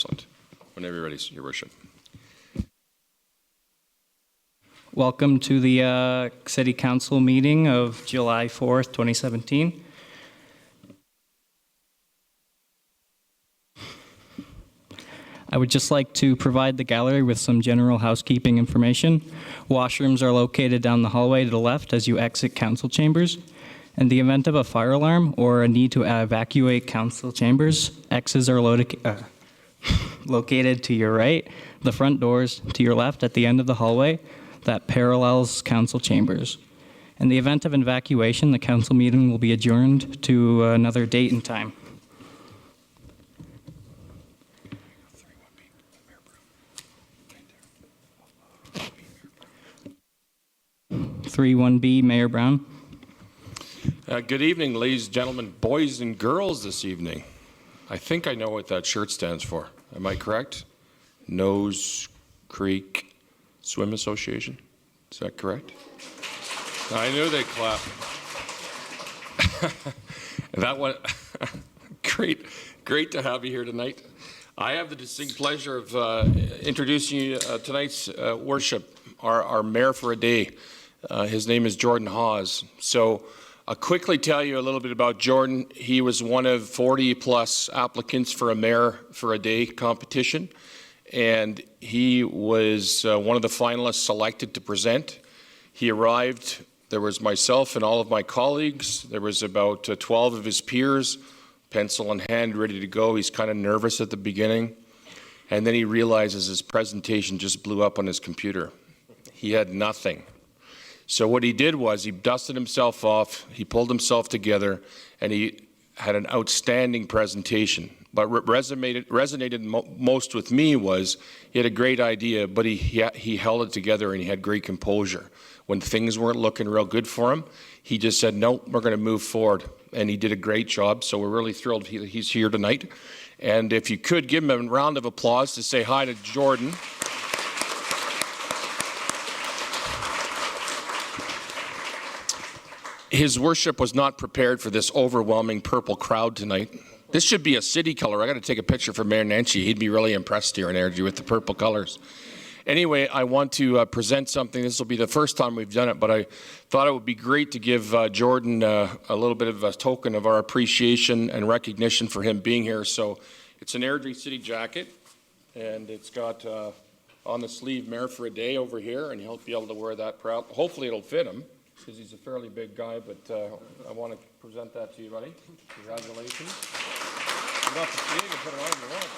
Excellent. Whenever you're ready, Your Worship. Welcome to the City Council meeting of July 4th, 2017. I would just like to provide the gallery with some general housekeeping information. Washrooms are located down the hallway to the left as you exit council chambers. In the event of a fire alarm or a need to evacuate council chambers, exits are located to your right, the front doors to your left at the end of the hallway that parallels council chambers. In the event of an evacuation, the council meeting will be adjourned to another date and time. 31B, Mayor Brown. Good evening, ladies and gentlemen, boys and girls this evening. I think I know what that shirt stands for. Am I correct? Nose Creek Swim Association. Is that correct? I knew they'd clap. That one, great to have you here tonight. I have the distinct pleasure of introducing you tonight's worship, our mayor for a day. His name is Jordan Hawes. So I'll quickly tell you a little bit about Jordan. He was one of 40 plus applicants for a mayor for a day competition. And he was one of the finalists selected to present. He arrived, there was myself and all of my colleagues. There was about 12 of his peers, pencil in hand, ready to go. He's kind of nervous at the beginning. And then he realizes his presentation just blew up on his computer. He had nothing. So what he did was he dusted himself off, he pulled himself together, and he had an outstanding presentation. But what resonated most with me was he had a great idea, but he held it together and he had great composure. When things weren't looking real good for him, he just said, no, we're going to move forward. And he did a great job, so we're really thrilled he's here tonight. And if you could give him a round of applause to say hi to Jordan. His worship was not prepared for this overwhelming purple crowd tonight. This should be a city color. I got to take a picture for Mayor Nancy. He'd be really impressed here in Airdrie with the purple colors. Anyway, I want to present something. This will be the first time we've done it, but I thought it would be great to give Jordan a little bit of a token of our appreciation and recognition for him being here. So it's an Airdrie City jacket, and it's got on the sleeve Mayor for a Day over here, and he'll be able to wear that proud. Hopefully it'll fit him, because he's a fairly big guy, but I want to present that to you, buddy. Congratulations. You got the sleeve and put it on if you want, too.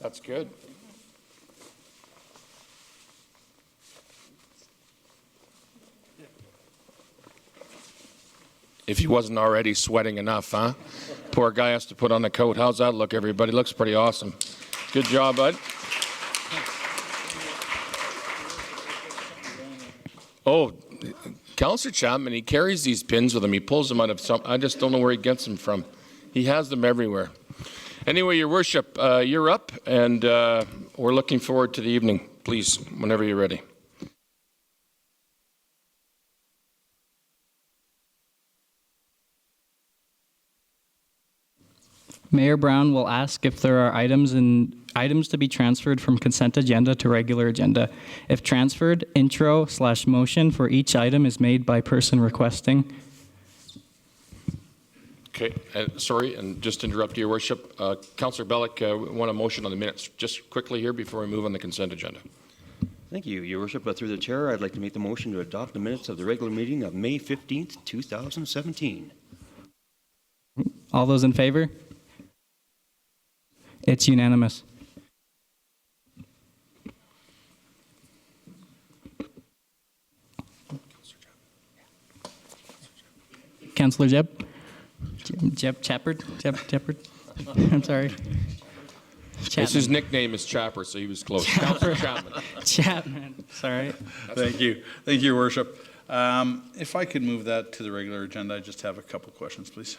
That's good. If he wasn't already sweating enough, huh? Poor guy has to put on a coat. How's that look, everybody? Looks pretty awesome. Good job, bud. Oh, Councillor Chapman, he carries these pins with him. He pulls them out of some, I just don't know where he gets them from. He has them everywhere. Anyway, Your Worship, you're up, and we're looking forward to the evening. Please, whenever you're ready. Mayor Brown will ask if there are items to be transferred from consent agenda to regular agenda. If transferred, intro/motion for each item is made by person requesting. Okay, sorry, and just to interrupt Your Worship, Councillor Bellick, want a motion on the minutes just quickly here before we move on the consent agenda. Thank you, Your Worship. Through the chair, I'd like to make the motion to adopt the minutes of the regular meeting of May 15th, 2017. All those in favor? It's unanimous. Councillor Jeb? Jeb Chappard? Chappard? I'm sorry. Yes, his nickname is Chapper, so he was close. Councillor Chapman. Chapman, sorry. Thank you. Thank you, Your Worship. If I could move that to the regular agenda, I just have a couple questions, please.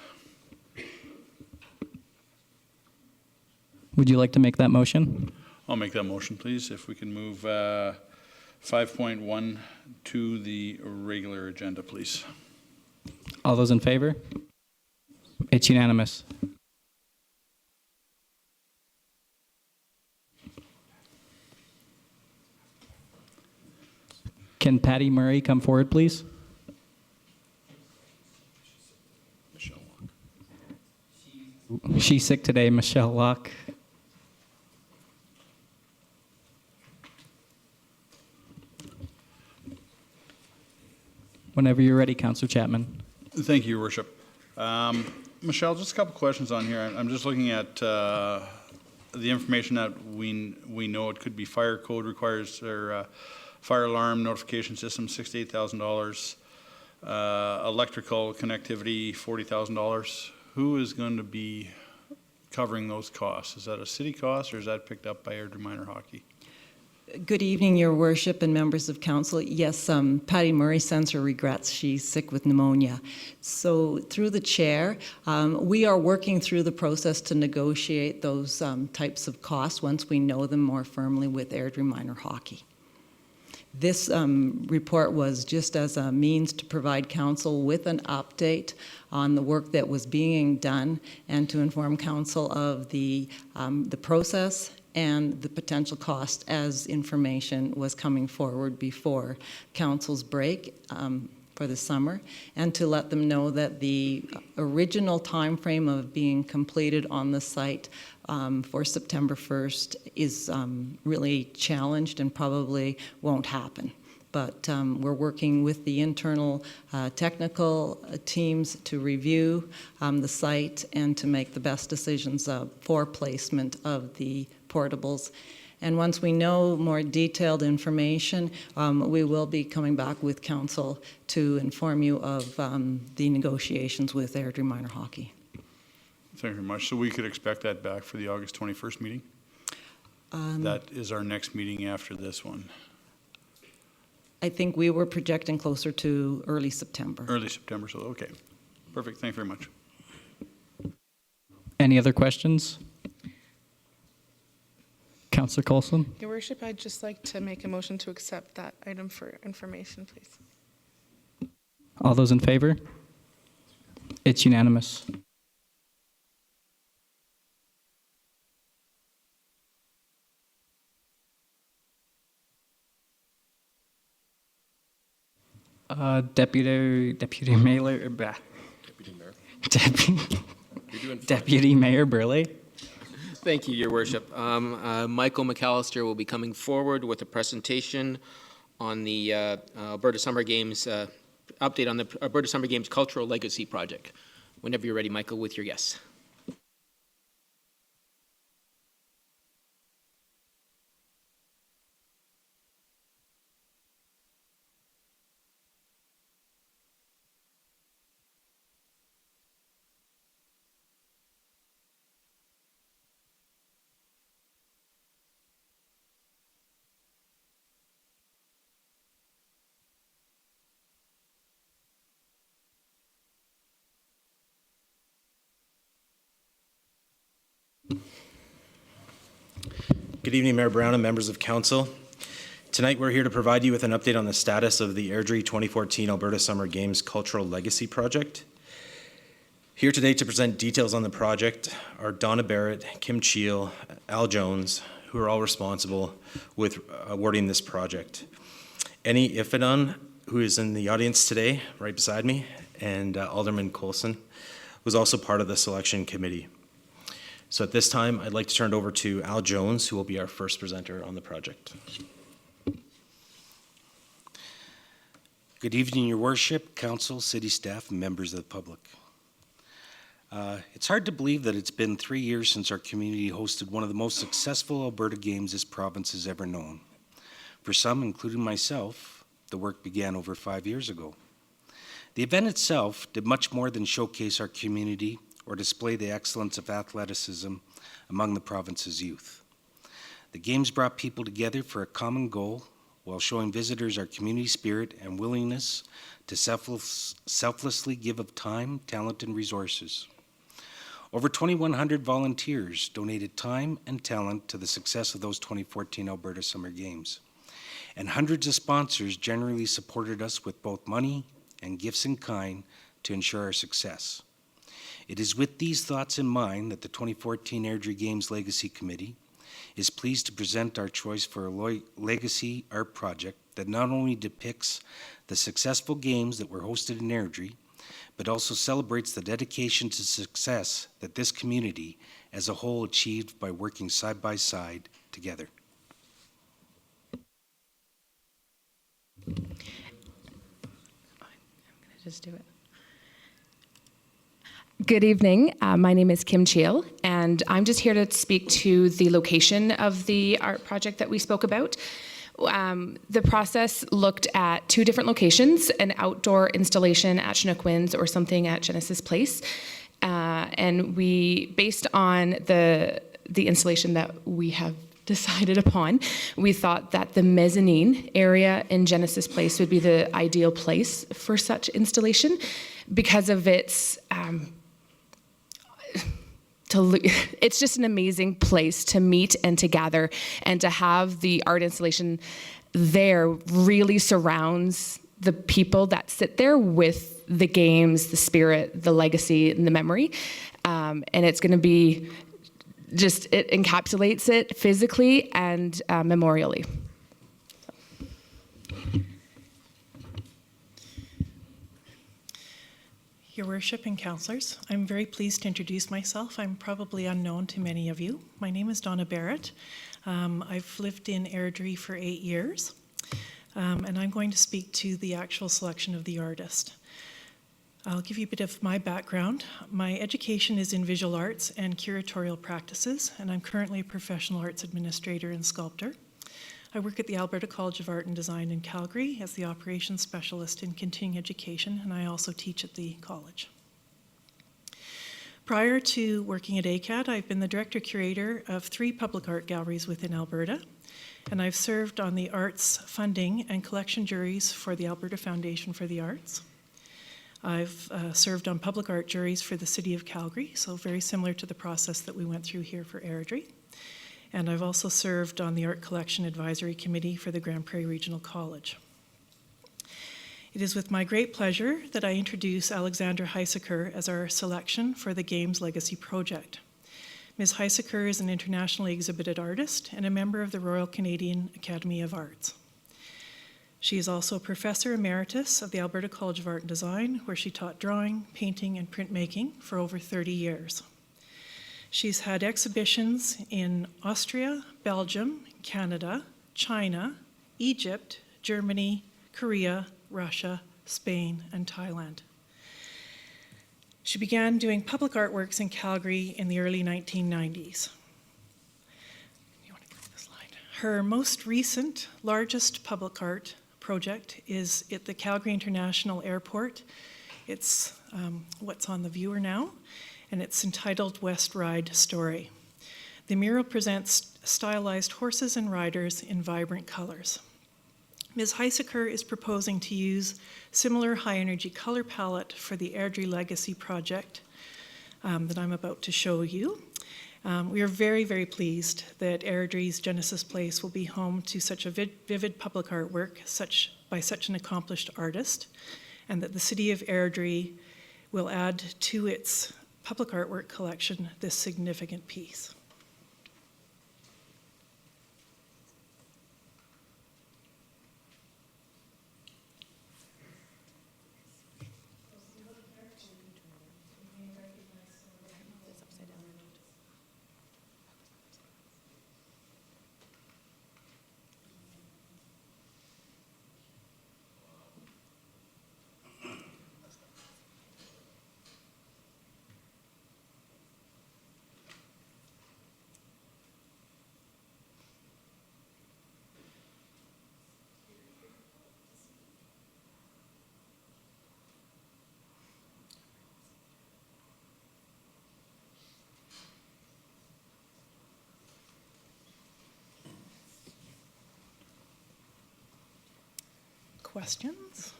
Would you like to make that motion? I'll make that motion, please. If we can move 5.1 to the regular agenda, please. All those in favor? It's unanimous. Can Patty Murray come forward, please? She's sick today, Michelle Locke. Whenever you're ready, Councillor Chapman. Thank you, Your Worship. Michelle, just a couple questions on here. I'm just looking at the information that we know it could be fire code requires, or fire alarm notification system, $68,000. Electrical connectivity, $40,000. Who is going to be covering those costs? Is that a city cost, or is that picked up by Airdrie Minor Hockey? Good evening, Your Worship and members of council. Yes, Patty Murray sends her regrets. She's sick with pneumonia. So through the chair, we are working through the process to negotiate those types of costs once we know them more firmly with Airdrie Minor Hockey. This report was just as a means to provide council with an update on the work that was being done and to inform council of the process and the potential cost as information was coming forward before council's break for the summer, and to let them know that the original time frame of being completed on the site for September 1st is really challenged and probably won't happen. But we're working with the internal technical teams to review the site and to make the best decisions for placement of the portables. And once we know more detailed information, we will be coming back with council to inform you of the negotiations with Airdrie Minor Hockey. Thank you very much. So we could expect that back for the August 21st meeting? That is our next meeting after this one. I think we were projecting closer to early September. Early September, so okay. Perfect, thank you very much. Any other questions? Councillor Coulson? Your Worship, I'd just like to make a motion to accept that item for information, please. All those in favor? It's unanimous. Deputy Mayor, Deputy Mayor Burley. Thank you, Your Worship. Michael McAllister will be coming forward with a presentation on the Alberta Summer Games, update on the Alberta Summer Games Cultural Legacy Project. Whenever you're ready, Michael, with your guests. Good evening, Mayor Brown and members of council. Tonight we're here to provide you with an update on the status of the Airdrie 2014 Alberta Summer Games Cultural Legacy Project. Here today to present details on the project are Donna Barrett, Kim Cheel, Al Jones, who are all responsible with awarding this project. Annie Ifedon, who is in the audience today, right beside me, and Alderman Coulson, was also part of the selection committee. So at this time, I'd like to turn it over to Al Jones, who will be our first presenter on the project. Good evening, Your Worship, Council, City staff, and members of the public. It's hard to believe that it's been 3 years since our community hosted one of the most successful Alberta Games this province has ever known. For some, including myself, the work began over 5 years ago. The event itself did much more than showcase our community or display the excellence of athleticism among the province's youth. The Games brought people together for a common goal while showing visitors our community spirit and willingness to selflessly give of time, talent, and resources. Over 2,100 volunteers donated time and talent to the success of those 2014 Alberta Summer Games. And hundreds of sponsors generally supported us with both money and gifts in kind to ensure our success. It is with these thoughts in mind that the 2014 Airdrie Games Legacy Committee, is pleased to present our choice for a legacy art project that not only depicts the successful games that were hosted in Airdrie, but also celebrates the dedication to success that this community as a whole achieved by working side by side together. Just do it. Good evening. My name is Kim Cheel, and I'm just here to speak to the location of the art project that we spoke about. The process looked at 2 different locations, an outdoor installation at Chinook Winds or something at Genesis Place. And we, based on the installation that we have decided upon, we thought that the mezzanine area in Genesis Place would be the ideal place for such installation because of its it's just an amazing place to meet and to gather, and to have the art installation there really surrounds the people that sit there with the games, the spirit, the legacy, and the memory. And it's going to be just, it encapsulates it physically and memorially. Your Worship and Councillors, I'm very pleased to introduce myself. I'm probably unknown to many of you. My name is Donna Barrett. I've lived in Airdrie for 8 years, and I'm going to speak to the actual selection of the artist. I'll give you a bit of my background. My education is in visual arts and curatorial practices, and I'm currently a professional arts administrator and sculptor. I work at the Alberta College of Art and Design in Calgary as the operations specialist in continuing education, and I also teach at the college. Prior to working at ACAD, I've been the director-curator of 3 public art galleries within Alberta, and I've served on the arts funding and collection juries for the Alberta Foundation for the Arts. I've served on public art juries for the City of Calgary, so very similar to the process that we went through here for Airdrie. And I've also served on the Art Collection Advisory Committee for the Grand Prairie Regional College. It is with my great pleasure that I introduce Alexandra Heiseker as our selection for the Games Legacy Project. Ms. Heiseker is an internationally exhibited artist and a member of the Royal Canadian Academy of Arts. She is also Professor Emeritus of the Alberta College of Art and Design, where she taught drawing, painting, and printmaking for over 30 years. She's had exhibitions in Austria, Belgium, Canada, China, Egypt, Germany, Korea, Russia, Spain, and Thailand. She began doing public artworks in Calgary in the early 1990s. Her most recent, largest public art project is at the Calgary International Airport. It's what's on the viewer now, and it's entitled West Ride Story. The mural presents stylized horses and riders in vibrant colors. Ms. Heiseker is proposing to use similar high-energy color palette for the Airdrie Legacy project that I'm about to show you. We are very, very pleased that Airdrie's Genesis Place will be home to such a vivid public artwork by such an accomplished artist, and that the City of Airdrie will add to its public artwork collection this significant piece. Questions?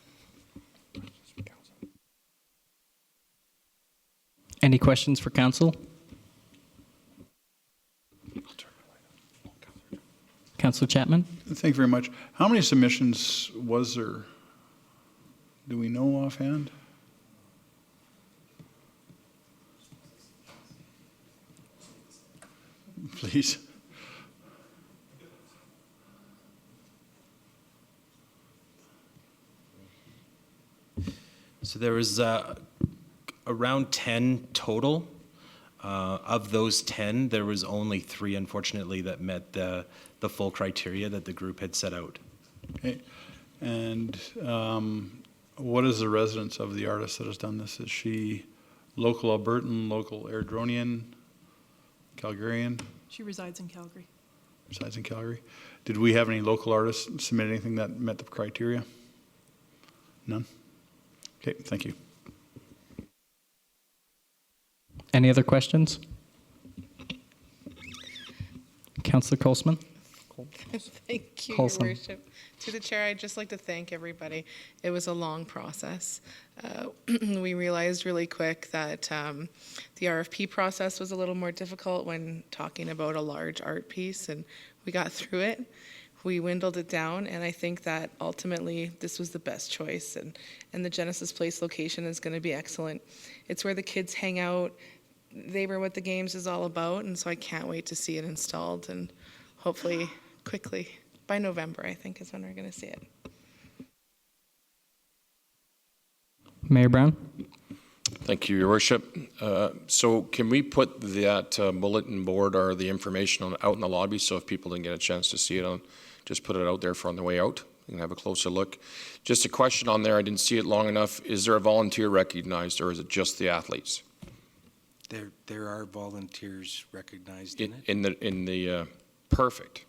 Any questions for council? Councillor Chapman? Thank you very much. How many submissions was there? Do we know offhand? Please. So there was around 10 total. Of those 10, there was only 3, unfortunately, that met the full criteria that the group had set out. Okay. And what is the residence of the artist that has done this? Is she local Albertan, local Airdronian, Calgarian? She resides in Calgary. Resides in Calgary. Did we have any local artists submit anything that met the criteria? None? Okay, thank you. Any other questions? Councillor Colsman? Thank you, Wholesome. Your Worship. To the chair, I'd just like to thank everybody. It was a long process. We realized really quick that the RFP process was a little more difficult when talking about a large art piece, and we got through it. We dwindled it down, and I think that ultimately this was the best choice, and the Genesis Place location is going to be excellent. It's where the kids hang out. They were what the games is all about, and so I can't wait to see it installed, and hopefully quickly. By November, I think, is when we're going to see it. Mayor Brown? Thank you, Your Worship. So can we put that bulletin board or the information out in the lobby, so if people didn't get a chance to see it, just put it out there for on the way out? You can have a closer look. Just a question on there, I didn't see it long enough. Is there a volunteer recognized, or is it just the athletes? There are volunteers recognized in it. In the perfect.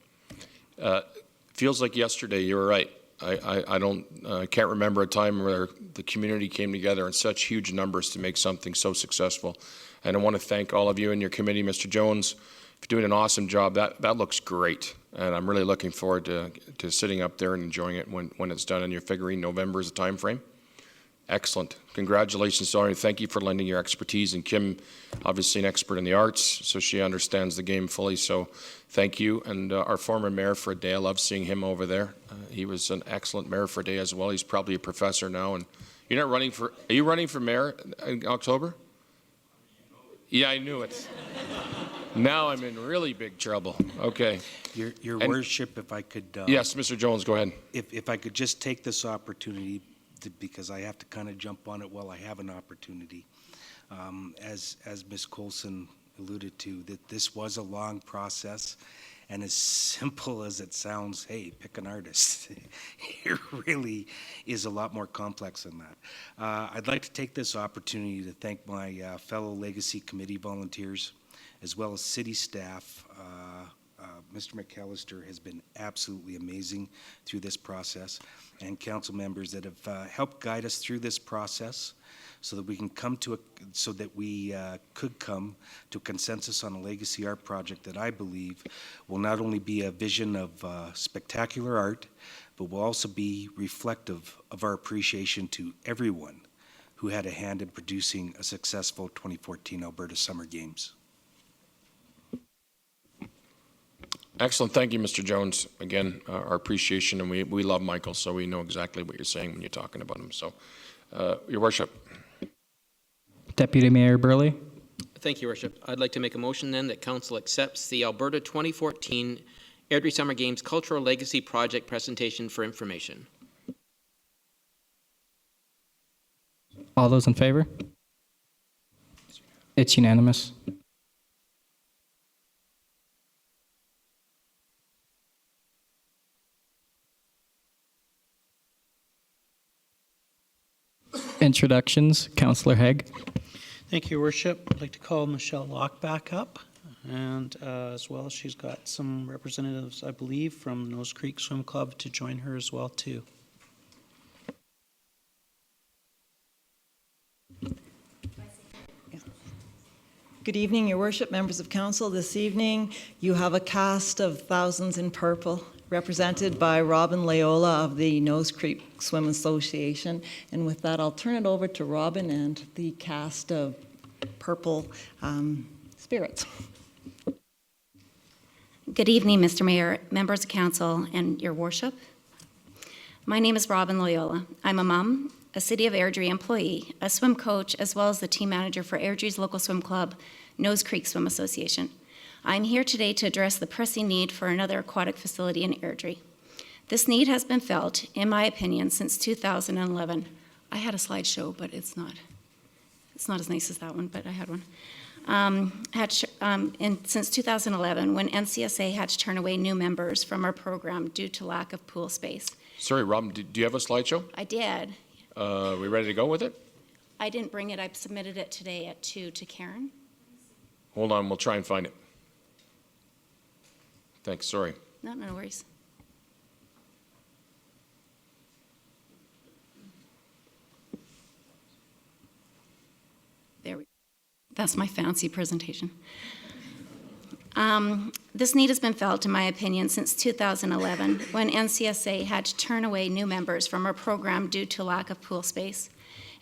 Feels like yesterday. You were right. I can't remember a time where the community came together in such huge numbers to make something so successful. And I want to thank all of you and your committee, Mr. Jones, for doing an awesome job. That looks great, and I'm really looking forward to sitting up there and enjoying it when it's done. And you're figuring November is a time frame. Excellent. Congratulations, Sonia. Thank you for lending your expertise. And Kim, obviously an expert in the arts, so she understands the game fully. So thank you. And our former mayor for a day, I love seeing him over there. He was an excellent mayor for a day as well. He's probably a professor now. And you're not running for, are you running for mayor in October? Yeah, I knew it. Now I'm in really big trouble. Okay. Your Worship, if I could... yes, Mr. Jones, go ahead. If I could just take this opportunity, because I have to kind of jump on it while I have an opportunity. As Ms. Coulson alluded to, that this was a long process, and as simple as it sounds, hey, pick an artist. It really is a lot more complex than that. I'd like to take this opportunity to thank my fellow Legacy Committee volunteers, as well as city staff. Mr. McAllister has been absolutely amazing through this process, and council members that have helped guide us through this process, so that we can come to could come to a consensus on a legacy art project that I believe will not only be a vision of spectacular art, but will also be reflective of our appreciation to everyone who had a hand in producing a successful 2014 Alberta Summer Games. Excellent. Thank you, Mr. Jones. Again, our appreciation, and we love Michael, so we know exactly what you're saying when you're talking about him. So, Your Worship. Deputy Mayor Burley? Thank you, Your Worship. I'd like to make a motion then that Council accepts the Alberta 2014 Airdrie Summer Games Cultural Legacy Project presentation for information. All those in favor? It's unanimous. Introductions, Councillor Haig. Thank you, Your Worship. I'd like to call Michelle Locke back up, and as well, she's got some representatives, I believe, from Nose Creek Swim Club to join her as well, too. Good evening, Your Worship, members of council. This evening, you have a cast of thousands in purple, represented by Robin Loyola of the Nose Creek Swim Association. And with that, I'll turn it over to Robin and the cast of purple spirits. Good evening, Mr. Mayor, members of council, and Your Worship. My name is Robin Loyola. I'm a mom, a City of Airdrie employee, a swim coach, as well as the team manager for Airdrie's local swim club, Nose Creek Swim Association. I'm here today to address the pressing need for another aquatic facility in Airdrie. This need has been felt, in my opinion, since 2011. I had a slideshow, but it's not as nice as that one, but I had one. Since 2011, when NCSA had to turn away new members from our program due to lack of pool space. Sorry, Robin, do you have a slideshow? I did. We ready to go with it? I didn't bring it. I submitted it today at 2 to Karen. Hold on, we'll try and find it. Thanks, sorry. No worries. There we go. That's my fancy presentation. This need has been felt, in my opinion, since 2011, when NCSA had to turn away new members from our program due to lack of pool space.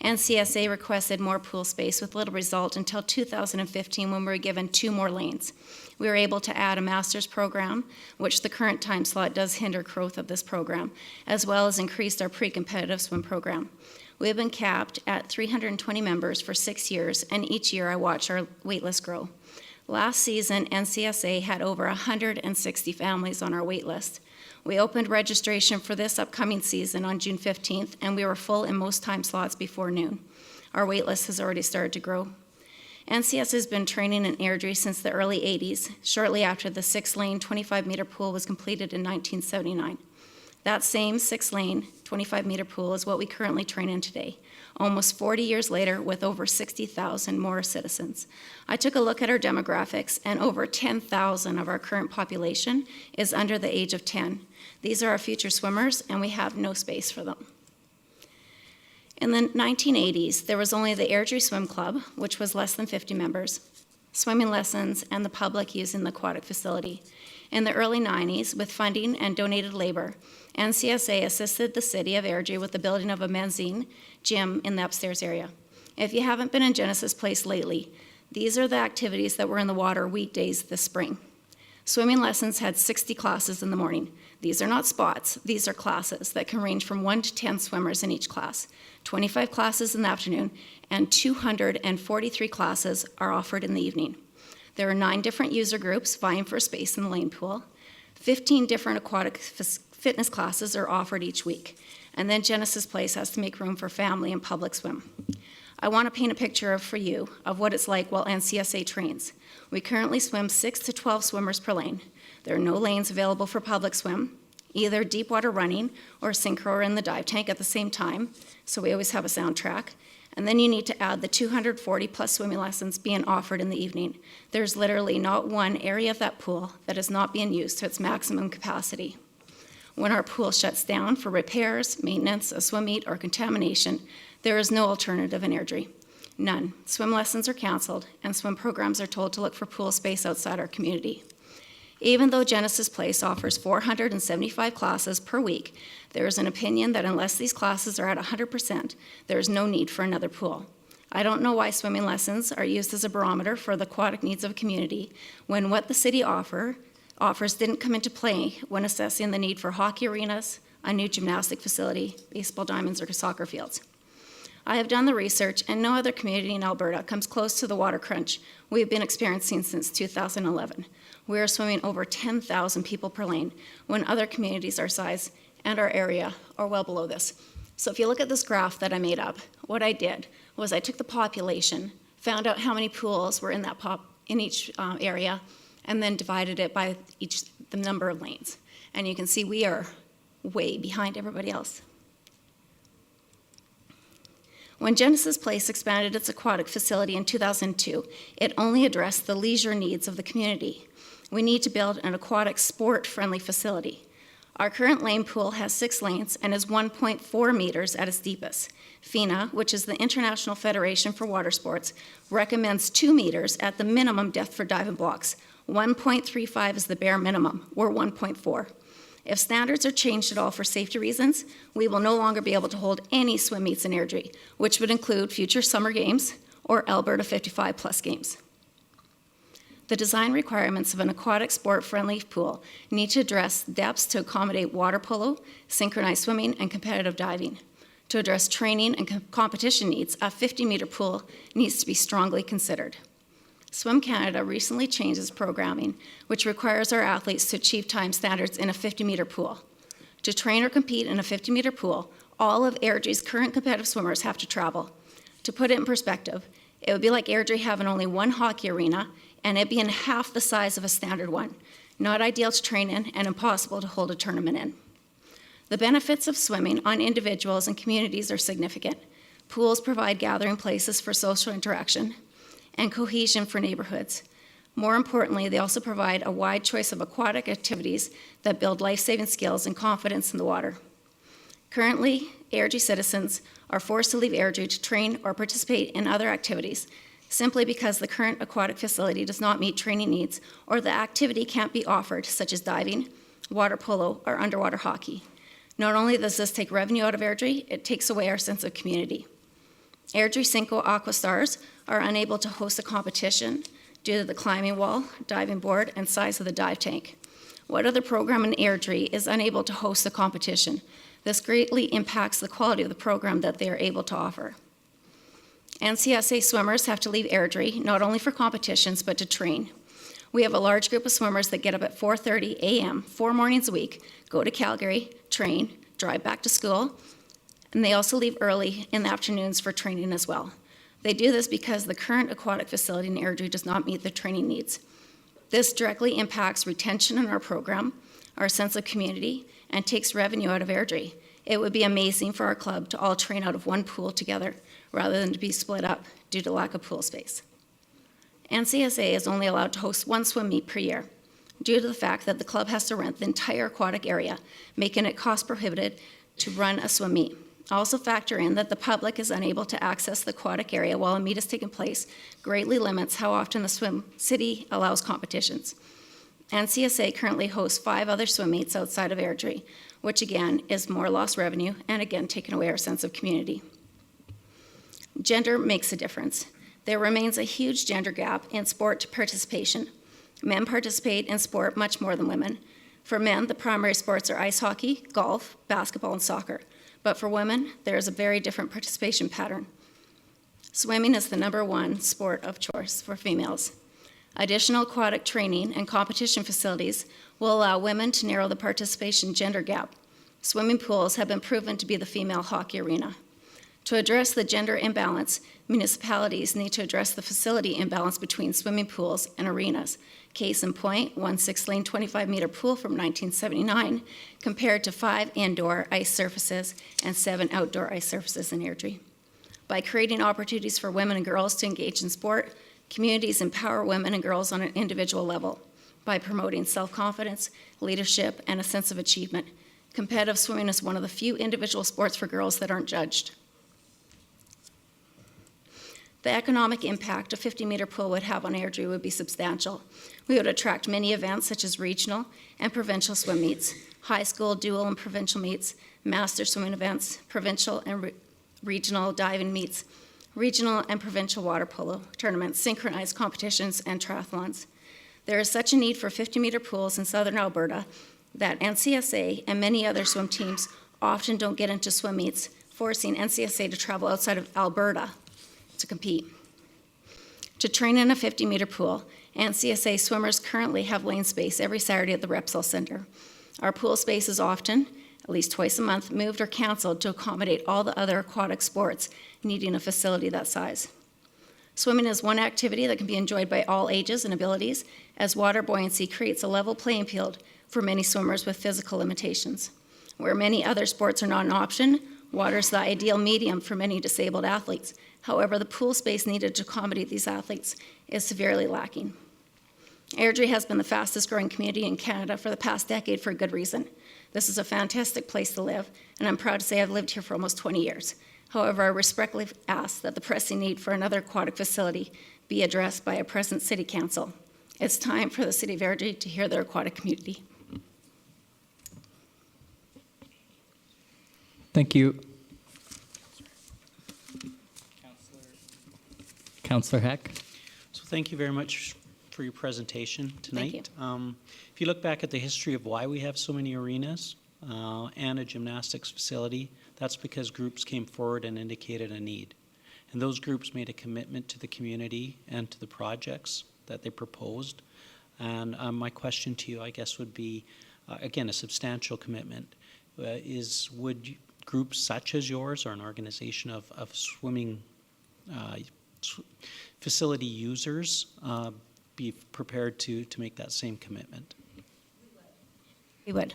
NCSA requested more pool space with little result until 2015, when we were given 2 more lanes. We were able to add a master's program, which the current time slot does hinder growth of this program, as well as increased our pre-competitive swim program. We have been capped at 320 members for 6 years, and each year I watch our waitlist grow. Last season, NCSA had over 160 families on our waitlist. We opened registration for this upcoming season on June 15th, and we were full in most time slots before noon. Our waitlist has already started to grow. NCS has been training in Airdrie since the early 80s, shortly after the 6-lane, 25-meter pool was completed in 1979. That same 6-lane, 25-meter pool is what we currently train in today, almost 40 years later with over 60,000 more citizens. I took a look at our demographics, and over 10,000 of our current population is under the age of 10. These are our future swimmers, and we have no space for them. In the 1980s, there was only the Airdrie Swim Club, which was less than 50 members, swimming lessons, and the public using the aquatic facility. In the early 90s, with funding and donated labor, NCSA assisted the city of Airdrie with the building of a mezzanine gym in the upstairs area. If you haven't been in Genesis Place lately, these are the activities that were in the water weekdays this spring. Swimming lessons had 60 classes in the morning. These are not spots, these are classes that can range from 1 to 10 swimmers in each class. 25 classes in the afternoon, and 243 classes are offered in the evening. There are 9 different user groups vying for space in the lane pool. 15 different aquatic fitness classes are offered each week. And then Genesis Place has to make room for family and public swim. I want to paint a picture for you of what it's like while NCSA trains. We currently swim 6 to 12 swimmers per lane. There are no lanes available for public swim, either deep water running or synchro or in the dive tank at the same time, so we always have a sound track. And then you need to add the 240 plus swimming lessons being offered in the evening. There's literally not one area of that pool that is not being used to its maximum capacity. When our pool shuts down for repairs, maintenance, a swim meet, or contamination, there is no alternative in Airdrie. None. Swim lessons are canceled, and swim programs are told to look for pool space outside our community. Even though Genesis Place offers 475 classes per week, there is an opinion that unless these classes are at 100%, there is no need for another pool. I don't know why swimming lessons are used as a barometer for the aquatic needs of a community when what the city offers didn't come into play when assessing the need for hockey arenas, a new gymnastic facility, baseball diamonds, or soccer fields. I have done the research, and no other community in Alberta comes close to the water crunch we have been experiencing since 2011. We are swimming over 10,000 people per lane, when other communities our size and our area are well below this. So if you look at this graph that I made up, what I did was I took the population, found out how many pools were in each area, and then divided it by the number of lanes. And you can see we are way behind everybody else. When Genesis Place expanded its aquatic facility in 2002, it only addressed the leisure needs of the community. We need to build an aquatic sport-friendly facility. Our current lane pool has 6 lanes and is 1.4 meters at its deepest. FINA, which is the International Federation for Water Sports, recommends 2 meters at the minimum depth for diving blocks. 1.35 is the bare minimum. We're 1.4. If standards are changed at all for safety reasons, we will no longer be able to hold any swim meets in Airdrie, which would include future summer games or Alberta 55 plus games. The design requirements of an aquatic sport-friendly pool need to address depths to accommodate water polo, synchronized swimming, and competitive diving. To address training and competition needs, a 50-meter pool needs to be strongly considered. Swim Canada recently changed its programming, which requires our athletes to achieve time standards in a 50-meter pool. To train or compete in a 50-meter pool, all of Airdrie's current competitive swimmers have to travel. To put it in perspective, it would be like Airdrie having only one hockey arena and it being half the size of a standard one. Not ideal to train in and impossible to hold a tournament in. The benefits of swimming on individuals and communities are significant. Pools provide gathering places for social interaction and cohesion for neighborhoods. More importantly, they also provide a wide choice of aquatic activities that build life-saving skills and confidence in the water. Currently, Airdrie citizens are forced to leave Airdrie to train or participate in other activities simply because the current aquatic facility does not meet training needs or the activity can't be offered, such as diving, water polo, or underwater hockey. Not only does this take revenue out of Airdrie, it takes away our sense of community. Airdrie Cinco Aqua Stars are unable to host a competition due to the climbing wall, diving board, and size of the dive tank. What other program in Airdrie is unable to host a competition? This greatly impacts the quality of the program that they are able to offer. NCSA swimmers have to leave Airdrie not only for competitions but to train. We have a large group of swimmers that get up at 4:30 a.m. 4 mornings a week, go to Calgary, train, drive back to school, and they also leave early in the afternoons for training as well. They do this because the current aquatic facility in Airdrie does not meet their training needs. This directly impacts retention in our program, our sense of community, and takes revenue out of Airdrie. It would be amazing for our club to all train out of one pool together rather than to be split up due to lack of pool space. NCSA is only allowed to host one swim meet per year due to the fact that the club has to rent the entire aquatic area, making it cost prohibitive to run a swim meet. Also factor in that the public is unable to access the aquatic area while a meet is taking place, greatly limits how often the swim city allows competitions. NCSA currently hosts 5 other swim meets outside of Airdrie, which again is more lost revenue and again taking away our sense of community. Gender makes a difference. There remains a huge gender gap in sport participation. Men participate in sport much more than women. For men, the primary sports are ice hockey, golf, basketball, and soccer. But for women, there is a very different participation pattern. Swimming is the #1 sport of choice for females. Additional aquatic training and competition facilities will allow women to narrow the participation gender gap. Swimming pools have been proven to be the female hockey arena. To address the gender imbalance, municipalities need to address the facility imbalance between swimming pools and arenas. Case in point, one 6-lane 25-meter pool from 1979 compared to 5 indoor ice surfaces and 7 outdoor ice surfaces in Airdrie. By creating opportunities for women and girls to engage in sport, communities empower women and girls on an individual level by promoting self-confidence, leadership, and a sense of achievement. Competitive swimming is one of the few individual sports for girls that aren't judged. The economic impact a 50-meter pool would have on Airdrie would be substantial. We would attract many events such as regional and provincial swim meets, high school dual and provincial meets, master swimming events, provincial and regional diving meets, regional and provincial water polo tournaments, synchronized competitions, and triathlons. There is such a need for 50-meter pools in southern Alberta that NCSA and many other swim teams often don't get into swim meets, forcing NCSA to travel outside of Alberta to compete. To train in a 50-meter pool, NCSA swimmers currently have lane space every Saturday at the Repsol Center. Our pool space is often, at least twice a month, moved or canceled to accommodate all the other aquatic sports needing a facility that size. Swimming is one activity that can be enjoyed by all ages and abilities, as water buoyancy creates a level playing field for many swimmers with physical limitations. Where many other sports are not an option, water is the ideal medium for many disabled athletes. However, the pool space needed to accommodate these athletes is severely lacking. Airdrie has been the fastest growing community in Canada for the past decade for a good reason. This is a fantastic place to live, and I'm proud to say I've lived here for almost 20 years. However, I respectfully ask that the pressing need for another aquatic facility be addressed by a present City Council. It's time for the City of Airdrie to hear their aquatic community. Thank you. Councillor Heck. So thank you very much for your presentation tonight. Thank you. If you look back at the history of why we have so many arenas and a gymnastics facility, that's because groups came forward and indicated a need. And those groups made a commitment to the community and to the projects that they proposed. And my question to you, I guess, would be, again, a substantial commitment, groups such as yours or an organization of swimming facility users be prepared to make that same commitment? We would.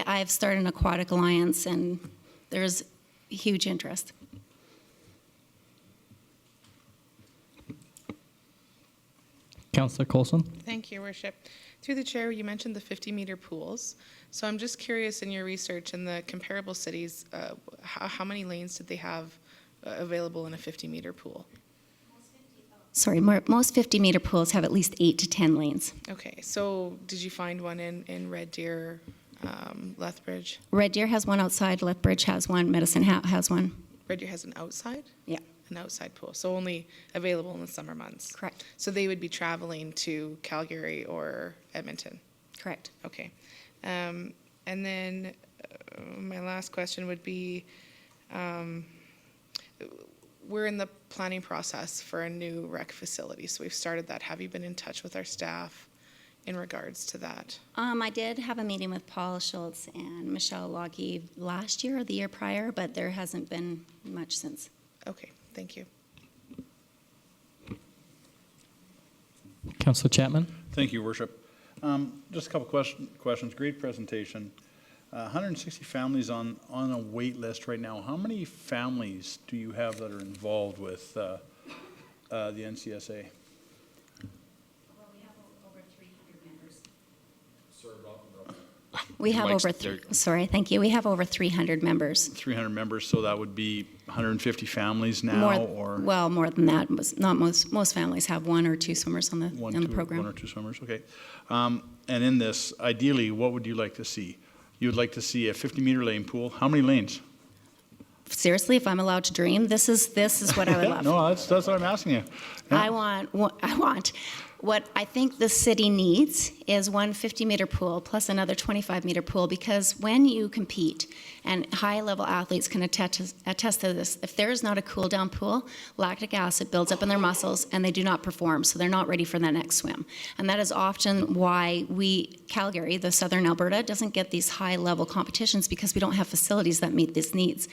I've started an aquatic alliance, and there's huge interest. Councillor Coulson? Thank you, Your Worship. Through the chair, you mentioned the 50-meter pools. So I'm just curious, in your research in the comparable cities, how many lanes did they have available in a 50-meter pool? Sorry, most 50-meter pools have at least 8 to 10 lanes. Okay, so did you find one in Red Deer, Lethbridge? Red Deer has one outside, Lethbridge has one, Medicine Hat has one. Red Deer has an outside? Yeah. An outside pool, so only available in the summer months? Correct. So they would be traveling to Calgary or Edmonton? Correct. Okay. And then my last question would be, we're in the planning process for a new rec facility, so we've started that. Have you been in touch with our staff in regards to that? I did have a meeting with Paul Schultz and Michelle Lockey last year or the year prior, but there hasn't been much since. Okay, thank you. Councillor Chapman? Thank you, Worship. Just a couple questions. Great presentation. 160 families on a wait list right now. How many families do you have that are involved with the NCSA? We have Mike's over, sorry, thank you. We have over 300 members. 300 members, so that would be 150 families now, More than that. Most families have 1 or 2 swimmers on the program. 1 or 2 swimmers, okay. And in this, ideally, what would you like to see? You would like to see a 50-meter lane pool. How many lanes? Seriously, if I'm allowed to dream, this is what I would love. No, that's what I'm asking you. Yeah. What I think the city needs is one 50-meter pool plus another 25-meter pool, because when you compete, and high-level athletes can attest to this, if there is not a cool-down pool, lactic acid builds up in their muscles and they do not perform, so they're not ready for the next swim. And that is often why Calgary, the southern Alberta, doesn't get these high-level competitions, because we don't have facilities that meet these needs.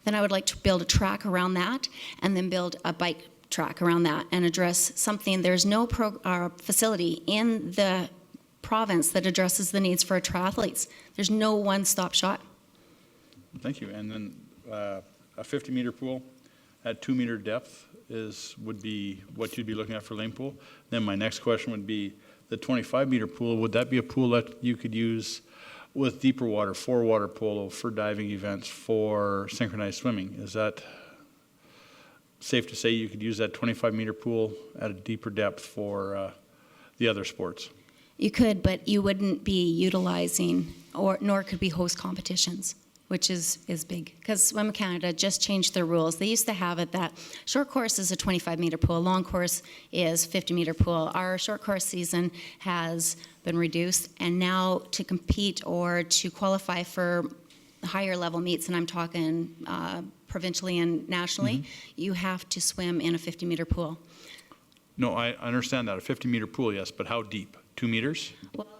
Then I would like to build a track around that, and then build a bike track around that and address something. There's no facility in the province that addresses the needs for triathletes. There's no one-stop shop. Thank you. And then a 50-meter pool at 2-meter depth would be what you'd be looking at for lane pool. Then my next question would be the 25-meter pool. Would that be a pool that you could use with deeper water, for water polo, for diving events, for synchronized swimming? Is that safe to say you could use that 25-meter pool at a deeper depth for the other sports? You could, but you wouldn't be utilizing, nor could we host competitions, which is big. Because Swim Canada just changed their rules. They used to have it that short course is a 25-meter pool, long course is 50-meter pool. Our short course season has been reduced, and now to compete or to qualify for higher level meets, and I'm talking provincially and nationally, you have to swim in a 50-meter pool. No, I understand that. A 50-meter pool, yes, but how deep? 2 meters? Well, 2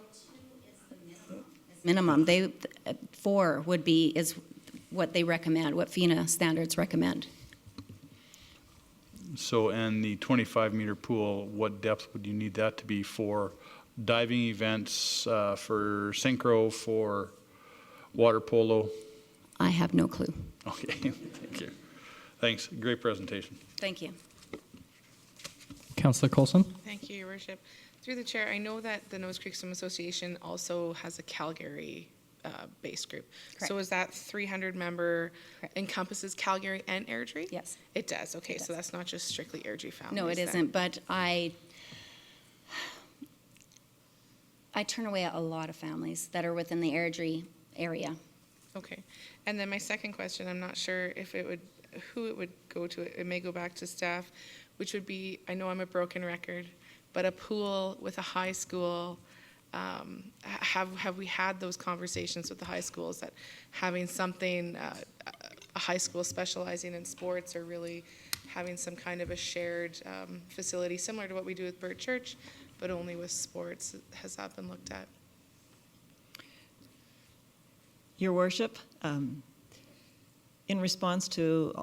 is the minimum. 4 is what they recommend, what FINA standards recommend. So, and the 25-meter pool, what depth would you need that to be for diving events, for synchro, for water polo? I have no clue. Okay, thank you. Thanks, great presentation. Thank you. Councillor Coulson? Thank you, Your Worship. Through the chair, I know that the Nose Creek Swim Association also has a Calgary based group. Correct. So is that 300-member encompasses Calgary and Airdrie? Yes. It does. Okay, It so does. that's not just strictly Airdrie families. No, it then. isn't, but I turn away a lot of families that are within the Airdrie area. Okay. And then my second question, I'm not sure if who it would go to. It may go back to staff, which would be, I know I'm a broken record, but a pool with a high school, have we had those conversations with the high schools that having something, a high school specializing in sports, or really having some kind of a shared facility similar to what we do with Bird Church, but only with sports, has that been looked at? Your Worship, In response to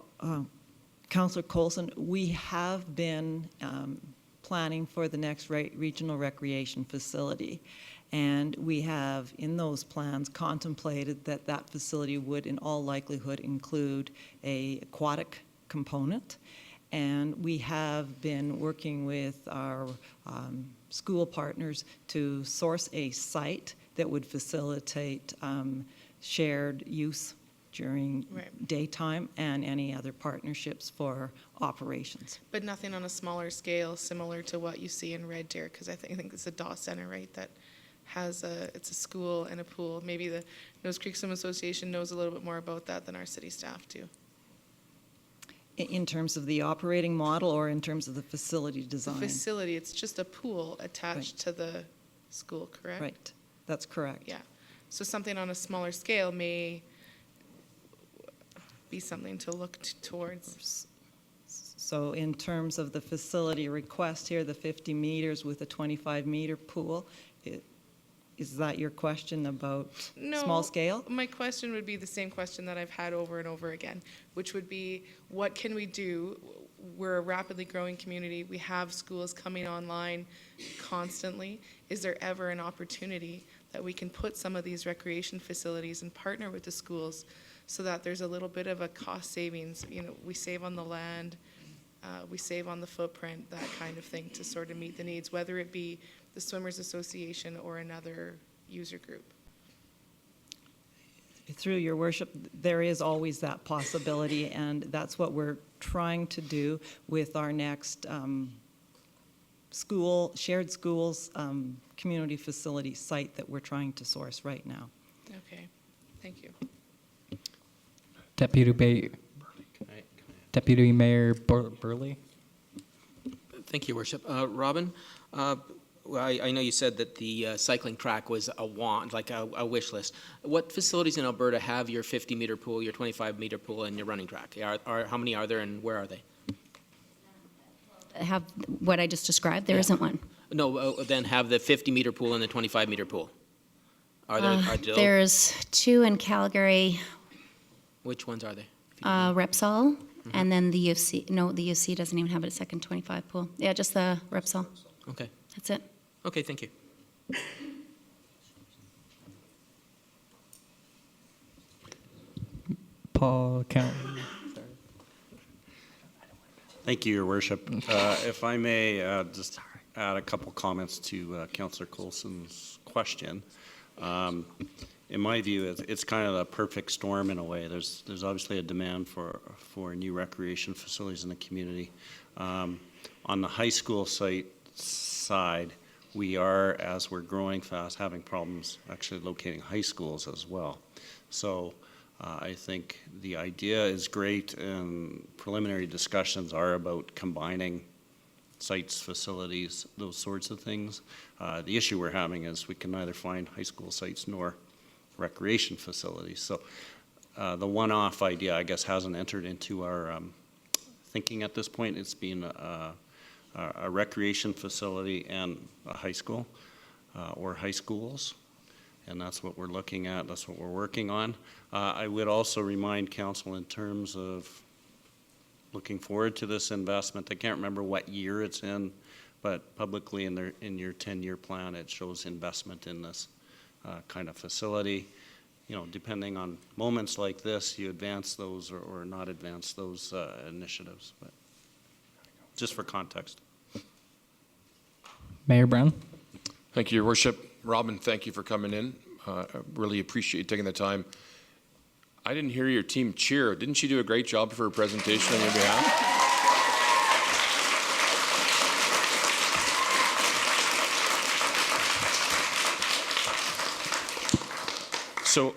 Councillor Coulson, we have been planning for the next regional recreation facility. And we have, in those plans, contemplated that that facility would, in all likelihood, include an aquatic component. And we have been working with our school partners to source a site that would facilitate shared use during daytime and any other partnerships for operations. But nothing on a smaller scale, similar to what you see in Red Deer, because I think it's a Daw Center, right, that has it's a school and a pool. Maybe the Nose Creek Swim Association knows a little bit more about that than our city staff do. In terms of the operating model or in terms of the facility design? The facility, it's just a pool attached to the school, correct? Right, that's correct. Yeah. So something on a smaller scale may be something to look towards. So in terms of the facility request here, the 50 meters with a 25-meter pool, is that your question about small scale? No, my question would be the same question that I've had over and over again, which would be, what can we do? We're a rapidly growing community. We have schools coming online constantly. Is there ever an opportunity that we can put some of these recreation facilities and partner with the schools so that there's a little bit of a cost savings? You know, we save on the land, we save on the footprint, that kind of thing, to sort of meet the needs, whether it be the Swimmers Association or another user group. Through your worship, there is always that possibility, and that's what we're trying to do with our next shared schools community facility site that we're trying to source right now. Okay, thank you. Deputy Mayor Burley. Thank you, Your Worship. Robin, I know you said that the cycling track was a want, like a wish list. What facilities in Alberta have your 50-meter pool, your 25-meter pool, and your running track? How many are there, and where are they? Have what I just described? There isn't one. No, then have the 50-meter pool and the 25-meter pool. Are there? There's two in Calgary. Which ones are they? Repsol, and then the UFC. No, the UFC doesn't even have a second 25 pool. Yeah, just the Repsol. Okay. That's it. Okay, thank you. Paul County. Thank you, Your Worship. If I may just add a couple comments to Councillor Coulson's question. In my view, it's kind of a perfect storm in a way. There's obviously a demand for new recreation facilities in the community. On the high school side, we are, as we're growing fast, having problems actually locating high schools as well. So I think the idea is great, and preliminary discussions are about combining sites, facilities, those sorts of things. The issue we're having is we can neither find high school sites nor recreation facilities. So the one-off idea, I guess, hasn't entered into our thinking at this point. It's been a recreation facility and a high school or high schools, and that's what we're looking at. That's what we're working on. I would also remind council in terms of looking forward to this investment. I can't remember what year it's in, but publicly in your 10-year plan, it shows investment in this kind of facility. You know, depending on moments like this, you advance those or not advance those initiatives. But just for context. Mayor Brown. Thank you, Your Worship. Robin, thank you for coming in. I really appreciate you taking the time. I didn't hear your team cheer. Didn't she do a great job for her presentation on your behalf? So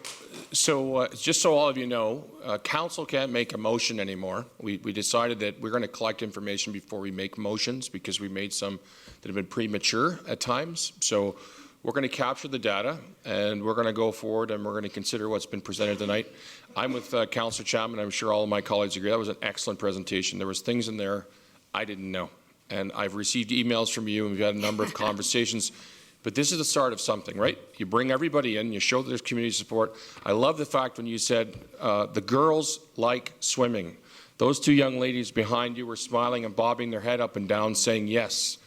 just so all of you know, council can't make a motion anymore. We decided that we're going to collect information before we make motions because we made some that have been premature at times. So we're going to capture the data, and we're going to go forward, and we're going to consider what's been presented tonight. I'm with Councillor Chapman. I'm sure all of my colleagues agree. That was an excellent presentation. There was things in there I didn't know, and I've received emails from you, and we've had a number of conversations. But this is the start of something, right? You bring everybody in, you show that there's community support. I love the fact when you said the girls like swimming. Those two young ladies behind you were smiling and bobbing their head up and down saying, yes,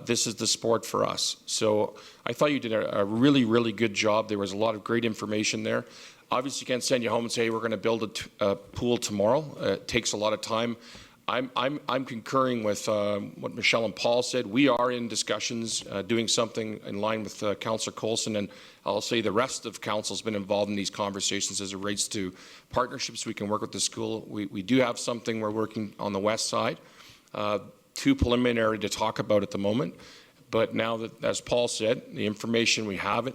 this is the sport for us. So I thought you did a really, really good job. There was a lot of great information there. Obviously, you can't send you home and say, hey, we're going to build a pool tomorrow. It takes a lot of time. I'm concurring with what Michelle and Paul said. We are in discussions, doing something in line with Councillor Coulson, and I'll say the rest of council's been involved in these conversations as it relates to partnerships. We can work with the school. We do have something we're working on the west side. Too preliminary to talk about at the moment, but now that, as Paul said, the information we have,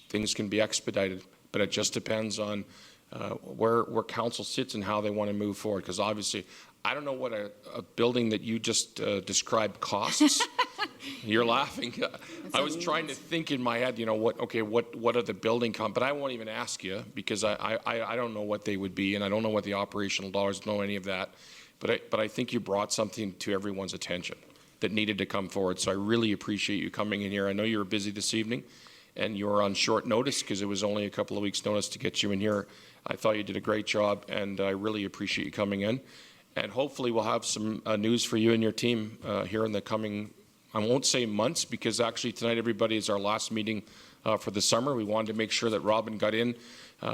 things can be expedited, but it just depends on where council sits and how they want to move forward, because obviously I don't know what a building that you just described costs. You're laughing. I was trying to think in my head, you know, what are the building but I won't even ask you, because I don't know what they would be, and I don't know what the operational dollars, know any of that. But I think you brought something to everyone's attention that needed to come forward. So I really appreciate you coming in here. I know you were busy this evening, and you were on short notice because it was only a couple of weeks' notice to get you in here. I thought you did a great job, and I really appreciate you coming in. And hopefully we'll have some news for you and your team here in the coming, I won't say months, because actually tonight, everybody, is our last meeting for the summer. We wanted to make sure that Robin got in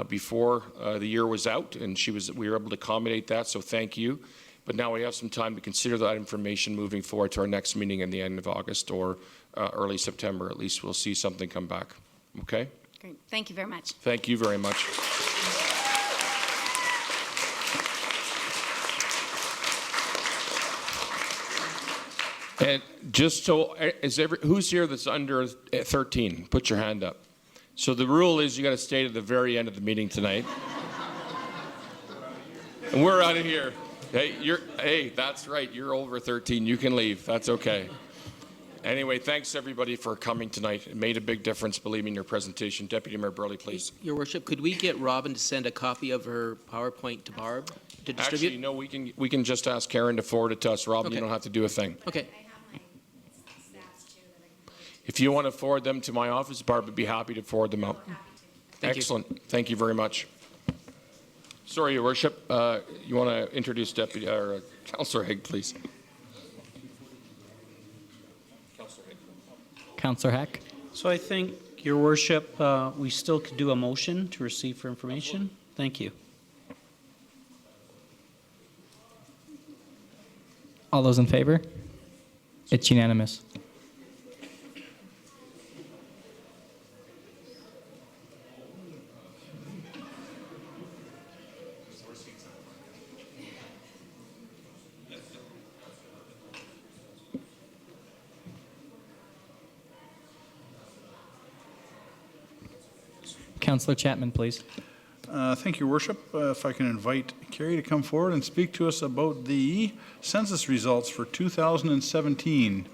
before the year was out, and we were able to accommodate that, so thank you. But now we have some time to consider that information moving forward to our next meeting in the end of August or early September. At least we'll see something come back. Okay? Great. Thank you very much. Thank you very much. And just so, who's here that's under 13? Put your hand up. So the rule is you got to stay to the very end of the meeting tonight. And we're out of here. Hey, that's right. You're over 13. You can leave. That's okay. Anyway, thanks everybody for coming tonight. It made a big difference, believe me, in your presentation. Deputy Mayor Burley, please. Your Worship, could we get Robin to send a copy of her PowerPoint to Barb to distribute? Actually, no, we can just ask Karen to forward it to us. Robin, Okay. You don't have to do a thing. Okay. If you want to forward them to my office, Barb would be happy to forward them out. Excellent. Thank you very much. Sorry, Your Worship. You want to introduce Deputy or Councillor Haig, please? Councillor Heck. So I think, Your Worship, we still could do a motion to receive for information. Thank you. All those in favor? It's unanimous. Councillor Chapman, please. Thank you, Your Worship. If I can invite Carrie to come forward and speak to us about the census results for 2017.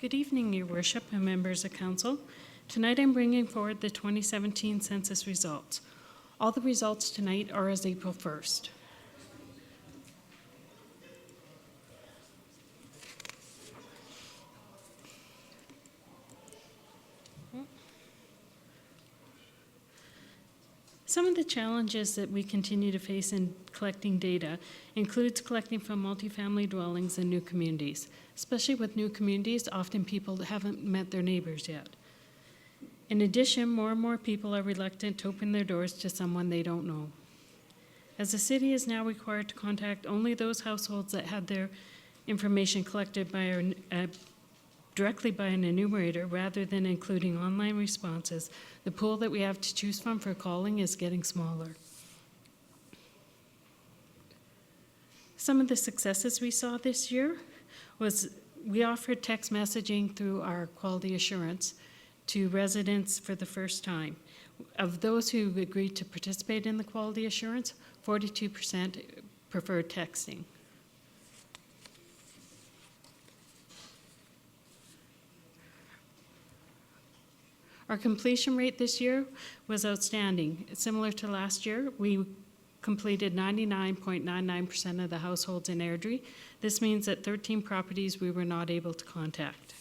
Good evening, Your Worship and members of Council. Tonight I'm bringing forward the 2017 census results. All the results tonight are as April 1st. Some of the challenges that we continue to face in collecting data includes collecting from multifamily dwellings and new communities. Especially with new communities, often people haven't met their neighbors yet. In addition, more and more people are reluctant to open their doors to someone they don't know. As the city is now required to contact only those households that had their information collected by directly by an enumerator rather than including online responses, the pool that we have to choose from for calling is getting smaller. Some of the successes we saw this year was we offered text messaging through our quality assurance to residents for the first time. Of those who agreed to participate in the quality assurance, 42% preferred texting. Our completion rate this year was outstanding. Similar to last year, we completed 99.99% of the households in Airdrie. This means that 13 properties we were not able to contact.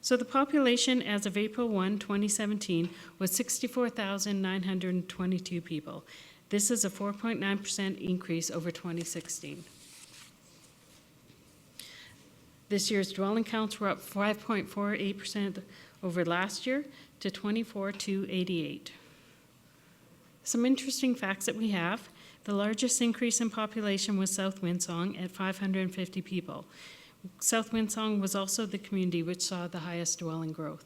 So the population as of April 1, 2017 was 64,922 people. This is a 4.9% increase over 2016. This year's dwelling counts were up 5.48% over last year to 24,288. Some interesting facts that we have. The largest increase in population was South Windsong at 550 people. South Windsong was also the community which saw the highest dwelling growth.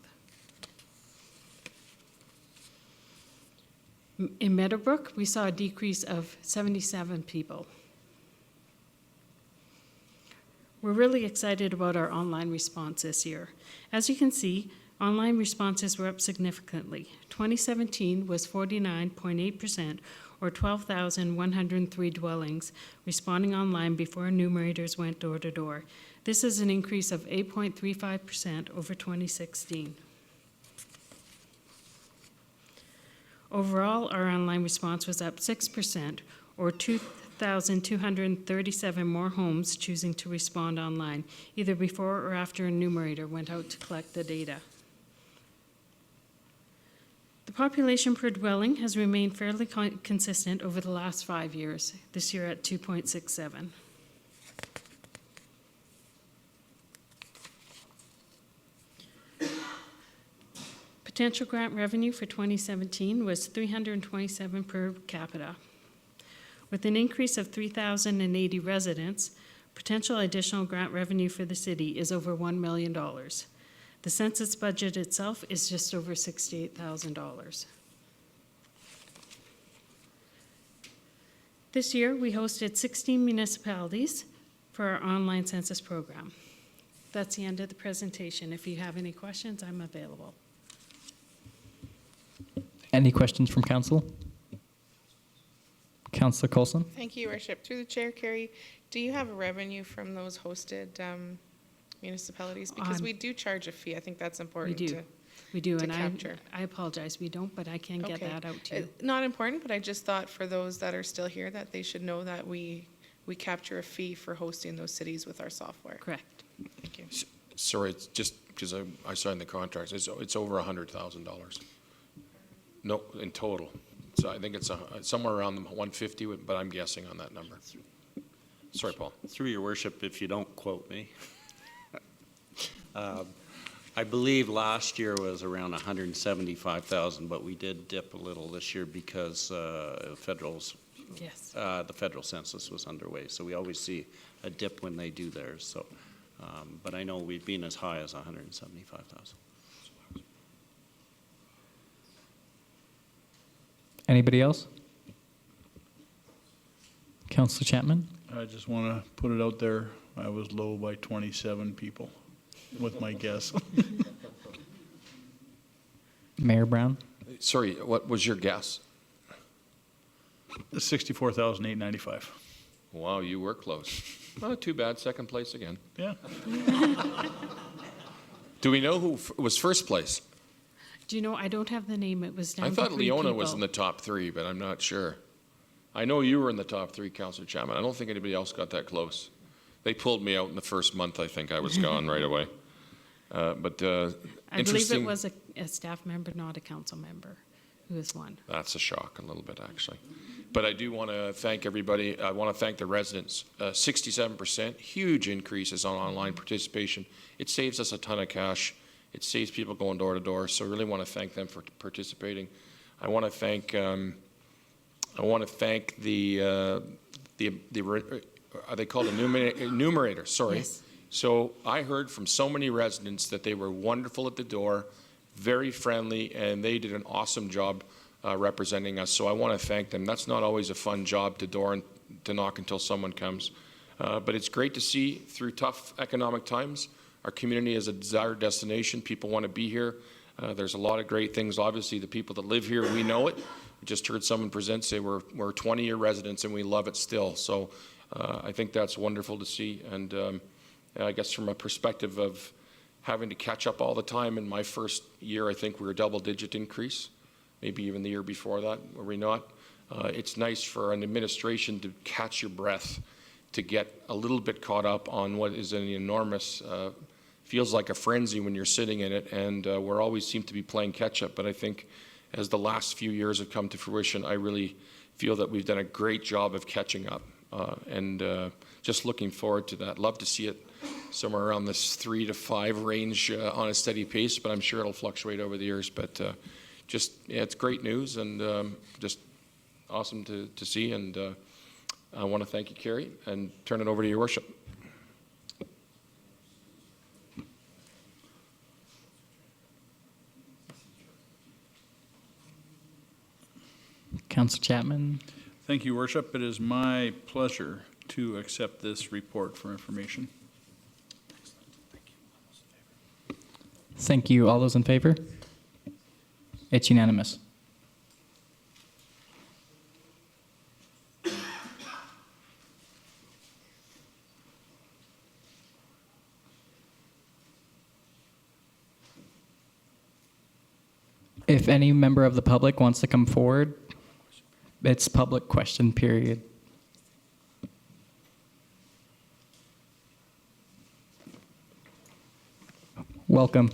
In Meadowbrook, we saw a decrease of 77 people. We're really excited about our online response this year. As you can see, online responses were up significantly. 2017 was 49.8%, or 12,103 dwellings responding online before enumerators went door to door. This is an increase of 8.35% over 2016. Overall, our online response was up 6%, or 2,237 more homes choosing to respond online, either before or after a enumerator went out to collect the data. The population per dwelling has remained fairly consistent over the last 5 years, this year at 2.67. Potential grant revenue for 2017 was $327 per capita. With an increase of 3,080 residents, potential additional grant revenue for the city is over $1 million. The census budget itself is just over $68,000. This year, we hosted 16 municipalities for our online census program. That's the end of the presentation. If you have any questions, I'm available. Any questions from council? Councillor Coulson? Thank you, Your Worship. Through the chair, Carrie, do you have revenue from those hosted municipalities? Because we do charge a fee. I think that's important. We do, and capture. I apologize, we don't, but I can get that out to you. Not important, but I just thought for those that are still here that they should know that we capture a fee for hosting those cities with our software. Correct. Thank you. Sorry, it's just because I signed the contract. It's over $100,000. No, in total. So I think it's somewhere around the 150, but I'm guessing on that number. Sorry, Paul. Through your worship, if you don't quote me. I believe last year was around 175,000, but we did dip a little this year because the federal census was underway. So we always see a dip when they do theirs. So, but I know we've been as high as 175,000. Anybody else? Councillor Chapman? I just want to put it out there. I was low by 27 people with my guess. Mayor Brown? Sorry, what was your guess? 64,895. Wow, you were close. Not too bad. Second place again. Yeah. Do we know who was first place? Do you know, I don't have the name, it was down I to thought 3 Leona people. was in the top three, but I'm not sure. I know you were in the top three, Councillor Chapman. I don't think anybody else got that close. They pulled me out in the first month. I think I was gone right away. I believe it was a staff member, not a council member, who has won. That's a shock a little bit, actually. But I do want to thank everybody. I want to thank the residents. 67%, huge increases on online participation. It saves us a ton of cash. It saves people going door to door. So I really want to thank them for participating. I want to thank the are they called enumerators? Sorry. Yes. So I heard from so many residents that they were wonderful at the door, very friendly, and they did an awesome job representing us. So I want to thank them. That's not always a fun job to knock until someone comes. But it's great to see through tough economic times, our community is a desired destination. People want to be here. There's a lot of great things. Obviously, the people that live here, we know it. We just heard someone present say we're 20-year residents and we love it still. So I think that's wonderful to see. And I guess from a perspective of having to catch up all the time. In my first year, I think we were a double-digit increase, maybe even the year before that, were we not? It's nice for an administration to catch your breath, to get a little bit caught up on what is an enormous, feels like a frenzy when you're sitting in it, and we're always seem to be playing catch-up. But I think as the last few years have come to fruition, I really feel that we've done a great job of catching up, and just looking forward to that. Love to see it somewhere around this 3 to 5 range on a steady pace, but I'm sure it'll fluctuate over the years. But just, yeah, it's great news, and just awesome to see, and I want to thank you, Carrie, and turn it over to your worship. Councillor Chapman. Thank you, Worship. It is my pleasure to accept this report for information. Thank you. All those in favor? It's unanimous. If any member of the public wants to come forward, it's public question period. Welcome.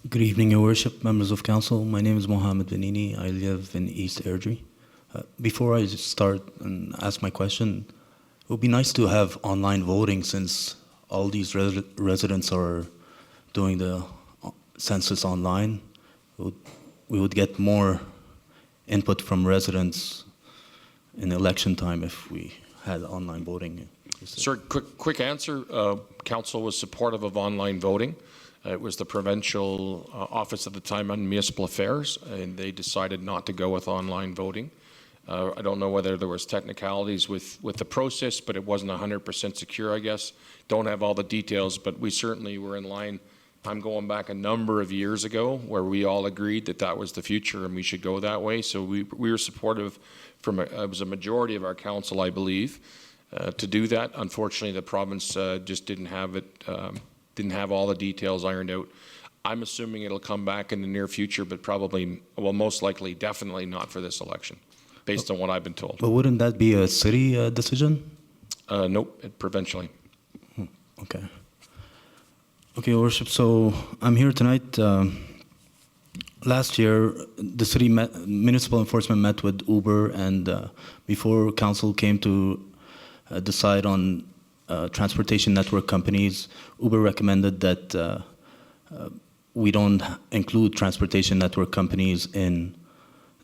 Good evening, Your Worship, members of council. My name is Mohammed Benini. I live in East Airdrie. Before I start and ask my question, it would be nice to have online voting since all these residents are doing the census online. We would get more input from residents in election time if we had online voting. Sir, quick answer. Council was supportive of online voting. It was the provincial office at the time on municipal affairs, and they decided not to go with online voting. I don't know whether there was technicalities with the process, but it wasn't 100% secure, I guess. Don't have all the details, but we certainly were in line. I'm going back a number of years ago where we all agreed that that was the future and we should go that way. So we were supportive from it was a majority of our council, I believe, to do that. Unfortunately, the province just didn't have it, didn't have all the details ironed out. I'm assuming it'll come back in the near future, but probably, well, most likely, definitely not for this election, based on what I've been told. But wouldn't that be a city decision? Nope, provincially. Okay. Okay, Your Worship, so I'm here tonight. Last year, the city municipal enforcement met with Uber, and before council came to decide on transportation network companies, Uber recommended that we don't include transportation network companies in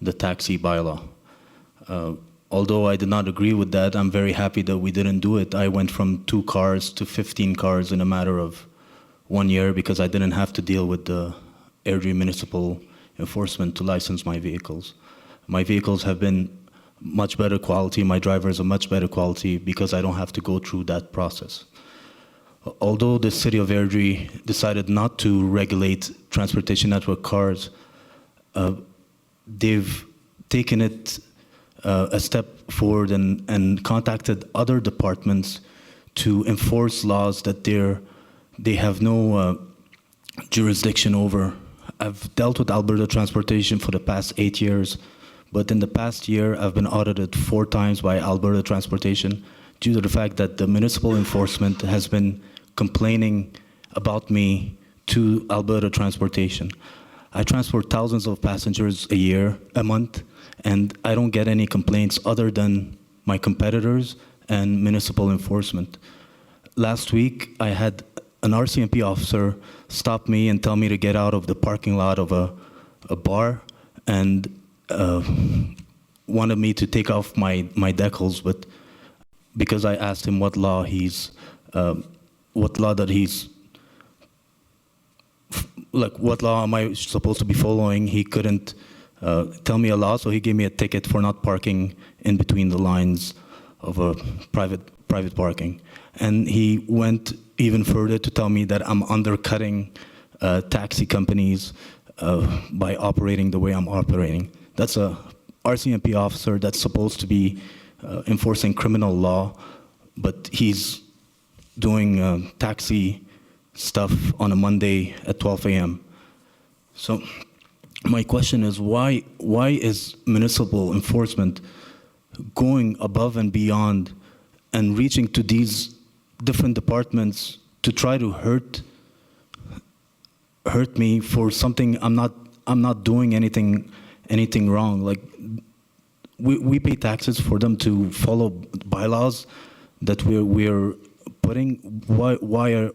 the taxi bylaw. Although I did not agree with that, I'm very happy that we didn't do it. I went from 2 cars to 15 cars in a matter of 1 year because I didn't have to deal with the Airdrie municipal enforcement to license my vehicles. My vehicles have been much better quality, my drivers are much better quality because I don't have to go through that process. Although the city of Airdrie decided not to regulate transportation network cars, they've taken it a step forward and contacted other departments to enforce laws that they have no jurisdiction over. I've dealt with Alberta Transportation for the past 8 years, but in the past year, I've been audited 4 times by Alberta Transportation due to the fact that the municipal enforcement has been complaining about me to Alberta Transportation. I transport thousands of passengers a month, and I don't get any complaints other than my competitors and municipal enforcement. Last week, I had an RCMP officer stop me and tell me to get out of the parking lot of a bar and wanted me to take off my decals, but because I asked him what law what law am I supposed to be following, he couldn't tell me a law, so he gave me a ticket for not parking in between the lines of a private parking. And he went even further to tell me that I'm undercutting taxi companies by operating the way I'm operating. That's a RCMP officer that's supposed to be enforcing criminal law, but he's doing taxi stuff on a Monday at 12 a.m. So my question is, why is municipal enforcement going above and beyond and reaching to these different departments to try to hurt me for something I'm not doing anything wrong? Like, we pay taxes for them to follow bylaws that we're putting. Why are,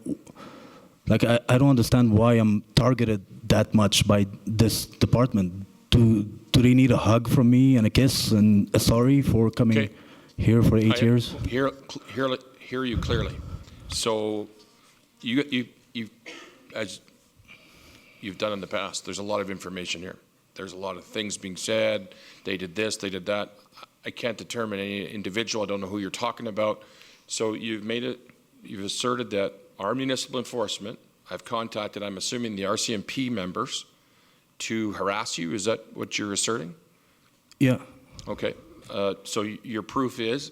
like, I don't understand why I'm targeted that much by this department. Do they need a hug from me and a kiss and a sorry for coming here for 8 years? Hear you clearly. So you as you've done in the past, there's a lot of information here. There's a lot of things being said. They did this, they did that. I can't determine any individual. I don't know who you're talking about. So you've asserted that our municipal enforcement, I've contacted, I'm assuming, the RCMP members to harass you. Is that what you're asserting? Yeah. Okay. So your proof is?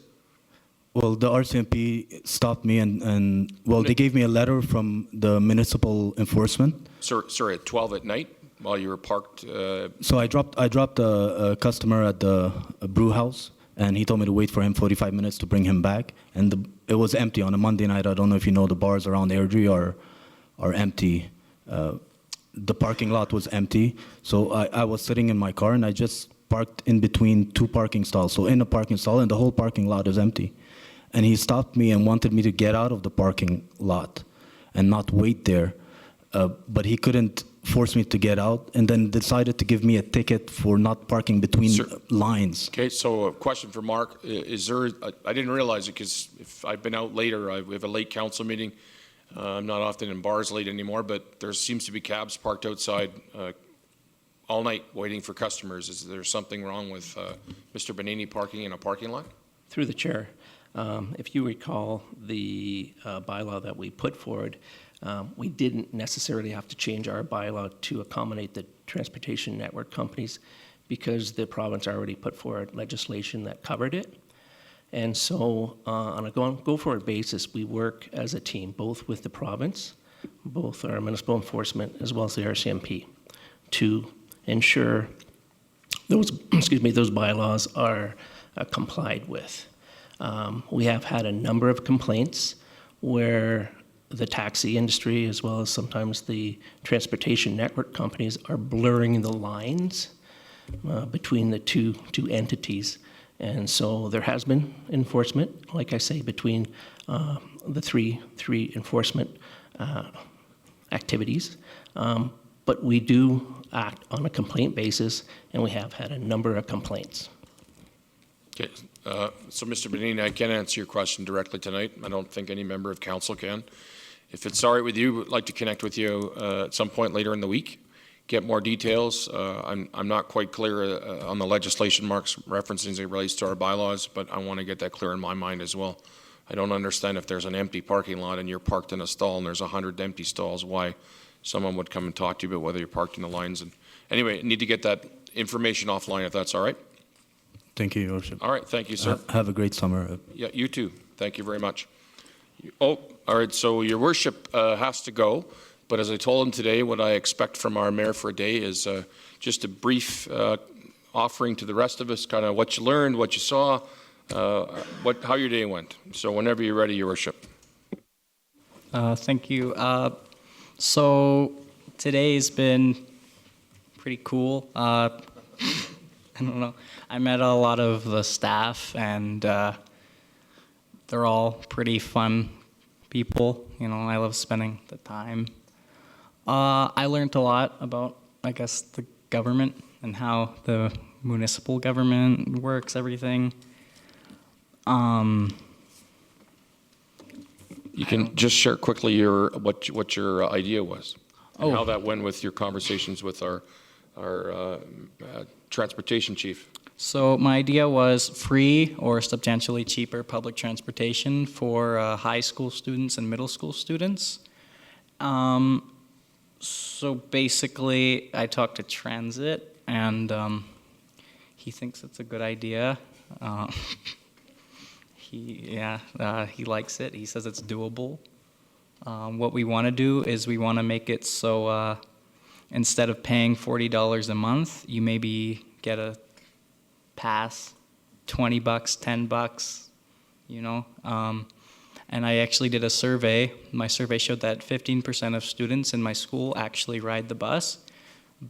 Well, the RCMP stopped me and they gave me a letter from the municipal enforcement. Sorry, at 12 at night while you were parked? So I dropped a customer at the brew house, and he told me to wait for him 45 minutes to bring him back. And it was empty on a Monday night. I don't know if you know, the bars around Airdrie are empty. The parking lot was empty. So I was sitting in my car, and I just parked in between two parking stalls. So in a parking stall, and the whole parking lot is empty. And he stopped me and wanted me to get out of the parking lot and not wait there. But he couldn't force me to get out, and then decided to give me a ticket for not parking between lines. Okay, so a question for Mark. Is there, I didn't realize it because if I've been out later, we have a late council meeting. I'm not often in bars late anymore, but there seems to be cabs parked outside all night waiting for customers. Is there something wrong with Mr. Benini parking in a parking lot? Through the chair, if you recall the bylaw that we put forward, we didn't necessarily have to change our bylaw to accommodate the transportation network companies because the province already put forward legislation that covered it. And so on a go-forward basis, we work as a team, both with the province, both our municipal enforcement, as well as the RCMP, to ensure those, those bylaws are complied with. We have had a number of complaints where the taxi industry, as well as sometimes the transportation network companies, are blurring the lines between the two entities. And so there has been enforcement, like I say, between the three enforcement activities. But we do act on a complaint basis, and we have had a number of complaints. Okay, so Mr. Benini, I can't answer your question directly tonight. I don't think any member of council can. If it's all right with you, I'd like to connect with you at some point later in the week, get more details. I'm not quite clear on the legislation Mark's referencing as it relates to our bylaws, but I want to get that clear in my mind as well. I don't understand if there's an empty parking lot and you're parked in a stall and there's 100 empty stalls, why someone would come and talk to you about whether you're parked in the lines. And anyway, I need to get that information offline if that's all right. Thank you, Your Worship. All right, thank you, sir. Have a great summer. Yeah, you too. Thank you very much. Oh, all right, so Your Worship has to go, but as I told him today, what I expect from our mayor for a day is just a brief offering to the rest of us, kind of what you learned, what you saw, how your day went. So whenever you're ready, Your Worship. Thank you. So today's been pretty cool. I don't know. I met a lot of the staff, and they're all pretty fun people. You know, I love spending the time. I learned a lot about, I guess, the government and how the municipal government works, everything. You can just share quickly what your idea was, and how that went with your conversations with our transportation chief. So my idea was free or substantially cheaper public transportation for high school students and middle school students. So basically, I talked to Transit, and he thinks it's a good idea. He likes it. He says it's doable. What we want to do is we want to make it so instead of paying $40 a month, you maybe get a pass, $20, $10, you know. And I actually did a survey. My survey showed that 15% of students in my school actually ride the bus,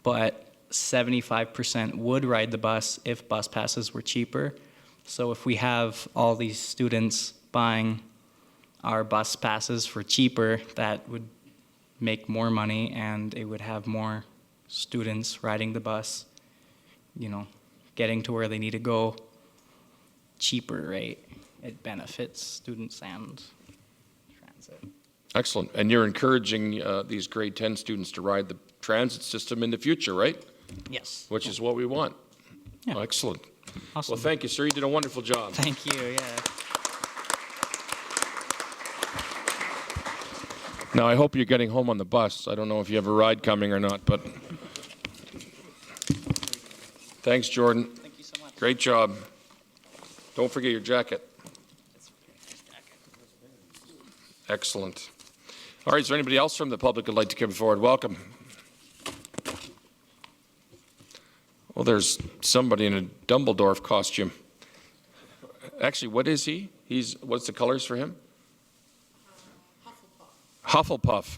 but 75% would ride the bus if bus passes were cheaper. So if we have all these students buying our bus passes for cheaper, that would make more money and it would have more students riding the bus, you know, getting to where they need to go cheaper rate. It benefits students and transit. Excellent. And you're encouraging these grade 10 students to ride the transit system in the future, right? Yes. Which is what we want. Yeah. Oh, excellent. Awesome. Well, thank you, sir. You did a wonderful job. Thank you, yeah. Now, I hope you're getting home on the bus. I don't know if you have a ride coming or not, but thanks, Jordan. Thank you so much. Great job. Don't forget your jacket. Excellent. All right, is there anybody else from the public who'd like to come forward? Welcome. Well, there's somebody in a Dumbledore costume. Actually, what is he? What's the colors for him? Hufflepuff.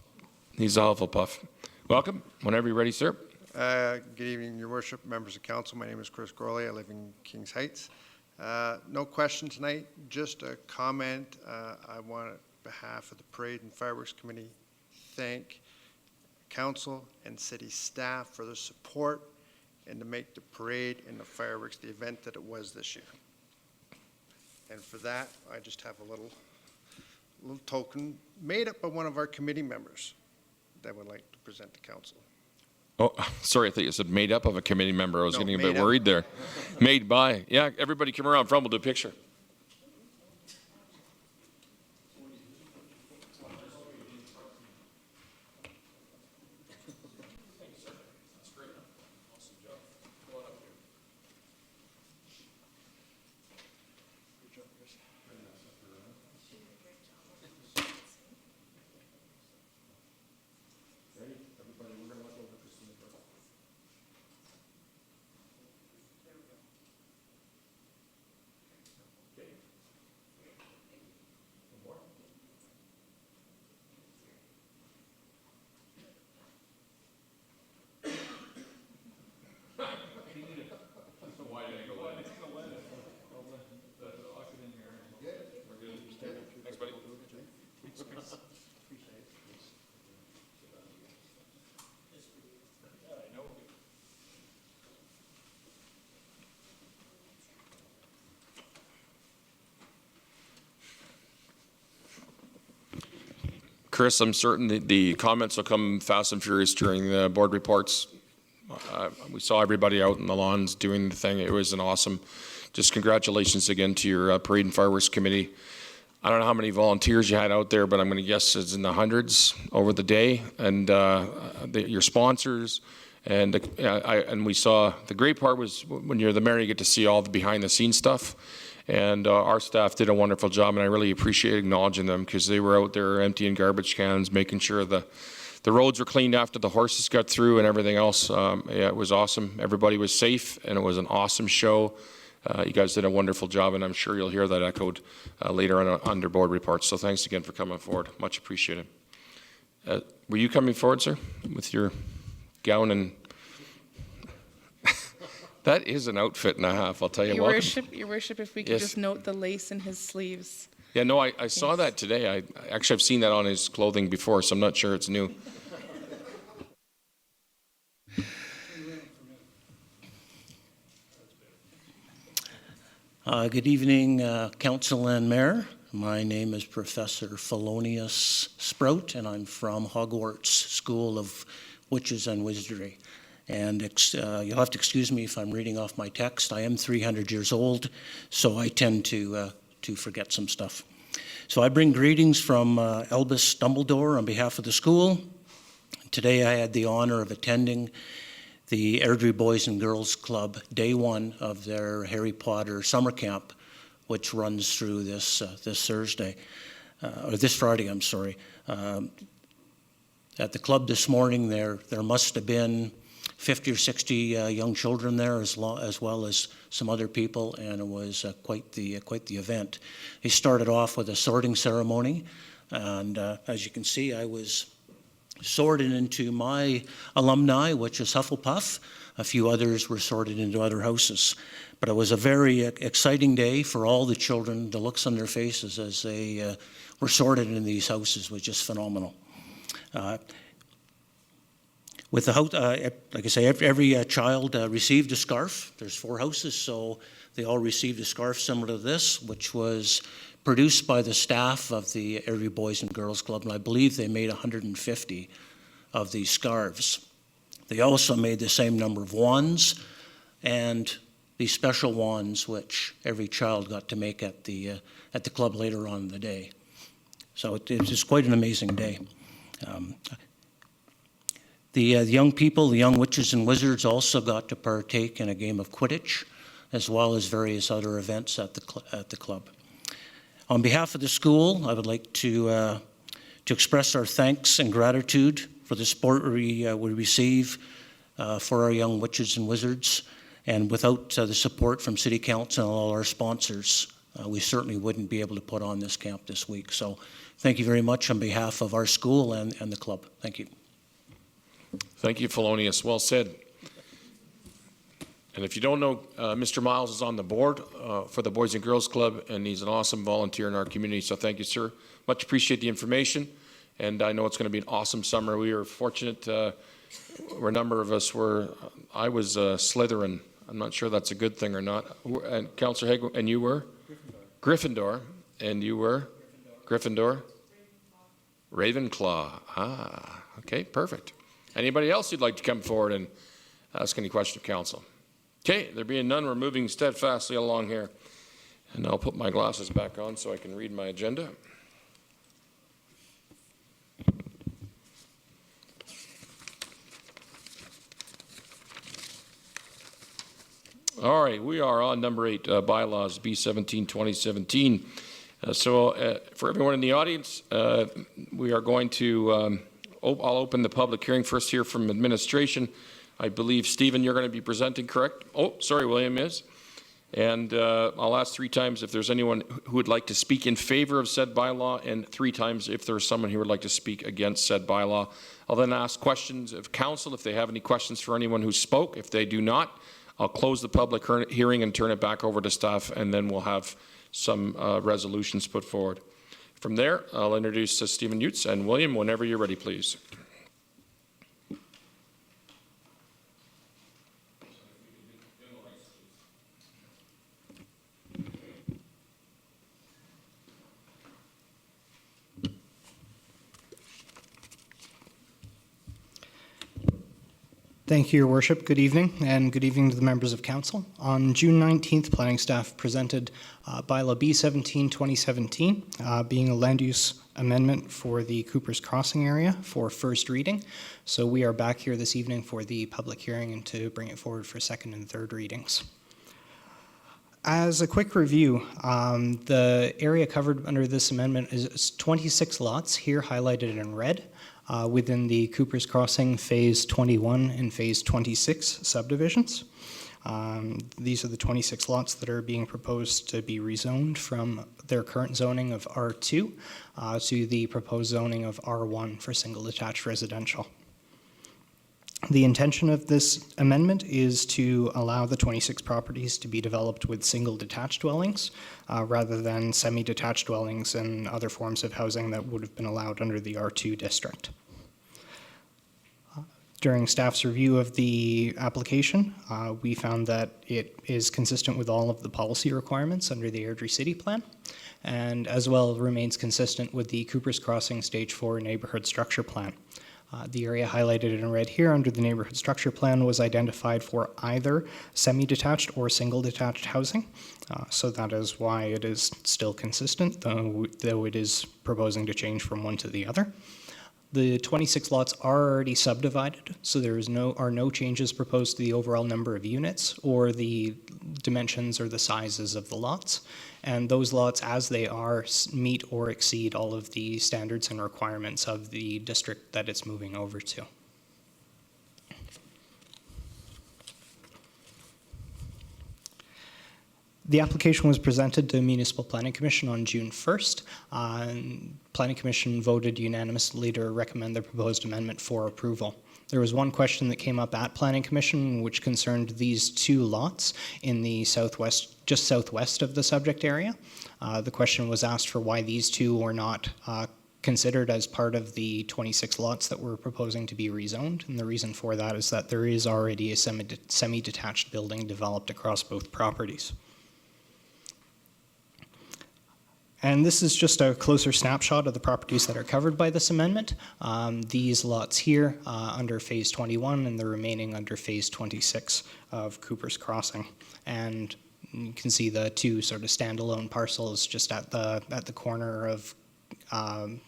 He's a Hufflepuff. Welcome. Whenever you're ready, sir. Good evening, Your Worship, members of council. My name is Chris Gorley. I live in Kings Heights. No question tonight, just a comment. I want, on behalf of the Parade and Fireworks Committee, thank council and city staff for their support and to make the parade and the fireworks the event that it was this year. And for that, I just have a little token made up by one of our committee members that I would like to present to council. Oh, sorry, I thought you said made up of a committee member. I was No, getting a made bit up. worried there. Made by. Yeah, everybody come around front. We'll do a picture. Chris, I'm certain the comments will come fast and furious during the board reports. We saw everybody out in the lawns doing the thing. It was an awesome. Just congratulations again to your Parade and Fireworks Committee. I don't know how many volunteers you had out there, but I'm going to guess it's in the hundreds over the day. And your sponsors, and we saw the great part was when you're the mayor, you get to see all the behind the scenes stuff. And our staff did a wonderful job, and I really appreciate acknowledging them because they were out there emptying garbage cans, making sure the roads were cleaned after the horses got through and everything else. Yeah, it was awesome. Everybody was safe, and it was an awesome show. You guys did a wonderful job, and I'm sure you'll hear that echoed later on under board reports. So thanks again for coming forward. Much appreciated. Were you coming forward, sir, with your gown and... That is an outfit and a half, I'll tell you. Your Welcome. Worship, if we could Yes. just note the lace in his sleeves. Yeah, no, I saw that today. I've seen that on his clothing before, so I'm not sure it's new. Good evening, Council and Mayor. My name is Professor Felonius Sprout, and I'm from Hogwarts School of Witches and Wizardry. And you'll have to excuse me if I'm reading off my text. I am 300 years old, so I tend to forget some stuff. So I bring greetings from Albus Dumbledore on behalf of the school. Today I had the honor of attending the Airdrie Boys and Girls Club Day 1 of their Harry Potter summer camp, which runs through this Thursday, or this Friday, I'm sorry. At the club this morning, there must have been 50 or 60 young children there, as well as some other people, and it was quite the event. He started off with a sorting ceremony, and as you can see, I was sorted into my alumni, which is Hufflepuff. A few others were sorted into other houses. But it was a very exciting day for all the children. The looks on their faces as they were sorted in these houses was just phenomenal. With the house, like I say, every child received a scarf. There's 4 houses, so they all received a scarf similar to this, which was produced by the staff of the Airdrie Boys and Girls Club, and I believe they made 150 of these scarves. They also made the same number of wands and these special wands, which every child got to make at the club later on in the day. So it was quite an amazing day. The young people, the young witches and wizards, also got to partake in a game of Quidditch, as well as various other events at the club. On behalf of the school, I would like to express our thanks and gratitude for the support we receive for our young witches and wizards. And without the support from City Council and all our sponsors, we certainly wouldn't be able to put on this camp this week. So thank you very much on behalf of our school and the club. Thank you. Thank you, Felonius. Well said. And if you don't know, Mr. Miles is on the board for the Boys and Girls Club, and he's an awesome volunteer in our community. So thank you, sir. Much appreciate the information. And I know it's going to be an awesome summer. We are fortunate where a number of us were. I was Slytherin. I'm not sure that's a good thing or not. And Councillor Haig, and you were? Gryffindor. And you were? Gryffindor? Ravenclaw. Ah, okay, perfect. Anybody else who'd like to come forward and ask any question of council? Okay, there being none, we're moving steadfastly along here. And I'll put my glasses back on so I can read my agenda. All right, we are on number 8, bylaws B17 2017. For everyone in the audience, we are going to I'll open the public hearing. First hear from administration. I believe, Stephen, you're going to be presenting, correct? Oh, sorry, William is. And I'll ask 3 times if there's anyone who would like to speak in favor of said bylaw, and 3 times if there's someone who would like to speak against said bylaw. I'll then ask questions of council if they have any questions for anyone who spoke. If they do not, I'll close the public hearing and turn it back over to staff, and then we'll have some resolutions put forward. From there, I'll introduce Stephen Utes, and William, whenever you're ready, please. Thank you, Your Worship. Good evening, and good evening to the members of council. On June 19th, planning staff presented bylaw B17 2017, being a land use amendment for the Cooper's Crossing area for first reading. So we are back here this evening for the public hearing and to bring it forward for second and third readings. As a quick review, the area covered under this amendment is 26 lots, here highlighted in red, within the Cooper's Crossing Phase 21 and Phase 26 subdivisions. These are the 26 lots that are being proposed to be rezoned from their current zoning of R2 to the proposed zoning of R1 for single detached residential. The intention of this amendment is to allow the 26 properties to be developed with single detached dwellings rather than semi-detached dwellings and other forms of housing that would have been allowed under the R2 district. During staff's review of the application, we found that it is consistent with all of the policy requirements under the Airdrie City Plan, and as well remains consistent with the Cooper's Crossing Stage 4 Neighbourhood Structure Plan. The area highlighted in red here under the Neighbourhood Structure Plan was identified for either semi-detached or single-detached housing, so that is why it is still consistent, though it is proposing to change from one to the other. The 26 lots are already subdivided, so there are no changes proposed to the overall number of units or the dimensions or the sizes of the lots. And those lots, as they are, meet or exceed all of the standards and requirements of the district that it's moving over to. The application was presented to the Municipal Planning Commission on June 1st. Planning Commission voted unanimously to recommend the proposed amendment for approval. There was one question that came up at Planning Commission which concerned these two lots in the southwest, just southwest of the subject area. The question was asked for why these two were not considered as part of the 26 lots that we're proposing to be rezoned. And the reason for that is that there is already a semi-detached building developed across both properties. And this is just a closer snapshot of the properties that are covered by this amendment. These lots here under Phase 21 and the remaining under Phase 26 of Cooper's Crossing. And you can see the two sort of standalone parcels just at the corner of the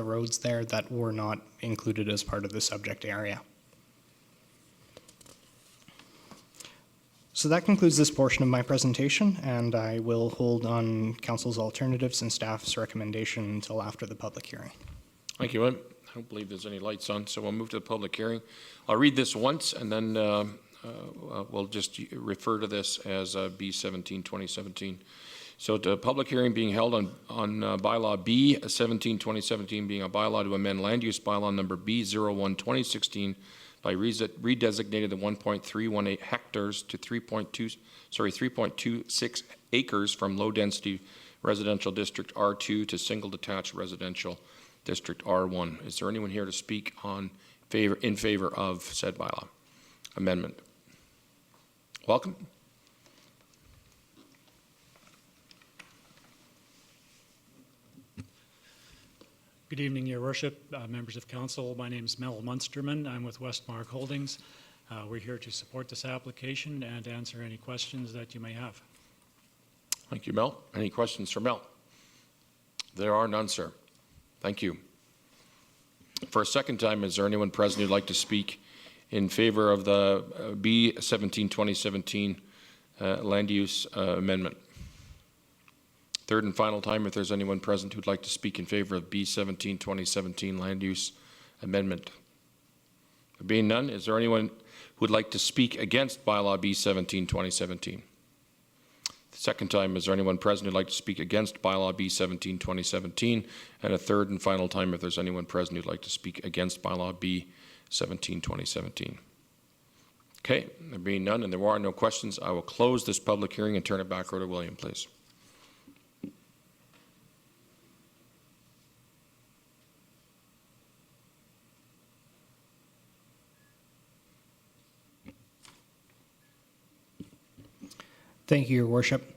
roads there that were not included as part of the subject area. So that concludes this portion of my presentation, and I will hold on Council's alternatives and staff's recommendation until after the public hearing. Thank you, Ed. I don't believe there's any lights on, so we'll move to the public hearing. I'll read this once, and then we'll just refer to this as B17 2017. So the public hearing being held on bylaw B17 2017 being a bylaw to amend land use bylaw number B01 2016 by redesignated the 1.318 hectares to 3.26 acres from low-density residential district R2 to single detached residential district R1. Is there anyone here to speak in favor of said bylaw amendment? Welcome. Good evening, Your Worship, members of council. My name is Mel Munsterman. I'm with Westmark Holdings. We're here to support this application and answer any questions that you may have. Thank you, Mel. Any questions for Mel? There are none, sir. Thank you. For a second time, is there anyone present who'd like to speak in favor of the B17 2017 land use amendment? Third and final time, if there's anyone present who'd like to speak in favor of B17 2017 land use amendment. There being none, is there anyone who would like to speak against bylaw B17 2017? The second time, is there anyone present who'd like to speak against bylaw B17 2017? And a third and final time, if there's anyone present who'd like to speak against bylaw B17 2017. Okay, there being none and there are no questions, I will close this public hearing and turn it back over to William, please. Thank you, Your Worship.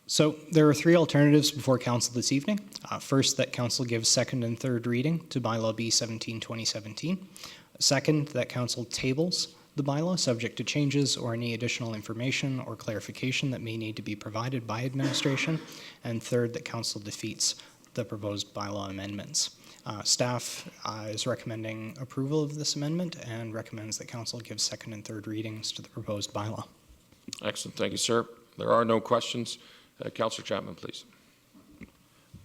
So there are three alternatives before council this evening. First, that council gives second and third reading to bylaw B17 2017. Second, that council tables the bylaw subject to changes or any additional information or clarification that may need to be provided by administration. And third, that council defeats the proposed bylaw amendments. Staff is recommending approval of this amendment and recommends that council give second and third readings to the proposed bylaw. Excellent. Thank you, sir. There are no questions. Councillor Chapman, please.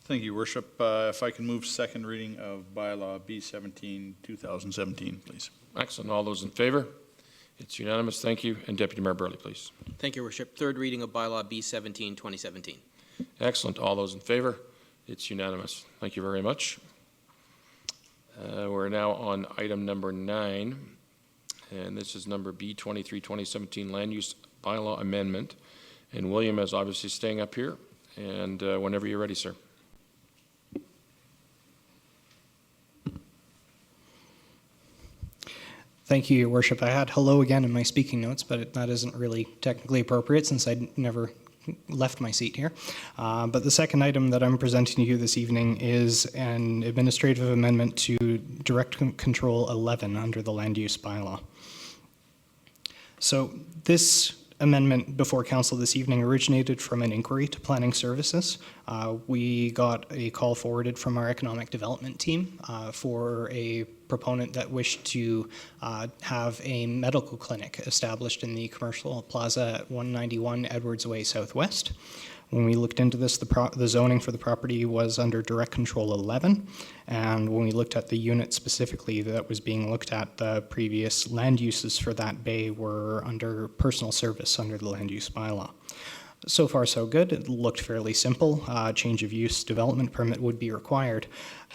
Thank you, Worship. If I can move second reading of bylaw B17 2017, please. Excellent. All those in favor? It's unanimous. Thank you. And Deputy Mayor Burley, please. Thank you, Your Worship. Third reading of bylaw B17 2017. Excellent. All those in favor? It's unanimous. Thank you very much. We're now on item number 9, and this is number B23 2017 land use bylaw amendment. And William is obviously staying up here, and whenever you're ready, sir. Thank you, Your Worship. I had hello again in my speaking notes, but that isn't really technically appropriate since I never left my seat here. But the second item that I'm presenting to you this evening is an administrative amendment to Direct Control 11 under the land use bylaw. So this amendment before council this evening originated from an inquiry to planning services. We got a call forwarded from our economic development team for a proponent that wished to have a medical clinic established in the commercial plaza at 191 Edwards Way Southwest. When we looked into this, the zoning for the property was under Direct Control 11, and when we looked at the unit specifically that was being looked at, the previous land uses for that bay were under personal service under the land use bylaw. So far, so good. It looked fairly simple. Change of use development permit would be required.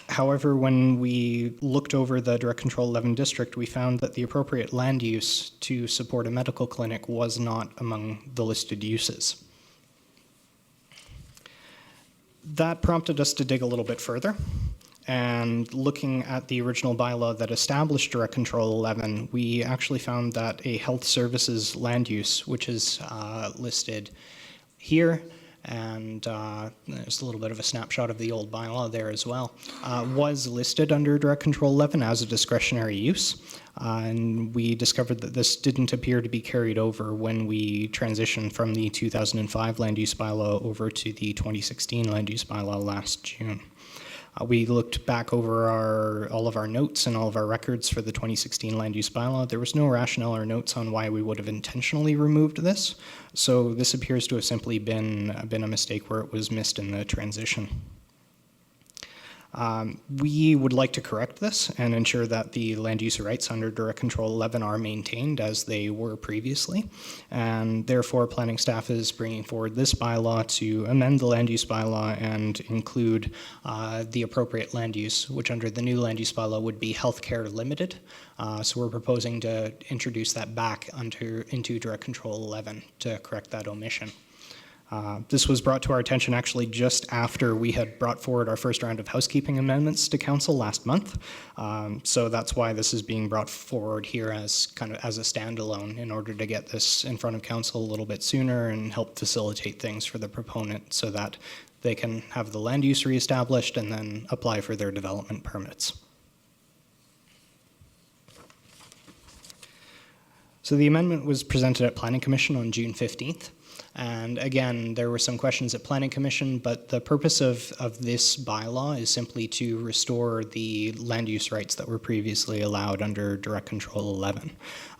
However, when we looked over the Direct Control 11 district, we found that the appropriate land use to support a medical clinic was not among the listed uses. That prompted us to dig a little bit further, and looking at the original bylaw that established Direct Control 11, we actually found that a health services land use, which is listed here, and there's a little bit of a snapshot of the old bylaw there as well, was listed under Direct Control 11 as a discretionary use. And we discovered that this didn't appear to be carried over when we transitioned from the 2005 land use bylaw over to the 2016 land use bylaw last June. We looked back over all of our notes and all of our records for the 2016 land use bylaw. There was no rationale or notes on why we would have intentionally removed this. So this appears to have simply been a mistake where it was missed in the transition. We would like to correct this and ensure that the land use rights under Direct Control 11 are maintained as they were previously, and therefore planning staff is bringing forward this bylaw to amend the land use bylaw and include the appropriate land use, which under the new land use bylaw would be healthcare limited. So we're proposing to introduce that back into Direct Control 11 to correct that omission. This was brought to our attention actually just after we had brought forward our first round of housekeeping amendments to council last month. So that's why this is being brought forward here as as a standalone in order to get this in front of council a little bit sooner and help facilitate things for the proponent so that they can have the land use reestablished and then apply for their development permits. So the amendment was presented at Planning Commission on June 15th. And again, there were some questions at Planning Commission, but the purpose of this bylaw is simply to restore the land use rights that were previously allowed under Direct Control 11.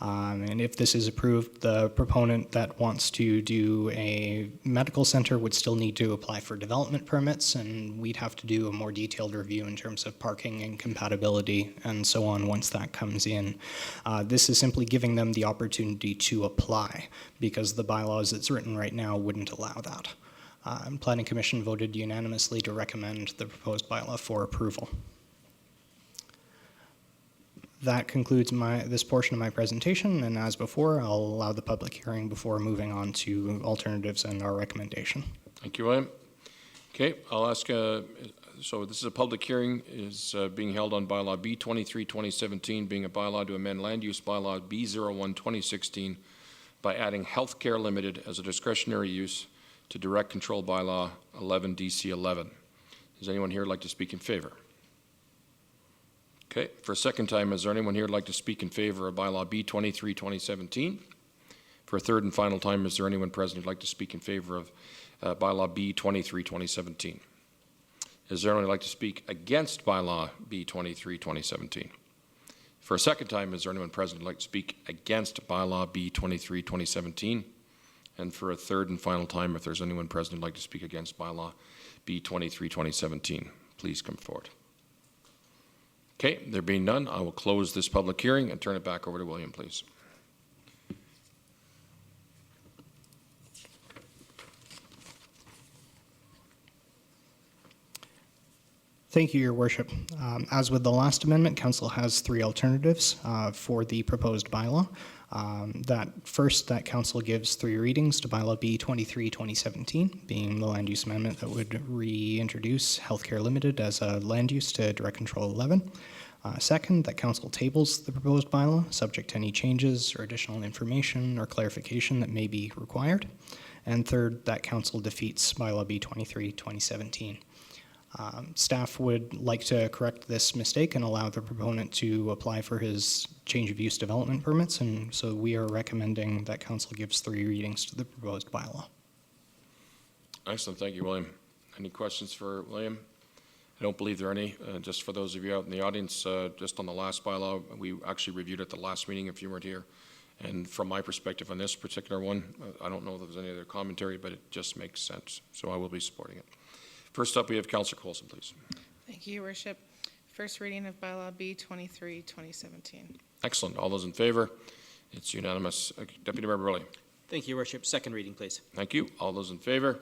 And if this is approved, the proponent that wants to do a medical center would still need to apply for development permits, and we'd have to do a more detailed review in terms of parking and compatibility and so on once that comes in. This is simply giving them the opportunity to apply, because the bylaw as it's written right now wouldn't allow that. Planning Commission voted unanimously to recommend the proposed bylaw for approval. That concludes this portion of my presentation, and as before, I'll allow the public hearing before moving on to alternatives and our recommendation. Thank you, William. Okay, I'll ask, so this is a public hearing, is being held on bylaw B23 2017, being a bylaw to amend land use bylaw B01 2016 by adding healthcare limited as a discretionary use to Direct Control bylaw 11 DC 11. Does anyone here like to speak in favor? Okay, for a second time, is there anyone here who'd like to speak in favor of bylaw B23 2017? For a third and final time, is there anyone present who'd like to speak in favor of bylaw B23 2017? Is there anyone who'd like to speak against bylaw B23 2017? For a second time, is there anyone present who'd like to speak against bylaw B23 2017? And for a third and final time, if there's anyone present who'd like to speak against bylaw B23 2017, please come forward. Okay, there being none, I will close this public hearing and turn it back over to William, please. Thank you, Your Worship. As with the last amendment, Council has three alternatives for the proposed bylaw. That Council gives three readings to bylaw B23 2017, being the land use amendment that would reintroduce healthcare limited as a land use to Direct Control 11. Second, that Council tables the proposed bylaw, subject to any changes or additional information or clarification that may be required. And third, that Council defeats bylaw B23 2017. Staff would like to correct this mistake and allow the proponent to apply for his change of use development permits, and so we are recommending that council gives 3 readings to the proposed bylaw. Excellent. Thank you, William. Any questions for William? I don't believe there are any. Just for those of you out in the audience, just on the last bylaw, we actually reviewed it the last meeting if you weren't here. And from my perspective on this particular one, I don't know if there's any other commentary, but it just makes sense. So I will be supporting it. First up, we have Councillor Coulson, please. Thank you, Your Worship. First reading of bylaw B 23, 2017. Excellent. All those in favor? It's unanimous. Deputy Member Burley. Thank you, Your Worship. Second reading, please. Thank you. All those in favor?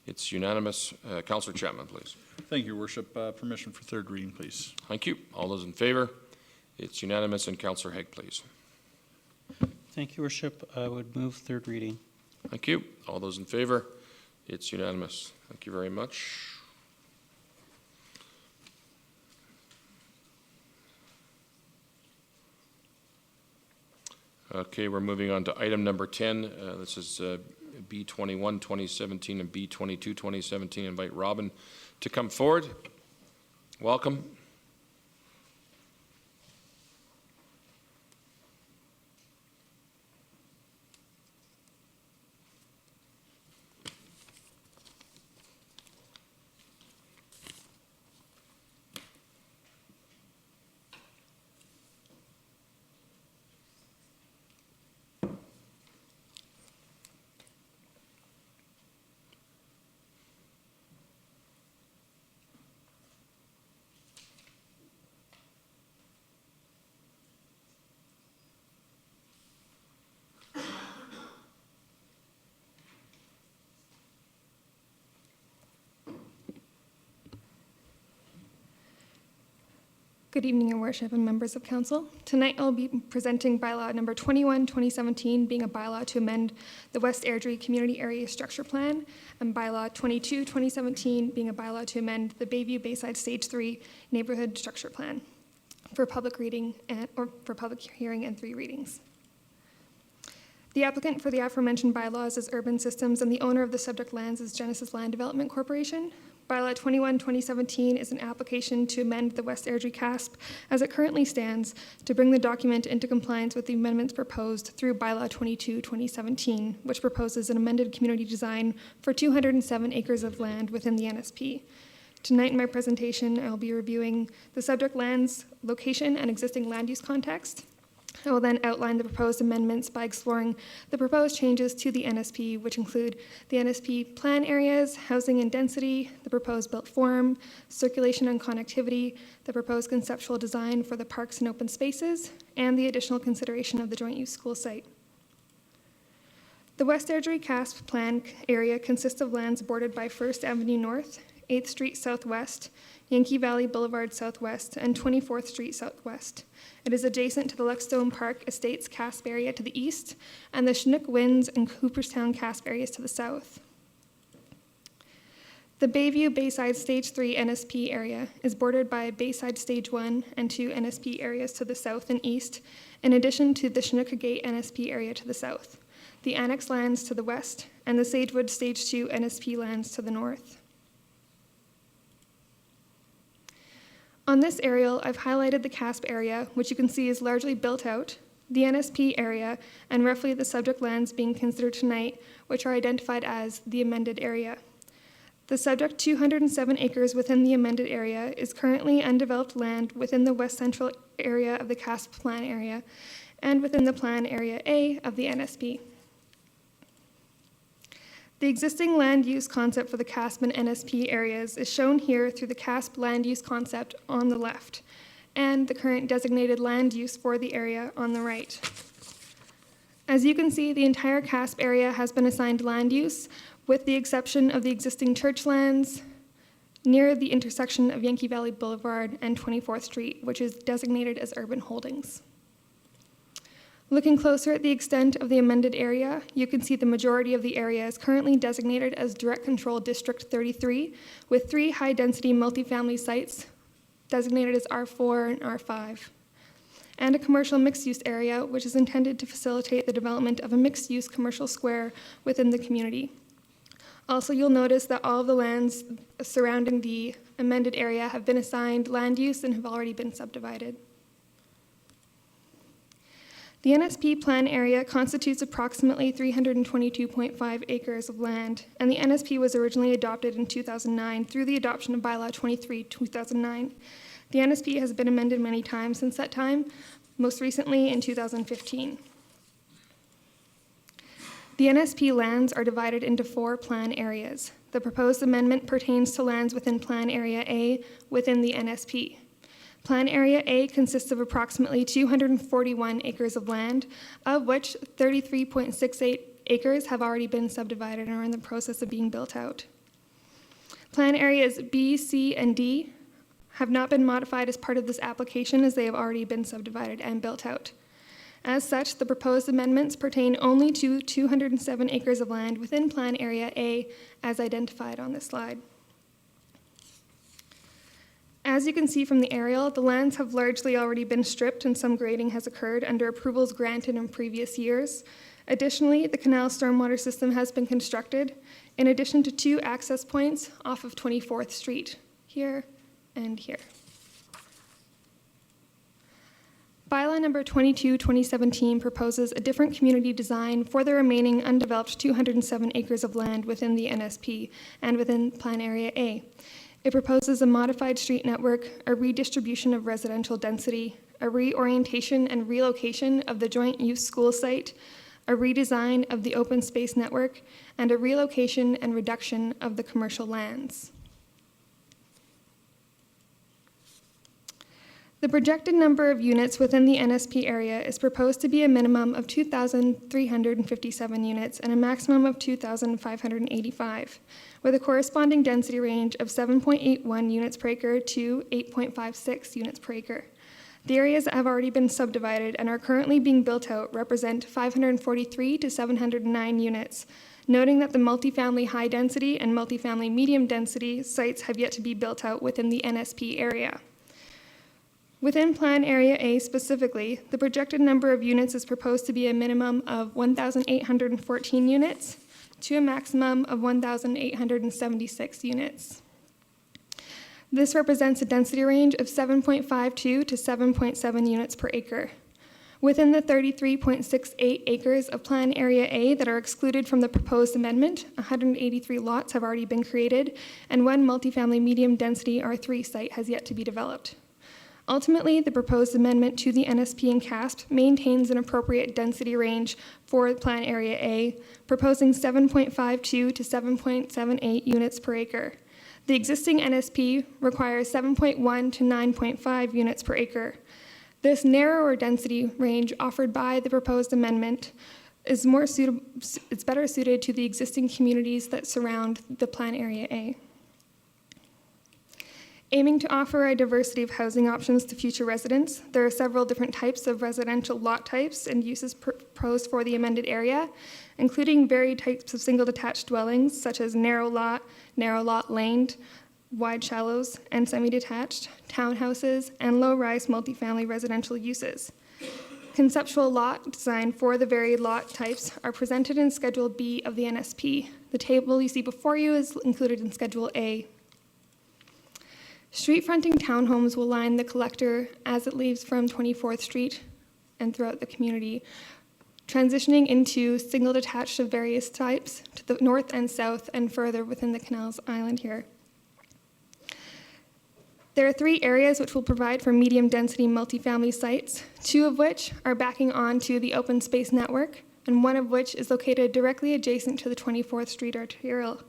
It's unanimous. Councillor Chapman, please. Thank you, Your Worship. Permission for 3rd reading, please. Thank you. All those in favor? It's unanimous. And Councillor Haig, please. Thank you, Worship. I would move 3rd reading. Thank you. All those in favor? It's unanimous. Thank you very much. Okay, we're moving on to item number 10. This is B21, 2017 and B22, 2017. Invite Robin to come forward. Welcome. Good evening, Your Worship and members of Council. Tonight I'll be presenting bylaw number 21, 2017, being a bylaw to amend the West Airdrie Community Area Structure Plan, and bylaw 22, 2017, being a bylaw to amend the Bayview Bayside Stage 3 Neighborhood Structure Plan for public reading or for public hearing and 3 readings. The applicant for the aforementioned bylaws is Urban Systems, and the owner of the subject lands is Genesis Land Development Corporation. Bylaw 21, 2017 is an application to amend the West Airdrie CASP as it currently stands to bring the document into compliance with the amendments proposed through Bylaw 22, 2017, which proposes an amended community design for 207 acres of land within the NSP. Tonight in my presentation, I will be reviewing the subject land's location and existing land use context. I will then outline the proposed amendments by exploring the proposed changes to the NSP, which include the NSP plan areas, housing and density, the proposed built form, circulation and connectivity, the proposed conceptual design for the parks and open spaces, and the additional consideration of the joint use school site. The West Airdrie CASP plan area consists of lands bordered by 1st Avenue North, 8th Street Southwest, Yankee Valley Boulevard Southwest, and 24th Street Southwest. It is adjacent to the Luckstone Park Estates CASP area to the east, and the Chinook Winds and Cooperstown CASP areas to the south. The Bayview Bayside Stage 3 NSP area is bordered by Bayside Stage 1 and 2 NSP areas to the south and east, in addition to the Chinook Gate NSP area to the south, the annex lands to the west, and the Sagewood Stage 2 NSP lands to the north. On this aerial, I've highlighted the CASP area, which you can see is largely built out, the NSP area, and roughly the subject lands being considered tonight, which are identified as the amended area. The subject 207 acres within the amended area is currently undeveloped land within the west central area of the CASP plan area and within the plan area A of the NSP. The existing land use concept for the CASP and NSP areas is shown here through the CASP land use concept on the left and the current designated land use for the area on the right. As you can see, the entire CASP area has been assigned land use with the exception of the existing church lands near the intersection of Yankee Valley Boulevard and 24th Street, which is designated as urban holdings. Looking closer at the extent of the amended area, you can see the majority of the area is currently designated as Direct Control District 33, with 3 high-density multifamily sites designated as R4 and R5, and a commercial mixed-use area, which is intended to facilitate the development of a mixed-use commercial square within the community. Also, you'll notice that all of the lands surrounding the amended area have been assigned land use and have already been subdivided. The NSP plan area constitutes approximately 322.5 acres of land, and the NSP was originally adopted in 2009 through the adoption of Bylaw 23, 2009. The NSP has been amended many times since that time, most recently in 2015. The NSP lands are divided into 4 plan areas. The proposed amendment pertains to lands within Plan Area A within the NSP. Plan Area A consists of approximately 241 acres of land, of which 33.68 acres have already been subdivided and are in the process of being built out. Plan Areas B, C, and D have not been modified as part of this application as they have already been subdivided and built out. As such, the proposed amendments pertain only to 207 acres of land within Plan Area A as identified on this slide. As you can see from the aerial, the lands have largely already been stripped and some grading has occurred under approvals granted in previous years. Additionally, the canal stormwater system has been constructed, in addition to 2 access points off of 24th Street, here and here. Bylaw number 22, 2017 proposes a different community design for the remaining undeveloped 207 acres of land within the NSP and within Plan Area A. It proposes a modified street network, a redistribution of residential density, a reorientation and relocation of the joint use school site, a redesign of the open space network, and a relocation and reduction of the commercial lands. The projected number of units within the NSP area is proposed to be a minimum of 2,357 units and a maximum of 2,585, with a corresponding density range of 7.81 units per acre to 8.56 units per acre. The areas that have already been subdivided and are currently being built out represent 543 to 709 units, noting that the multifamily high density and multifamily medium density sites have yet to be built out within the NSP area. Within Plan Area A specifically, the projected number of units is proposed to be a minimum of 1,814 units to a maximum of 1,876 units. This represents a density range of 7.52 to 7.7 units per acre. Within the 33.68 acres of Plan Area A that are excluded from the proposed amendment, 183 lots have already been created, and 1 multifamily medium density R3 site has yet to be developed. Ultimately, the proposed amendment to the NSP and CASP maintains an appropriate density range for Plan Area A, proposing 7.52 to 7.78 units per acre. The existing NSP requires 7.1 to 9.5 units per acre. This narrower density range offered by the proposed amendment is it's better suited to the existing communities that surround the Plan Area A. Aiming to offer a diversity of housing options to future residents, there are several different types of residential lot types and uses proposed for the amended area, including varied types of single detached dwellings, such as narrow lot laned, wide shallows, and semi-detached, townhouses, and low-rise multifamily residential uses. Conceptual lot design for the varied lot types are presented in Schedule B of the NSP. The table you see before you is included in Schedule A. Street-fronting townhomes will line the collector as it leaves from 24th Street and throughout the community, transitioning into single detached of various types to the north and south and further within the Canals Island here. There are 3 areas which will provide for medium density multifamily sites, 2 of which are backing onto the open space network, and 1 of which is located directly adjacent to the 24th Street arterial.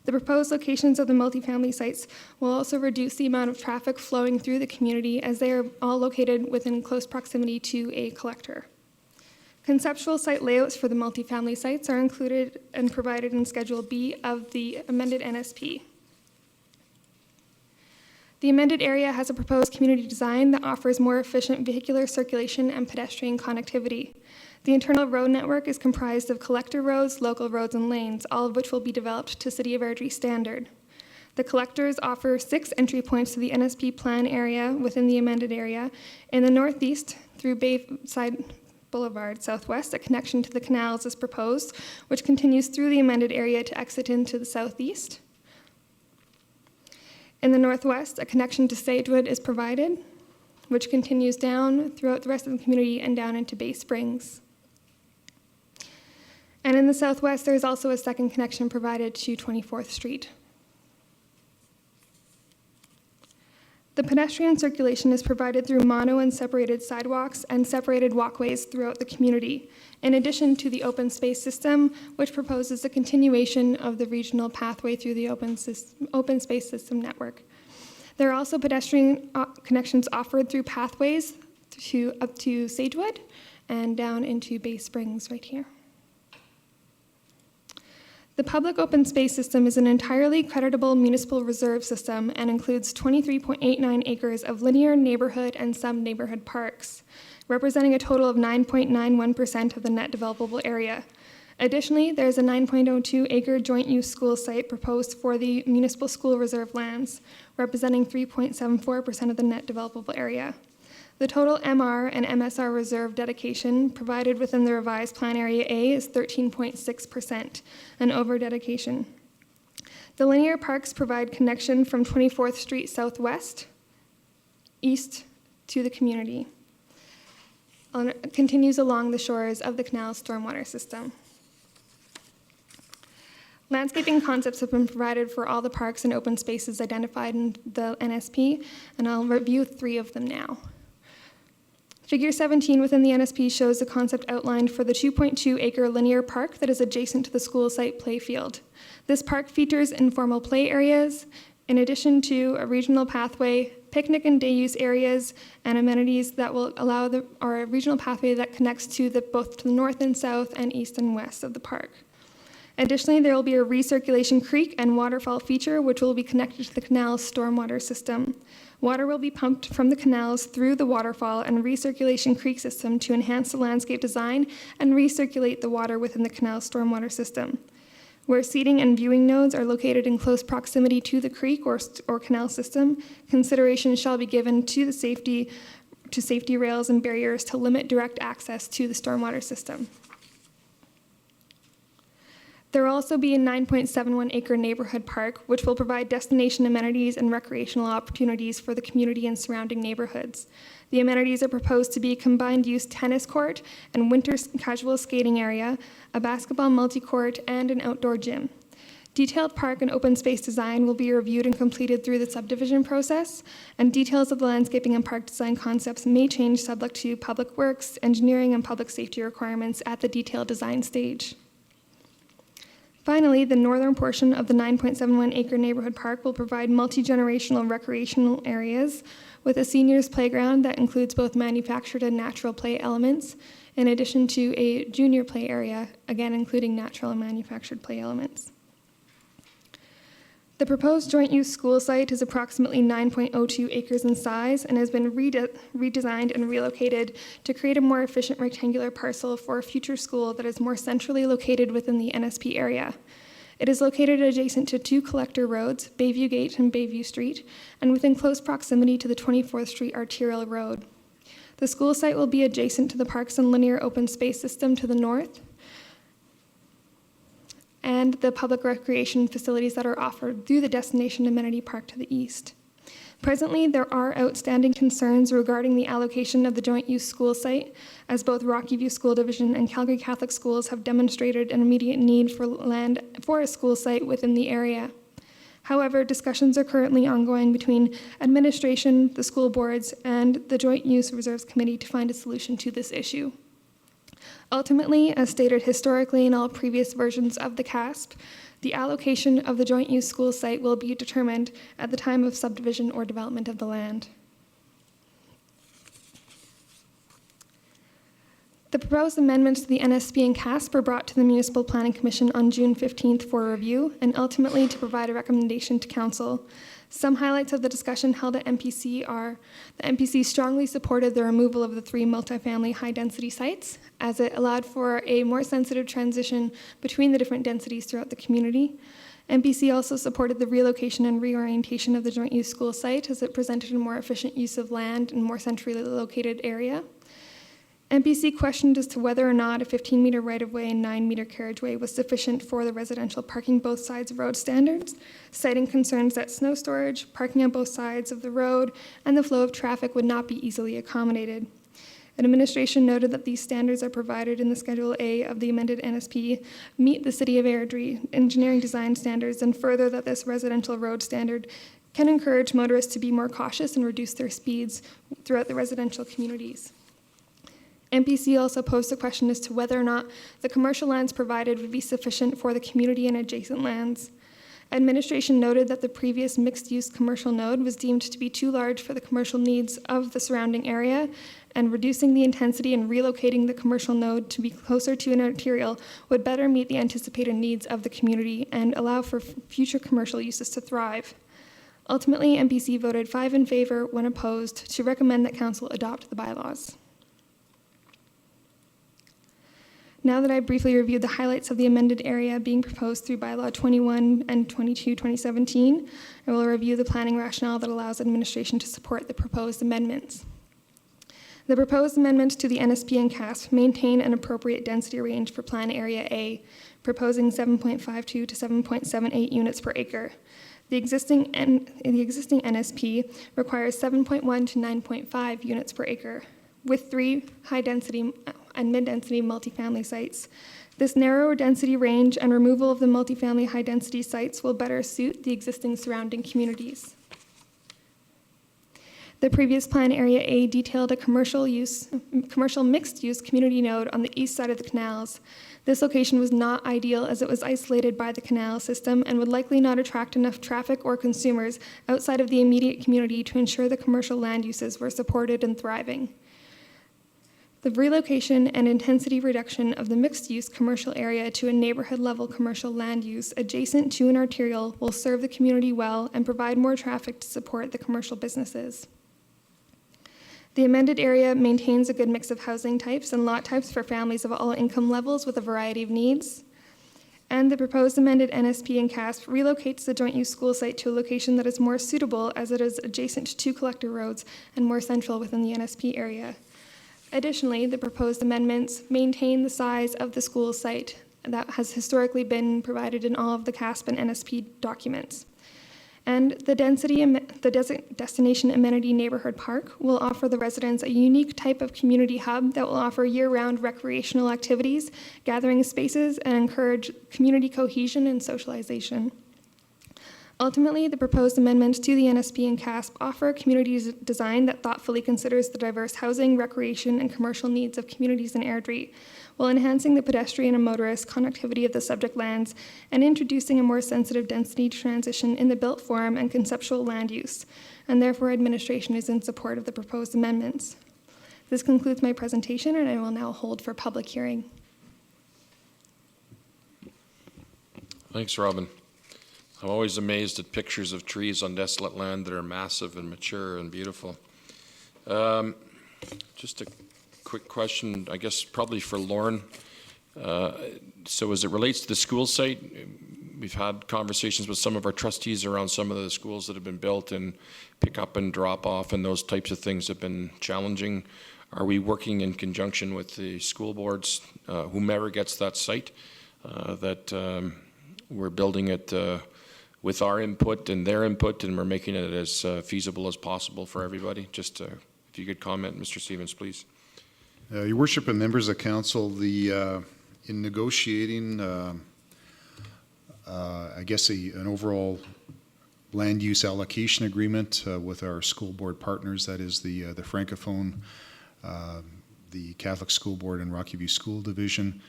The proposed locations of the multifamily sites will also reduce the amount of traffic flowing through the community as they are all located within close proximity to a collector. Conceptual site layouts for the multifamily sites are included and provided in Schedule B of the amended NSP. The amended area has a proposed community design that offers more efficient vehicular circulation and pedestrian connectivity. The internal road network is comprised of collector roads, local roads, and lanes, all of which will be developed to City of Airdrie standard. The collectors offer 6 entry points to the NSP plan area within the amended area. In the northeast, through Bayside Boulevard Southwest, a connection to the canals is proposed, which continues through the amended area to exit into the southeast. In the northwest, a connection to Sagewood is provided, which continues down throughout the rest of the community and down into Bay Springs. And in the southwest, there is also a second connection provided to 24th Street. The pedestrian circulation is provided through mono and separated sidewalks and separated walkways throughout the community, in addition to the open space system, which proposes a continuation of the regional pathway through the open space system network. There are also pedestrian connections offered through pathways up to Sagewood and down into Bay Springs right here. The public open space system is an entirely creditable municipal reserve system and includes 23.89 acres of linear neighborhood and sub-neighborhood parks, representing a total of 9.91% of the net developable area. Additionally, there's a 9.02 acre joint use school site proposed for the municipal school reserve lands, representing 3.74% of the net developable area. The total MR and MSR reserve dedication provided within the revised Plan Area A is 13.6%, an over-dedication. The linear parks provide connection from 24th Street Southwest, east to the community. It continues along the shores of the canal stormwater system. Landscaping concepts have been provided for all the parks and open spaces identified in the NSP, and I'll review 3 of them now. Figure 17 within the NSP shows the concept outlined for the 2.2 acre linear park that is adjacent to the school site playfield. This park features informal play areas, in addition to a regional pathway, picnic and day use areas, and amenities that will allow a regional pathway that connects to both to the north and south and east and west of the park. Additionally, there will be a recirculation creek and waterfall feature, which will be connected to the canal's stormwater system. Water will be pumped from the canals through the waterfall and recirculation creek system to enhance the landscape design and recirculate the water within the canal's stormwater system. Where seating and viewing nodes are located in close proximity to the creek or canal system, consideration shall be given to safety rails and barriers to limit direct access to the stormwater system. There will also be a 9.71 acre neighborhood park, which will provide destination amenities and recreational opportunities for the community and surrounding neighborhoods. The amenities are proposed to be a combined use tennis court and winter casual skating area, a basketball multi-court, and an outdoor gym. Detailed park and open space design will be reviewed and completed through the subdivision process, and details of the landscaping and park design concepts may change subject to public works, engineering, and public safety requirements at the detailed design stage. Finally, the northern portion of the 9.71 acre neighborhood park will provide multi-generational recreational areas with a seniors playground that includes both manufactured and natural play elements, in addition to a junior play area, again including natural and manufactured play elements. The proposed joint use school site is approximately 9.02 acres in size and has been redesigned and relocated to create a more efficient rectangular parcel for a future school that is more centrally located within the NSP area. It is located adjacent to 2 collector roads, Bayview Gate and Bayview Street, and within close proximity to the 24th Street arterial road. The school site will be adjacent to the parks and linear open space system to the north, and the public recreation facilities that are offered through the Destination Amenity Park to the east. Presently, there are outstanding concerns regarding the allocation of the joint use school site, as both Rocky View School Division and Calgary Catholic Schools have demonstrated an immediate need for land for a school site within the area. However, discussions are currently ongoing between administration, the school boards, and the Joint Use Reserves Committee to find a solution to this issue. Ultimately, as stated historically in all previous versions of the CASP, the allocation of the joint use school site will be determined at the time of subdivision or development of the land. The proposed amendments to the NSP and CASP were brought to the Municipal Planning Commission on June 15th for review and ultimately to provide a recommendation to Council. Some highlights of the discussion held at MPC are the MPC strongly supported the removal of the 3 multifamily high-density sites, as it allowed for a more sensitive transition between the different densities throughout the community. MPC also supported the relocation and reorientation of the joint-use school site, as it presented a more efficient use of land in a more centrally located area. MPC questioned as to whether or not a 15-meter right-of-way and 9-meter carriageway was sufficient for the residential parking both sides of road standards, citing concerns that snow storage, parking on both sides of the road, and the flow of traffic would not be easily accommodated. Administration noted that these standards are provided in the Schedule A of the amended NSP, meet the City of Airdrie engineering design standards, and further that this residential road standard can encourage motorists to be more cautious and reduce their speeds throughout the residential communities. MPC also posed a question as to whether or not the commercial lands provided would be sufficient for the community and adjacent lands. Administration noted that the previous mixed-use commercial node was deemed to be too large for the commercial needs of the surrounding area, and reducing the intensity and relocating the commercial node to be closer to an arterial would better meet the anticipated needs of the community and allow for future commercial uses to thrive. Ultimately, MPC voted 5 in favor, 1 opposed, to recommend that Council adopt the bylaws. Now that I've briefly reviewed the highlights of the amended area being proposed through Bylaw 21 and 22, 2017, I will review the planning rationale that allows administration to support the proposed amendments. The proposed amendments to the NSP and CASP maintain an appropriate density range for Plan Area A, proposing 7.52 to 7.78 units per acre. The existing NSP requires 7.1 to 9.5 units per acre, with 3 high-density and mid-density multifamily sites. This narrower density range and removal of the multifamily high-density sites will better suit the existing surrounding communities. The previous Plan Area A detailed a commercial mixed-use community node on the east side of the canals. This location was not ideal as it was isolated by the canal system and would likely not attract enough traffic or consumers outside of the immediate community to ensure the commercial land uses were supported and thriving. The relocation and intensity reduction of the mixed-use commercial area to a neighborhood-level commercial land use adjacent to an arterial will serve the community well and provide more traffic to support the commercial businesses. The amended area maintains a good mix of housing types and lot types for families of all income levels with a variety of needs. And the proposed amended NSP and CASP relocates the joint-use school site to a location that is more suitable as it is adjacent to 2 collector roads and more central within the NSP area. Additionally, the proposed amendments maintain the size of the school site that has historically been provided in all of the CASP and NSP documents. And the Destination Amenity Neighborhood Park will offer the residents a unique type of community hub that will offer year-round recreational activities, gathering spaces, and encourage community cohesion and socialization. Ultimately, the proposed amendments to the NSP and CASP offer a community design that thoughtfully considers the diverse housing, recreation, and commercial needs of communities in Airdrie, while enhancing the pedestrian and motorist connectivity of the subject lands and introducing a more sensitive density transition in the built form and conceptual land use, and therefore administration is in support of the proposed amendments. This concludes my presentation, and I will now hold for public hearing. Thanks, Robin. I'm always amazed at pictures of trees on desolate land that are massive and mature and beautiful. Just a quick question, I guess probably for Lauren. So as it relates to the school site, we've had conversations with some of our trustees around some of the schools that have been built, and pick up and drop off and those types of things have been challenging. Are we working in conjunction with the school boards, whomever gets that site, that we're building it with our input and their input, and we're making it as feasible as possible for everybody? Just if you could comment, Mr. Stevens, please. Your Worship and members of council, in negotiating, I guess an overall land use allocation agreement with our school board partners, that is the Francophone, the Catholic School Board, and Rocky View School Division.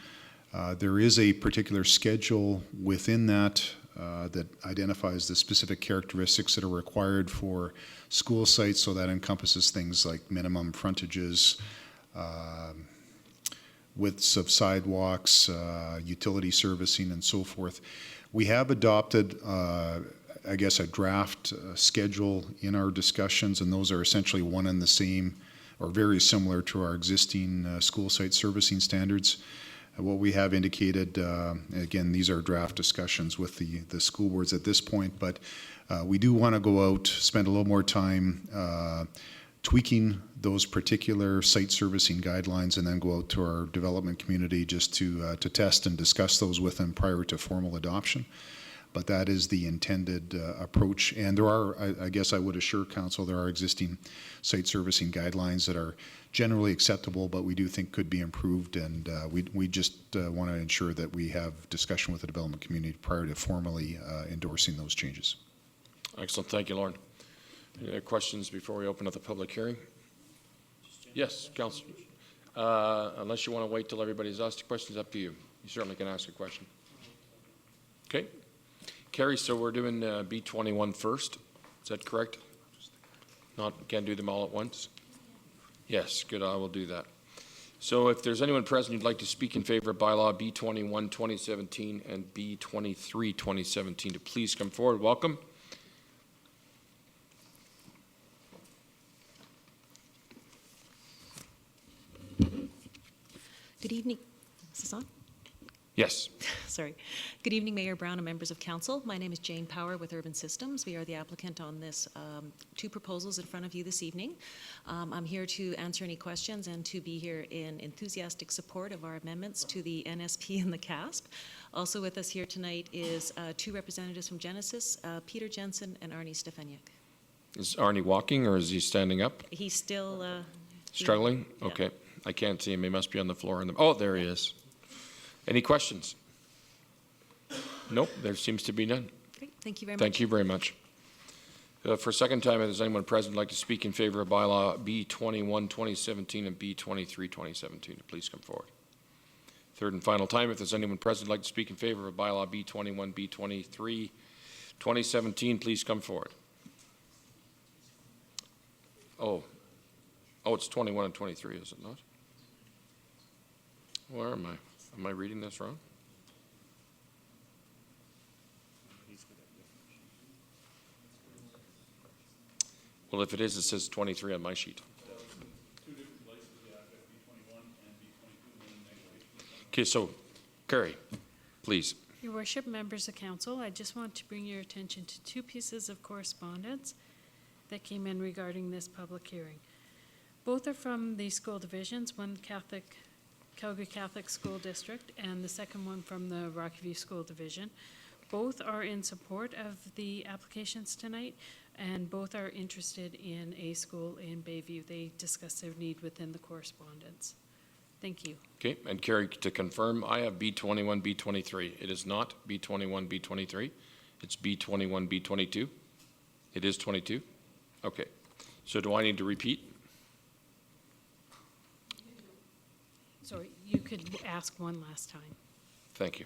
There is a particular schedule within that that identifies the specific characteristics that are required for school sites, so that encompasses things like minimum frontages, widths of sidewalks, utility servicing, and so forth. We have adopted, I guess, a draft schedule in our discussions, and those are essentially one and the same or very similar to our existing school site servicing standards. What we have indicated, again, these are draft discussions with the school boards at this point, but we do want to go out, spend a little more time tweaking those particular site servicing guidelines and then go out to our development community just to test and discuss those with them prior to formal adoption. But that is the intended approach. And there are, I guess I would assure Council, there are existing site servicing guidelines that are generally acceptable, but we do think could be improved. And we just want to ensure that we have discussion with the development community prior to formally endorsing those changes. Excellent. Thank you, Lauren. Any other questions before we open up the public hearing? Yes, Councillor. Unless you want to wait till everybody's asked a question, it's up to you. You certainly can ask a question. Okay. Carrie, so we're doing B21 first. Is that correct? Can't do them all at once? Yes, good. I will do that. So if there's anyone present who'd like to speak in favor of bylaw B21 2017 and B23 2017 to please come forward. Welcome. Good evening. Is this on? Yes. Sorry. Good evening, Mayor Brown and members of council. My name is Jane Power with Urban Systems. We are the applicant on this two proposals in front of you this evening. I'm here to answer any questions and to be here in enthusiastic support of our amendments to the NSP and the CASP. Also with us here tonight is two representatives from Genesis, Peter Jensen and Arnie Stefaniuk. Is Arnie walking or is he standing up? He's still struggling? Yeah. Okay. I can't see him. He must be on the floor. Oh, there he is. Any questions? Nope, there seems to be none. Great. Thank you very much. Thank you very much. For a second time, if there's anyone present who'd like to speak in favor of bylaw B21 2017 and B23 2017, please come forward. Third and final time, if there's anyone present who'd like to speak in favor of bylaw B21 B23 2017, please come forward. Oh, it's 21 and 23, is it not? Where am I? Am I reading this wrong? Well, if it is, it says 23 on my sheet. Okay, so, Carrie, please. Your Worship, members of council, I just want to bring your attention to two pieces of correspondence that came in regarding this public hearing. Both are from the school divisions, one Calgary Catholic School District and the second one from the Rocky View School Division. Both are in support of the applications tonight and both are interested in a school in Bayview. They discussed their need within the correspondence. Thank you. Okay, and Carrie, to confirm, I have B21, B23. It is not B21, B23. It's B21, B22. It is 22? Okay. So do I need to repeat? Sorry, you could ask one last time. Thank you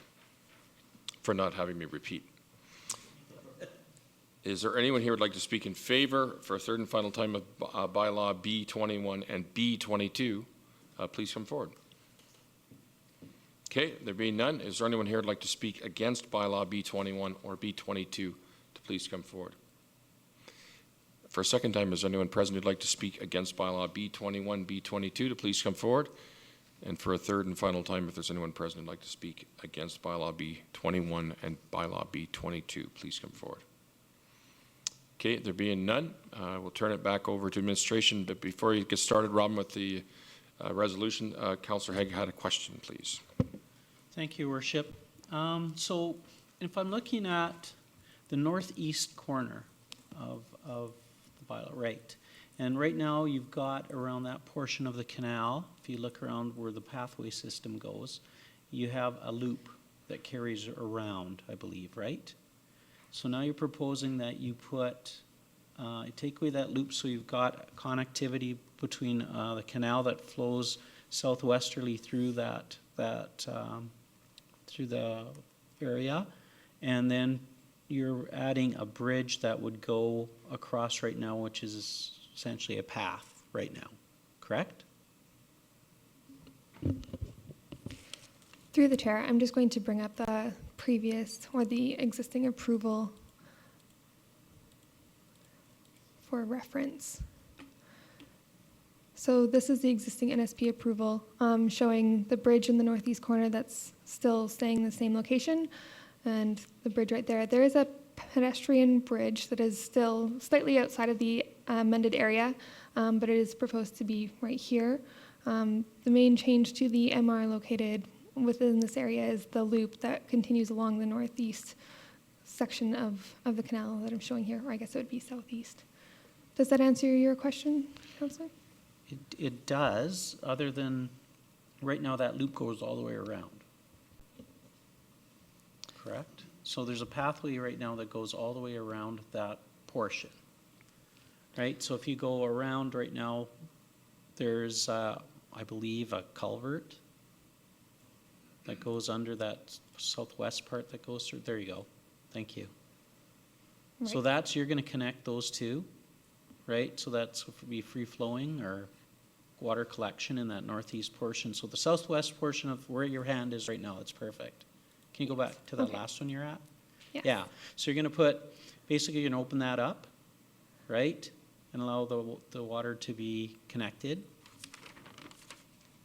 for not having me repeat. Is there anyone here who would like to speak in favor for a third and final time of bylaw B21 and B22? Please come forward. Okay, there being none, is there anyone here who would like to speak against bylaw B21 or B22 to please come forward? For a second time, is there anyone present who'd like to speak against bylaw B21, B22 to please come forward? And for a third and final time, if there's anyone present who'd like to speak against bylaw B21 and bylaw B22, please come forward. Okay, there being none, we'll turn it back over to administration. But before you get started, Robin, with the resolution, Councillor Haig had a question, please. Thank you, Worship. So if I'm looking at the northeast corner of the bylaw, right, and right now you've got around that portion of the canal, if you look around where the pathway system goes, you have a loop that carries around, I believe, right? So now you're proposing that you take away that loop so you've got connectivity between the canal that flows southwesterly through through the area, and then you're adding a bridge that would go across right now, which is essentially a path right now, correct? Through the chair, I'm just going to bring up the previous or the existing approval for reference. So this is the existing NSP approval showing the bridge in the northeast corner that's still staying in the same location, and the bridge right there. There is a pedestrian bridge that is still slightly outside of the amended area, but it is proposed to be right here. The main change to the MR located within this area is the loop that continues along the northeast section of the canal that I'm showing here, or I guess it would be southeast. Does that answer your question, Councillor? It does, other than right now that loop goes all the way around. Correct? So there's a pathway right now that goes all the way around that portion. Right? So if you go around right now, there's, I believe, a culvert that goes under that southwest part that goes through. There you go. Thank you. So Right. that's, you're going to connect those two, right? So that's would be free flowing or water collection in that northeast portion. So the southwest portion of where your hand is right now, it's perfect. Can you go back to that Okay. last one you're at? Yes. Yeah. So you're going to put, basically you're going to open that up, right? And allow the water to be connected.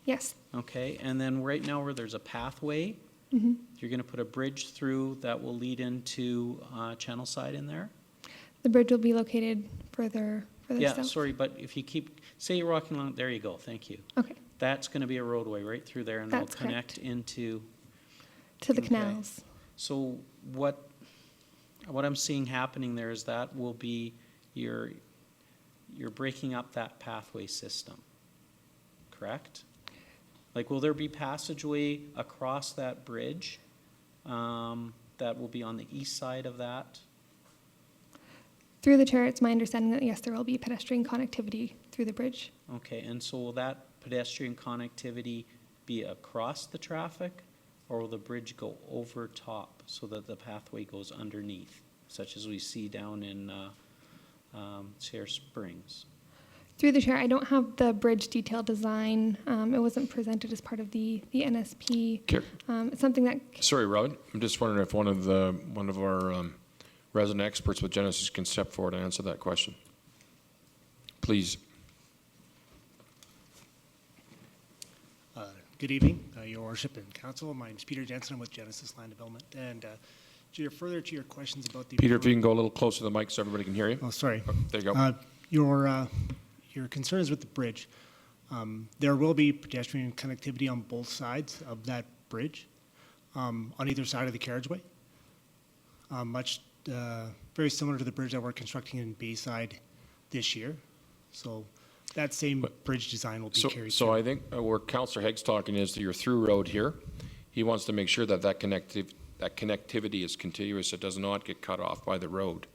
Yes. Okay. And then right now where there's a pathway, Hmm. you're going to put a bridge through that will lead into channel side in there. The bridge will be located further Yeah, south. sorry, but if you keep, say you're walking along, there you go, thank you. Okay. That's going to be a roadway right through there, and they'll That's connect correct. into. To the Okay. canals. So what I'm seeing happening there is that will be you're breaking up that pathway system, correct? Like, will there be passageway across that bridge that will be on the east side of that? Through the chair, it's my understanding that yes, there will be pedestrian connectivity through the bridge. Okay, and so will that pedestrian connectivity be across the traffic, or will the bridge go over top so that the pathway goes underneath, such as we see down in Sierra Springs? Through the chair, I don't have the bridge detail design. It wasn't presented as part of the NSP. Okay. It's something that Sorry, Robin. I'm just wondering if one of our resident experts with Genesis can step forward and answer that question. Please. Good evening, Your Worship and Council. My name is Peter Jensen. I'm with Genesis Land Development. And further to your questions about the... Peter, if you can go a little closer to the mic so everybody can hear you. Oh, sorry. There you go. Your concerns with the bridge. There will be pedestrian connectivity on both sides of that bridge, on either side of the carriageway. Very similar to the bridge that we're constructing in Bayside this year. So that same bridge design will be carried So through. I think where Councillor Hegg's talking is that you're through road here. He wants to make sure that that connectivity is continuous. It does not get cut off by the road.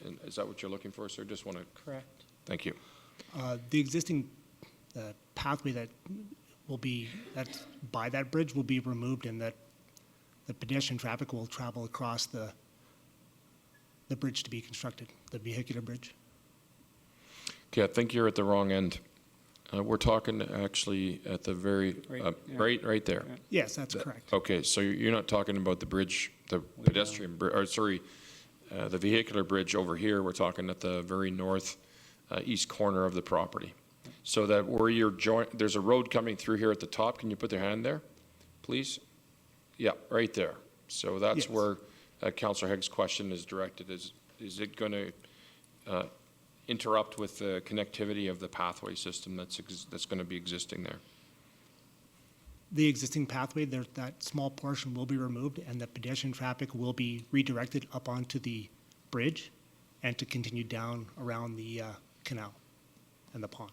And is that what you're looking for, sir? Just want to. Correct. Thank you. The existing pathway that's by that bridge will be removed, and that the pedestrian traffic will travel across the bridge to be constructed, the vehicular bridge. Okay, I think you're at the wrong end. We're talking actually at the very, right there. Yes, that's correct. Okay, so you're not talking about the bridge, the pedestrian, the vehicular bridge over here. We're talking at the very north east corner of the property. So that where you're there's a road coming through here at the top. Can you put their hand there, please? Yeah, right there. So that's where Councillor Hegg's question is directed. Is it going to interrupt with the connectivity of the pathway system that's going to be existing there? The existing pathway, that small portion will be removed, and the pedestrian traffic will be redirected up onto the bridge and to continue down around the canal and the pond.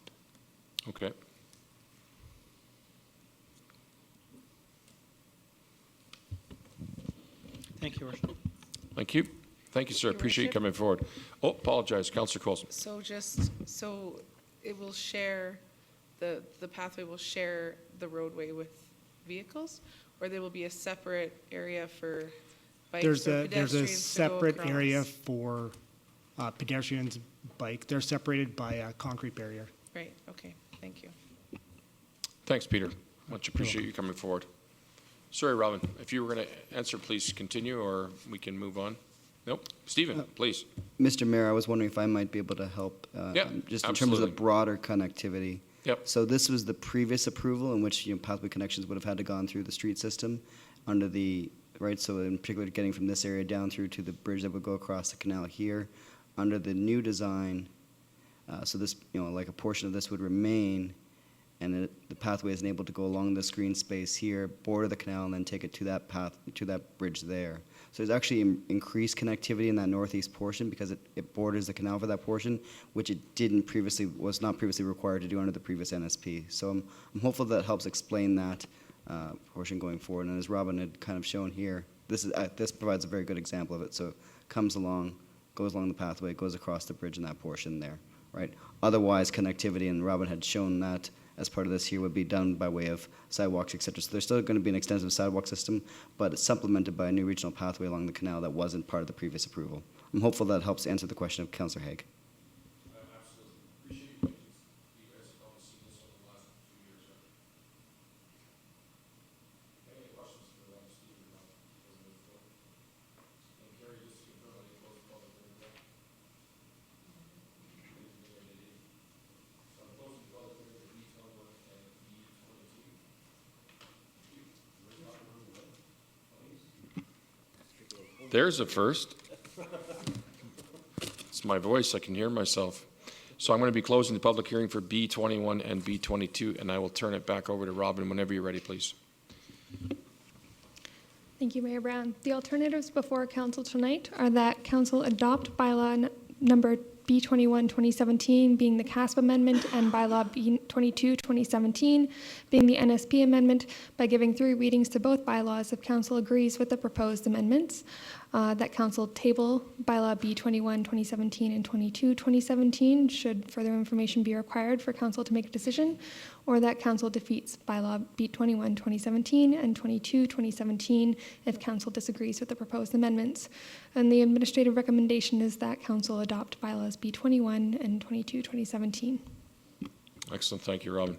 Okay. Thank you, Your Worship. Thank you. Thank you, sir. Appreciate you coming forward. Oh, apologize, Councillor Coulson. So it will share, the pathway will share the roadway with vehicles, or there will be a separate area for bikes or pedestrians There's a to go separate area across? for pedestrians, bike. They're separated by a concrete barrier. Right, okay, thank you. Thanks, Peter. Much appreciate you coming forward. Sorry, Robin, if you were going to answer, please continue, or we can move on. Nope. Stephen, please. Mr. Mayor, I was wondering if I might be able to help just in terms of the absolutely. broader connectivity. Yep. So this was the previous approval in which pathway connections would have had to gone through the street system under the, right, so in particular getting from this area down through to the bridge that would go across the canal here. Under the new design, So this, like a portion of this would remain, and the pathway is able to go along this green space here, border the canal, and then take it to that path, to that bridge there. So there's actually increased connectivity in that northeast portion because it borders the canal for that portion, which it was not previously required to do under the previous NSP. So I'm hopeful that helps explain that portion going forward. And as Robin had kind of shown here, this provides a very good example of it. So it comes along, goes along the pathway, goes across the bridge in that portion there, right? Otherwise, connectivity, and Robin had shown that as part of this here, would be done by way of sidewalks, et cetera. So there's still going to be an extensive sidewalk system, but it's supplemented by a new regional pathway along the canal that wasn't part of the previous approval. I'm hopeful that helps answer the question of Councillor Haig. There's a first. It's my voice. I can hear myself. So I'm going to be closing the public hearing for B21 and B22, and I will turn it back over to Robin whenever you're ready, please. Thank you, Mayor Brown. The alternatives before Council tonight are that Council adopt bylaw number B21 2017 being the CASP amendment and bylaw B22 2017 being the NSP amendment by giving 3 readings to both bylaws if Council agrees with the proposed amendments. That Council table bylaw B21 2017 and 22 2017 should further information be required for Council to make a decision, or that Council defeats bylaw B21 2017 and 22 2017 if Council disagrees with the proposed amendments. And the administrative recommendation is that Council adopt bylaws B21 and 22 2017. Excellent. Thank you, Robin.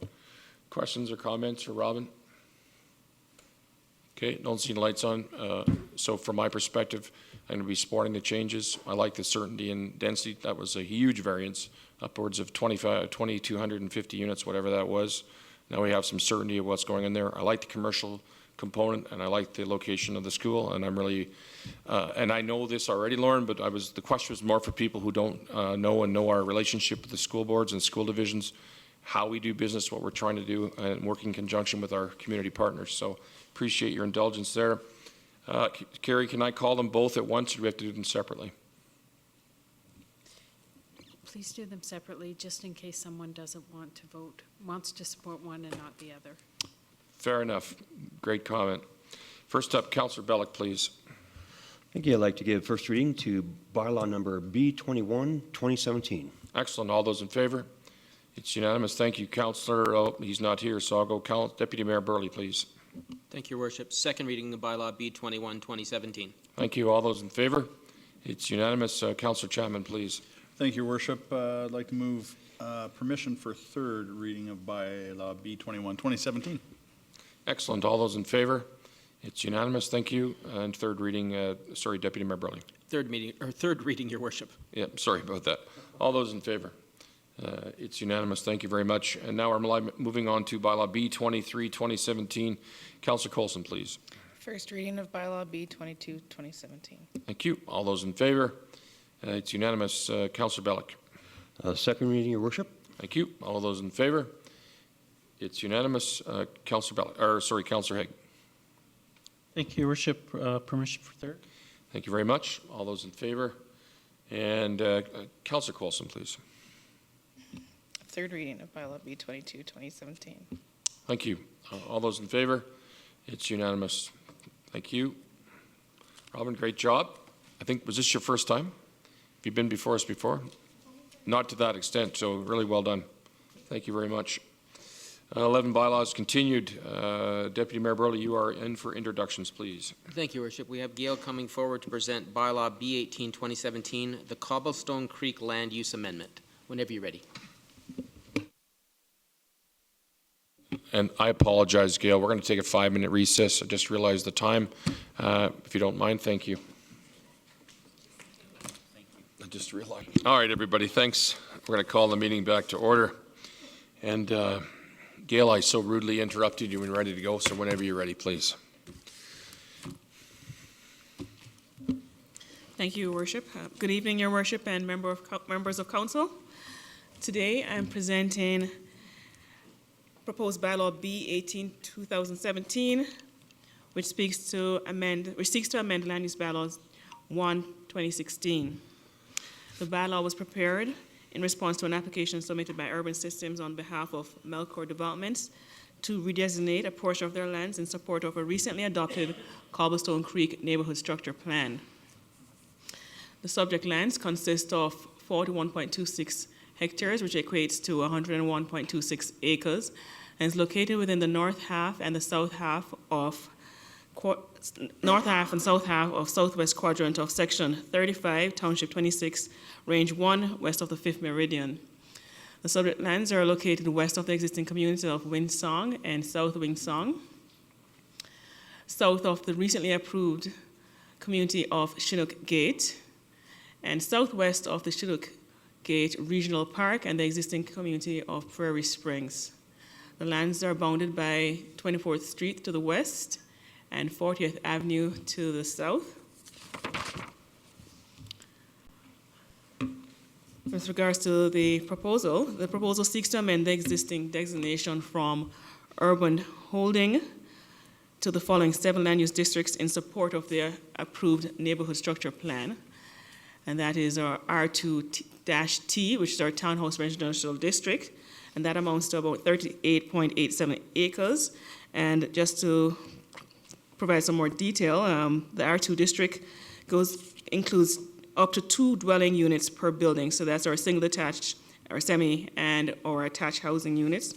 Questions or comments for Robin? Okay, don't see the lights on. So from my perspective, I'm going to be supporting the changes. I like the certainty and density. That was a huge variance, upwards of 2,250 units, whatever that was. Now we have some certainty of what's going in there. I like the commercial component, and I like the location of the school, and I'm really, and I know this already, Lauren, but the question was more for people who don't know our relationship with the school boards and school divisions, how we do business, what we're trying to do, and work in conjunction with our community partners. So appreciate your indulgence there. Carrie, can I call them both at once, or do we have to do them separately? Please do them separately, just in case someone doesn't want to vote, wants to support one and not the other. Fair enough. Great comment. First up, Councillor Bellick, please. Thank you. I'd like to give first reading to bylaw number B21, 2017. Excellent. All those in favor? It's unanimous. Thank you, Councillor. Oh, he's not here, so I'll go Deputy Mayor Burley, please. Thank you, Your Worship. Second reading of bylaw B21, 2017. Thank you. All those in favor? It's unanimous. Councillor Chapman, please. Thank you, Your Worship. I'd like to move permission for third reading of bylaw B21, 2017. Excellent. All those in favor? It's unanimous. Thank you. And third reading, Deputy Mayor Burley. Third reading, Your Worship. Yeah, sorry about that. All those in favor? It's unanimous. Thank you very much. And now we're moving on to bylaw B23, 2017. Councillor Coulson, please. First reading of bylaw B22, 2017. Thank you. All those in favor? It's unanimous. Councillor Bellick. Second reading, Your Worship. Thank you. All those in favor? It's unanimous. Councillor Haig. Thank you, Your Worship. Permission for third. Thank you very much. All those in favor? And Councillor Coulson, please. Third reading of bylaw B22, 2017. Thank you. All those in favor? It's unanimous. Thank you. Robin, great job. I think, was this your first time? Have you been before us before? Not to that extent, so really well done. Thank you very much. 11 bylaws continued. Deputy Mayor Burley, you are in for introductions, please. Thank you, Your Worship. We have Gail coming forward to present bylaw B18, 2017, the Cobblestone Creek Land Use Amendment. Whenever you're ready. And I apologize, Gail. We're going to take a 5-minute recess. I just realized the time. If you don't mind, thank you. I just realized. All right, everybody, thanks. We're going to call the meeting back to order. And Gail, I so rudely interrupted you when ready to go, so whenever you're ready, please. Thank you, Your Worship. Good evening, Your Worship, and members of Council. Today, I'm presenting proposed bylaw B 18/2017, which seeks to amend land use bylaws 1/2016. The bylaw was prepared in response to an application submitted by Urban Systems on behalf of Melcor Developments to redesignate a portion of their lands in support of a recently adopted Cobblestone Creek neighborhood structure plan. The subject lands consist of 41.26 hectares, which equates to 101.26 acres, and is located within the north half and south half of southwest quadrant of section 35, township 26, range 1, west of the 5th meridian. The subject lands are located west of the existing community of Windsong and South Windsong, south of the recently approved community of Chinook Gate, and southwest of the Chinook Gate Regional Park and the existing community of Prairie Springs. The lands are bounded by 24th Street to the west and 40th Avenue to the south. With regards to the proposal seeks to amend the existing designation from urban holding to the following 7 land use districts in support of the approved neighborhood structure plan. And that is our R2-T, which is our townhouse residential district, and that amounts to about 38.87 acres. And just to provide some more detail, the R2 district includes up to 2 dwelling units per building. So that's our single detached, our semi, and or attached housing units.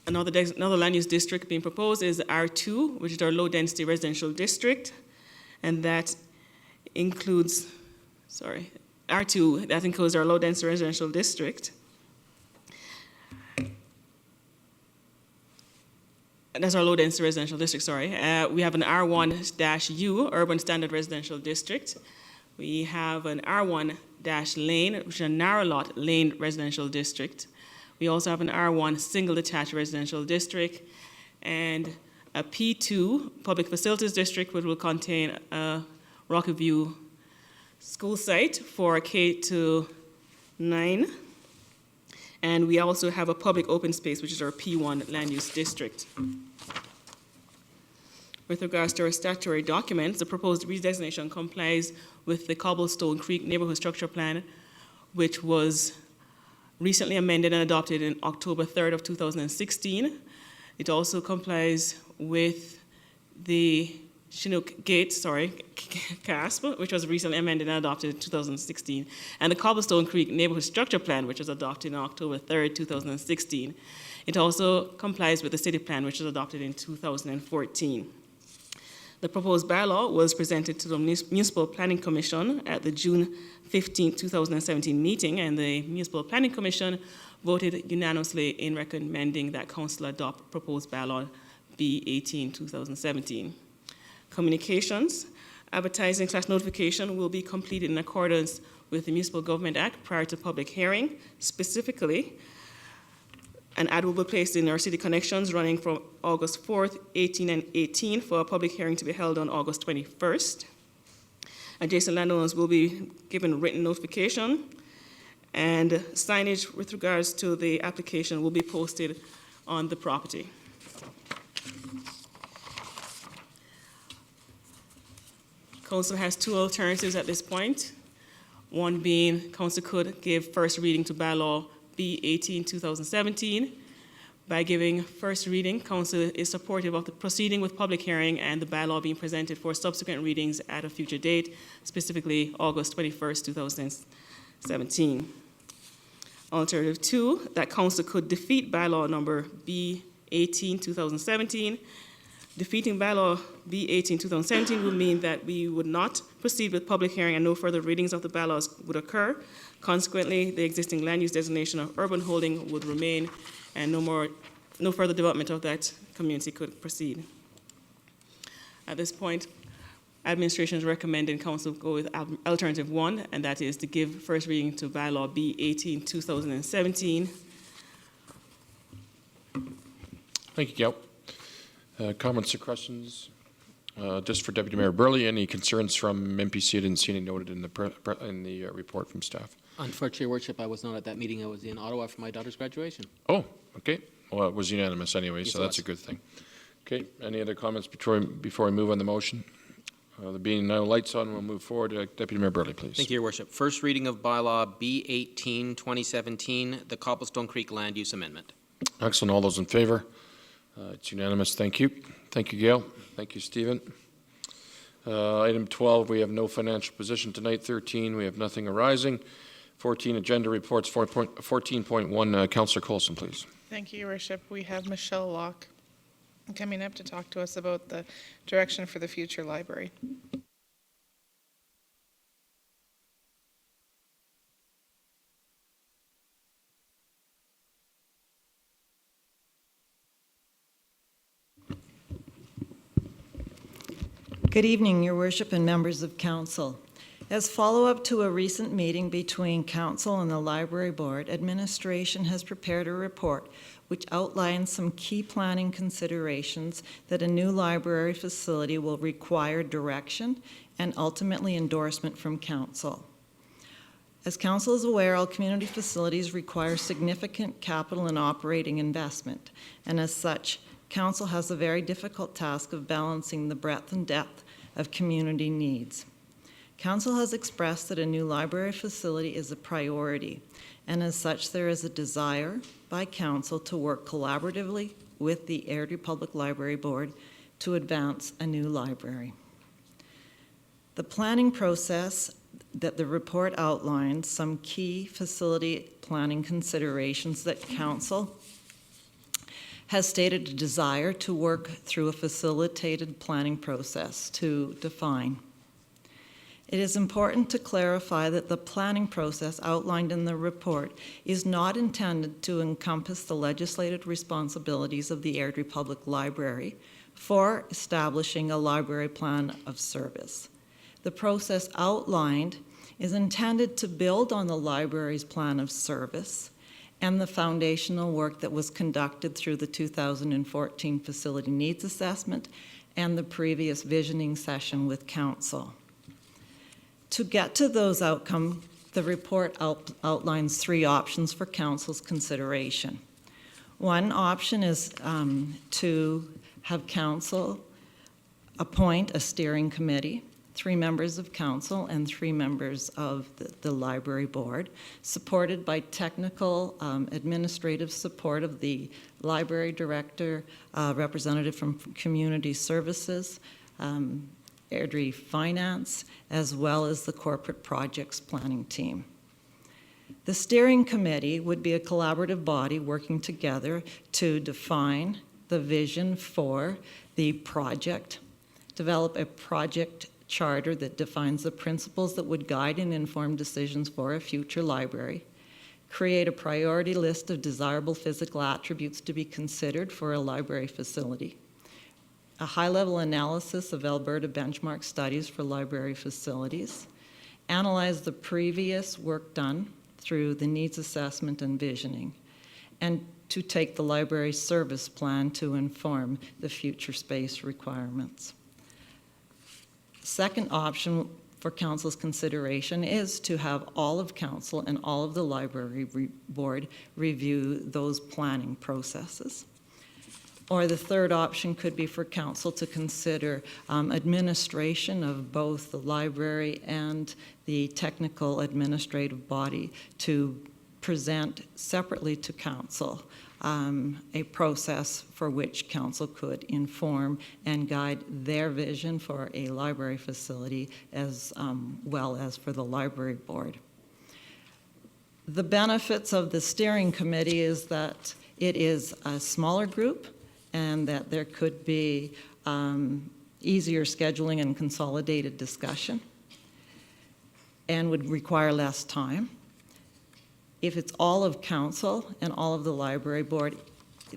Another land use district being proposed is R2, which is our low density residential district, and that includes, R2, that includes our low density residential district. That's our low density residential district, we have an R1-U, urban standard residential district. We have an R1-lane, which is a narrow lot lane residential district. We also have an R1 single detached residential district, and a P2 public facilities district, which will contain a Rocky View school site for K-9. And we also have a public open space, which is our P1 land use district. With regards to our statutory documents, the proposed redesignation complies with the Cobblestone Creek neighborhood structure plan, which was recently amended and adopted in October 3rd of 2016. It also complies with the Chinook Gate, CASP, which was recently amended and adopted in 2016, and the Cobblestone Creek Neighborhood Structure Plan, which was adopted on October 3rd, 2016. It also complies with the city plan, which was adopted in 2014. The proposed bylaw was presented to the Municipal Planning Commission at the June 15, 2017 meeting, and the Municipal Planning Commission voted unanimously in recommending that Council adopt proposed bylaw B 18/2017. Communications, advertising / notification will be completed in accordance with the Municipal Government Act prior to public hearing. Specifically, an ad will be placed in our city connections running from August 4th, 18 and 18 for a public hearing to be held on August 21st. Adjacent landowners will be given written notification, and signage with regards to the application will be posted on the property. Council has 2 alternatives at this point. One being Council could give first reading to bylaw B 18/2017. By giving first reading, Council is supportive of the proceeding with public hearing and the bylaw being presented for subsequent readings at a future date, specifically August 21st, 2017. Alternative 2, that Council could defeat bylaw number B 18/2017. Defeating bylaw B 18/2017 would mean that we would not proceed with public hearing and no further readings of the bylaws would occur. Consequently, the existing land use designation of urban holding would remain, and no further development of that community could proceed. At this point, administration is recommending Council go with alternative 1, and that is to give first reading to bylaw B 18/2017. Thank you, Gail. Comments or questions? Just for Deputy Mayor Burley, any concerns from MPC? I didn't see any noted in the report from staff. Unfortunately, Your Worship, I was not at that meeting. I was in Ottawa for my daughter's graduation. Oh, okay. Well, it was unanimous anyway, Yes, so it that's a was. good thing. Okay, any other comments before we move on the motion? There being no lights on, we'll move forward. Deputy Mayor Burley, please. Thank you, Your Worship. First reading of bylaw B18, 2017, the Cobblestone Creek Land Use Amendment. Excellent. All those in favor? It's unanimous. Thank you. Thank you, Gail. Thank you, Stephen. Item 12, we have no financial position tonight. 13, we have nothing arising. 14, agenda reports. 14.1, Councillor Coulson, please. Thank you, Your Worship. We have Michelle Locke coming up to talk to us about the direction for the future library. Good evening, Your Worship and members of Council. As follow-up to a recent meeting between Council and the Library Board, Administration has prepared a report which outlines some key planning considerations that a new library facility will require direction and ultimately endorsement from Council. As Council is aware, all community facilities require significant capital and operating investment, and as such, Council has a very difficult task of balancing the breadth and depth of community needs. Council has expressed that a new library facility is a priority, and as such, there is a desire by Council to work collaboratively with the Airdrie Public Library Board to advance a new library. The planning process that the report outlines some key facility planning considerations that Council has stated a desire to work through a facilitated planning process to define. It is important to clarify that the planning process outlined in the report is not intended to encompass the legislated responsibilities of the Airdrie Public Library for establishing a library plan of service. The process outlined is intended to build on the library's plan of service and the foundational work that was conducted through the 2014 Facility Needs Assessment and the previous visioning session with Council. To get to those outcomes, the report outlines three options for Council's consideration. One option is to have Council appoint a steering committee, 3 members of Council and 3 members of the Library Board, supported by technical administrative support of the Library Director, representative from Community Services, Airdrie Finance, as well as the Corporate Projects Planning Team. The steering committee would be a collaborative body working together to define the vision for the project, develop a project charter that defines the principles that would guide and inform decisions for a future library, create a priority list of desirable physical attributes to be considered for a library facility, a high-level analysis of Alberta benchmark studies for library facilities, analyze the previous work done through the needs assessment and visioning, and to take the library service plan to inform the future space requirements. Second option for Council's consideration is to have all of Council and all of the Library Board review those planning processes. Or the third option could be for Council to consider administration of both the library and the technical administrative body to present separately to Council a process for which Council could inform and guide their vision for a library facility as well as for the Library Board. The benefits of the steering committee is that it is a smaller group and that there could be easier scheduling and consolidated discussion and would require less time. If it's all of Council and all of the Library Board,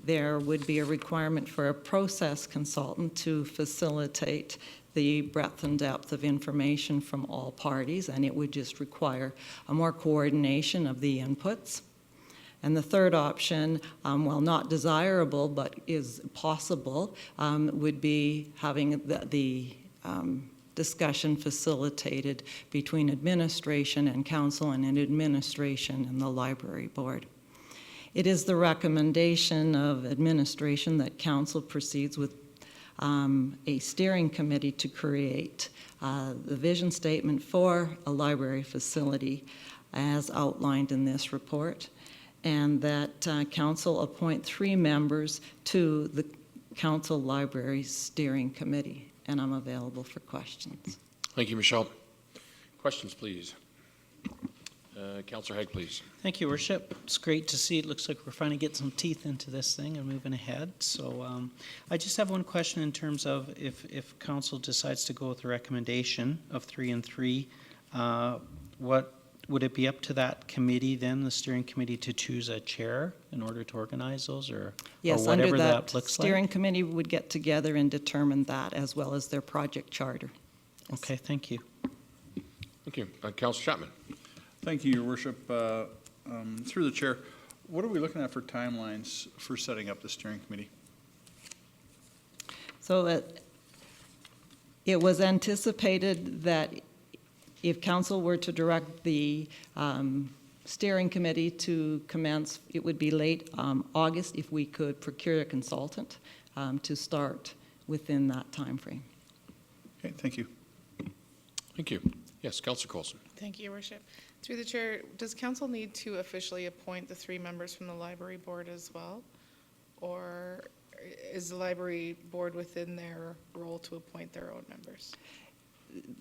there would be a requirement for a process consultant to facilitate the breadth and depth of information from all parties, and it would just require a more coordination of the inputs. And the third option, while not desirable but is possible, would be having the discussion facilitated between administration and council and administration and the library board. It is the recommendation of administration that council proceeds with a steering committee to create the vision statement for a library facility as outlined in this report, and that council appoint 3 members to the council library steering committee. And I'm available for questions. Thank you, Michelle. Questions, please. Councillor Haig, please. Thank you, Worship. It's great to see. It looks like we're finally getting some teeth into this thing and moving ahead. So I just have one question in terms of if council decides to go with the recommendation of 3 and 3, what would it be up to that committee then, the steering committee, to choose a chair in order to organize those, or Yes, or whatever under that looks steering like? committee would get together and determine that, as well as their project charter. Okay, thank you. Thank you. Councillor Chapman. Thank you, Your Worship. Through the chair, what are we looking at for timelines for setting up the steering committee? So it was anticipated that if council were to direct the steering committee to commence, it would be late August if we could procure a consultant to start within that time frame. Okay, thank you. Thank you. Yes, Councillor Coulson. Thank you, Your Worship. Through the chair, does council need to officially appoint the 3 members from the library board as well? Or is the library board within their role to appoint their own members?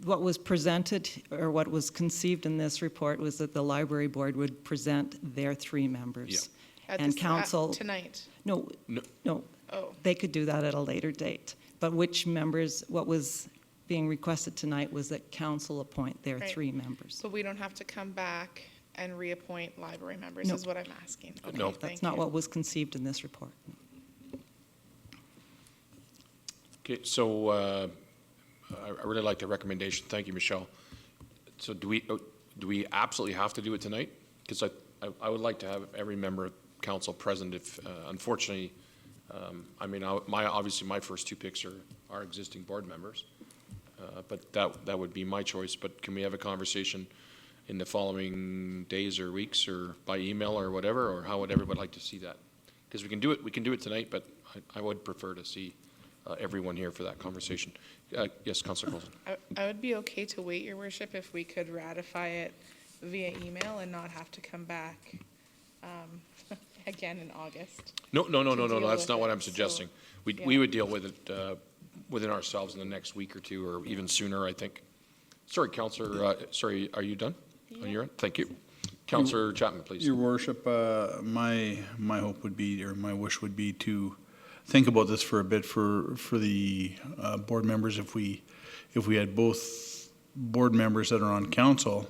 What was presented, or what was conceived in this report, was that the library board would present their 3 members. Yeah. And council. Tonight? No, no. Oh. They could do that at a later date. But which members, what was being requested tonight was that council appoint their Right. 3 members. So we don't have to come back and reappoint library members, No. is what I'm asking. Okay, No. thank That's not you. what was conceived in this report. Okay, so I really like the recommendation. Thank you, Michelle. So do we absolutely have to do it tonight? Because I would like to have every member of council present if, unfortunately, obviously my first 2 picks are existing board members. But that would be my choice. But can we have a conversation in the following days or weeks, or by email or whatever, or how would everybody like to see that? Because we can do it tonight, but I would prefer to see everyone here for that conversation. Yes, Councillor Coulson. I would be okay to wait, Your Worship, if we could ratify it via email and not have to come back again in August. No, deal that's with not what it. I'm suggesting. So, We would deal with it within ourselves in the next week or 2, or even sooner, I think. Sorry, Councillor, are you done on your end? Thank you. Councillor Chapman, please. Your Worship, my hope would be, or my wish would be, to think about this for a bit for the board members. If we had both board members that are on council,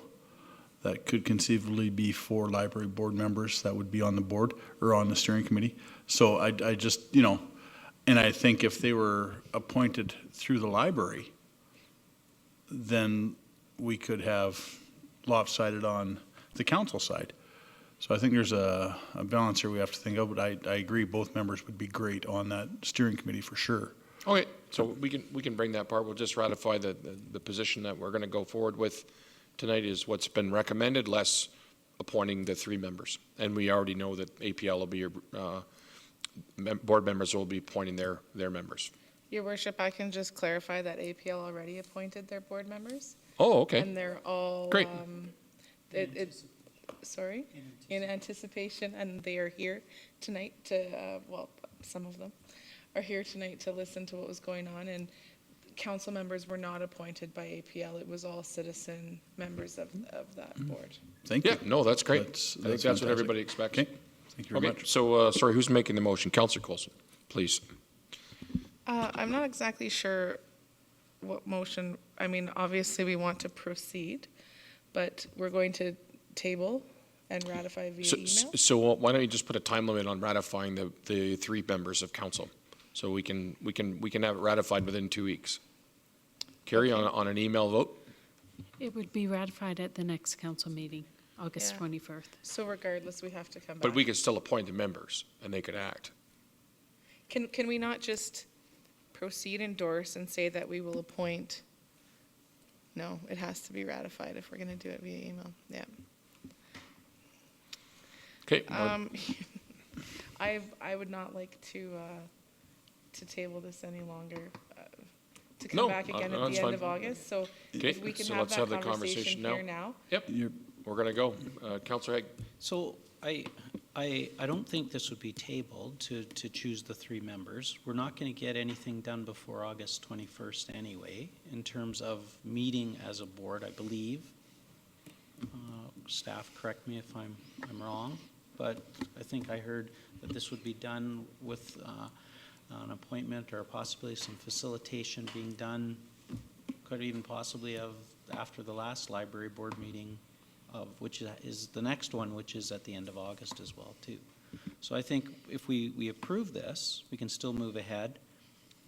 that could conceivably be 4 library board members that would be on the board or on the steering committee. So I just, and I think if they were appointed through the library, then we could have lopsided on the council side. So I think there's a balance here we have to think of, but I agree both members would be great on that steering committee for sure. Okay, so we can bring that part. We'll just ratify the position that we're going to go forward with tonight is what's been recommended, less appointing the 3 members. And we already know that APL will be your, board members will be appointing their members. Your Worship, I can just clarify that APL already appointed their board members. Oh, okay. And they're all. Great. Sorry? In anticipation, and they are here tonight to, some of them are here tonight to listen to what was going on, and council members were not appointed by APL. It was all citizen members of that board. Thank you. Yeah, no, that's great. I think That's that's what fantastic. everybody expects. Okay, thank you very much. So, sorry, who's making the motion? Councillor Coulson, please. I'm not exactly sure what motion, obviously we want to proceed, but we're going to table and ratify via email? So why don't you just put a time limit on ratifying the 3 members of council? So we can have it ratified within 2 weeks. Carrie, on an email vote? It would be ratified at the next council meeting, August Yeah. 21st. So regardless, we have to come back. But we could still appoint the members, and they could act. Can we not just proceed, endorse, and say that we will appoint No, it has to be ratified if we're going to do it via email. Yeah. Okay. I would not like to table this any longer. To come No, back again at that's the fine. end of August. So Okay, if we can so have let's that have the conversation conversation here now. Yep, we're going to go. Councillor Haig. So I don't think this would be tabled to choose the 3 members. We're not going to get anything done before August 21st anyway, in terms of meeting as a board, I believe. Staff, correct me if I'm wrong, but I think I heard that this would be done with an appointment or possibly some facilitation being done, could even possibly of after the last library board meeting, of which is the next one, which is at the end of August as well too. So I think if we approve this, we can still move ahead,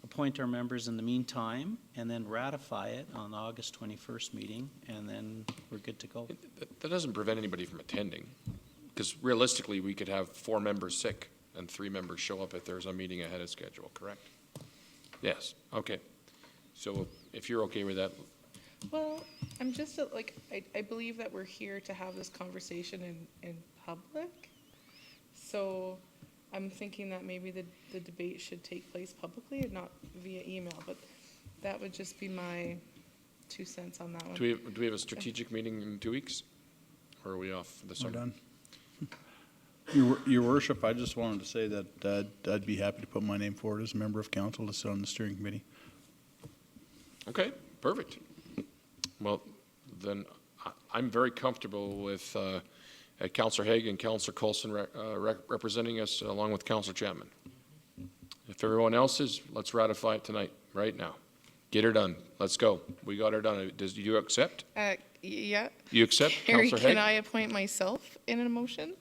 appoint our members in the meantime, and then ratify it on the August 21st meeting, and then we're good to go. That doesn't prevent anybody from attending, because realistically, we could have 4 members sick and 3 members show up if there's a meeting ahead of schedule, correct? Yes, okay. So if you're okay with that. Well, I'm just I believe that we're here to have this conversation in public. So I'm thinking that maybe the debate should take place publicly and not via email, but that would just be my 2 cents on that one. Do we have a strategic meeting in 2 weeks? Or are we off the summer? We're done. Your Worship, I just wanted to say that I'd be happy to put my name forward as a member of council to sit on the steering committee. Okay, perfect. Well, then I'm very comfortable with Councillor Haig and Councillor Coulson representing us along with Councillor Chapman. If everyone else is, let's ratify it tonight, right now. Get her done. Let's go. We got her done. Do you accept? Yeah. You accept, Harry, Councillor Haig? can I appoint myself in a motion?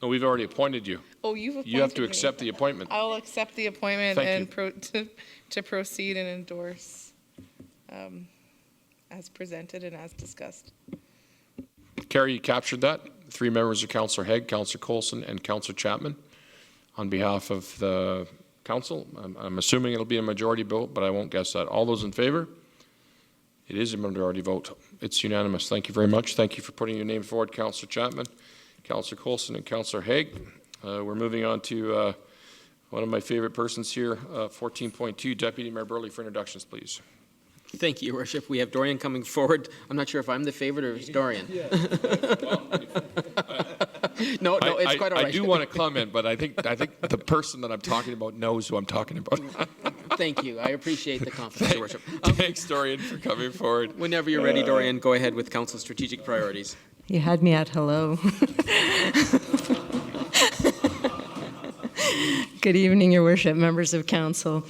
No, we've already appointed you. Oh, you've appointed You have to me. accept the appointment. I'll accept the appointment Thank and to proceed and endorse as presented and as discussed. Carrie, you captured that? 3 members of Councillor Haig, Councillor Coulson, and Councillor Chapman on behalf of the council. I'm assuming it'll be a majority vote, but I won't guess that. All those in favor? It is a majority vote. It's unanimous. Thank you very much. Thank you for putting your name forward, Councillor Chapman, Councillor Coulson, and Councillor Haig. We're moving on to one of my favorite persons here, 14.2, Deputy Mayor Burley, for introductions, please. Thank you, Your Worship. We have Dorian coming forward. I'm not sure if I'm the favorite or if it's Dorian. No, it's quite all right. I do want to comment, but I think the person that I'm talking about knows who I'm talking about. Thank you. I appreciate the confidence, Your Worship. Thanks, Dorian, for coming forward. Whenever you're ready, Dorian, go ahead with Council's strategic priorities. You had me at hello. Good evening, Your Worship, members of Council.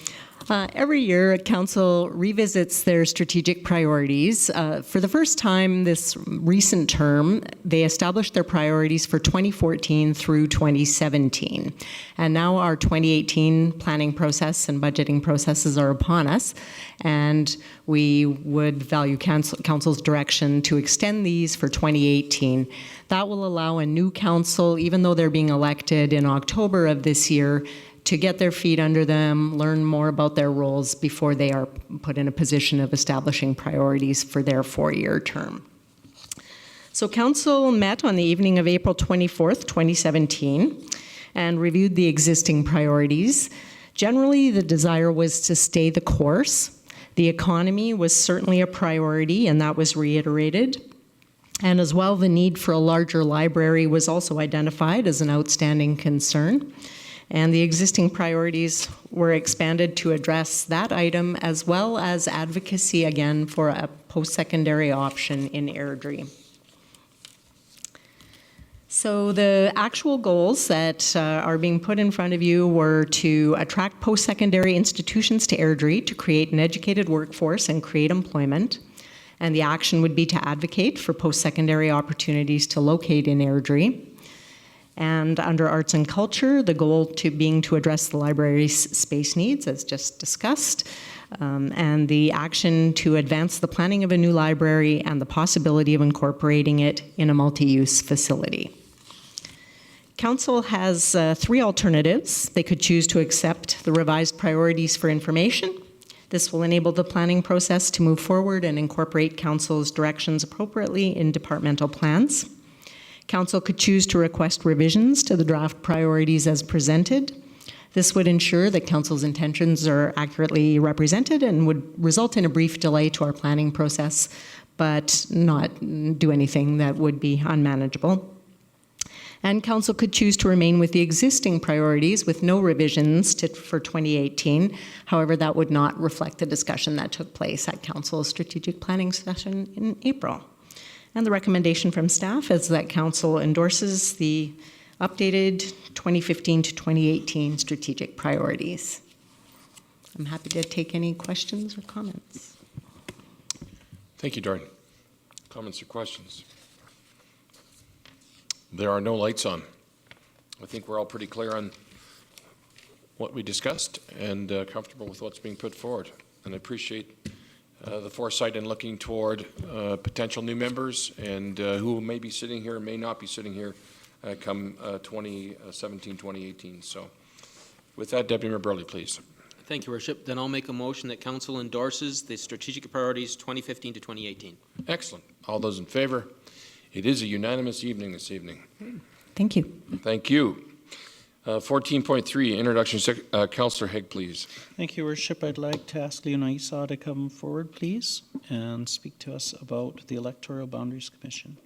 Every year, Council revisits their strategic priorities. For the first time this recent term, they established their priorities for 2014 through 2017. And now our 2018 planning process and budgeting processes are upon us, and we would value Council's direction to extend these for 2018. That will allow a new council, even though they're being elected in October of this year, to get their feet under them, learn more about their roles before they are put in a position of establishing priorities for their 4-year term. So Council met on the evening of April 24th, 2017, and reviewed the existing priorities. Generally, the desire was to stay the course. The economy was certainly a priority, and that was reiterated. And as well, the need for a larger library was also identified as an outstanding concern. And the existing priorities were expanded to address that item, as well as advocacy again for a post-secondary option in Airdrie. So the actual goals that are being put in front of you were to attract post-secondary institutions to Airdrie, to create an educated workforce and create employment. And the action would be to advocate for post-secondary opportunities to locate in Airdrie. And under arts and culture, the goal being to address the library's space needs, as just discussed, and the action to advance the planning of a new library and the possibility of incorporating it in a multi-use facility. Council has 3 alternatives. They could choose to accept the revised priorities for information. This will enable the planning process to move forward and incorporate Council's directions appropriately in departmental plans. Council could choose to request revisions to the draft priorities as presented. This would ensure that Council's intentions are accurately represented and would result in a brief delay to our planning process, but not do anything that would be unmanageable. And Council could choose to remain with the existing priorities with no revisions for 2018. However, that would not reflect the discussion that took place at Council's strategic planning session in April. And the recommendation from staff is that Council endorses the updated 2015 to 2018 strategic priorities. I'm happy to take any questions or comments. Thank you, Jordan. Comments or questions? There are no lights on. I think we're all pretty clear on what we discussed and comfortable with what's being put forward. And I appreciate the foresight in looking toward potential new members and who may be sitting here and may not be sitting here come 2017, 2018. So with that, Deputy Mayor Burley, please. Thank you, Worship. Then I'll make a motion that Council endorses the strategic priorities 2015 to 2018. Excellent. All those in favor? It is a unanimous evening this evening. Thank you. Thank you. 14.3, introduction. Councillor Haig, please. Thank you, Worship. I'd like to ask Leona Isa to come forward, please, and speak to us about the Electoral Boundaries Commission.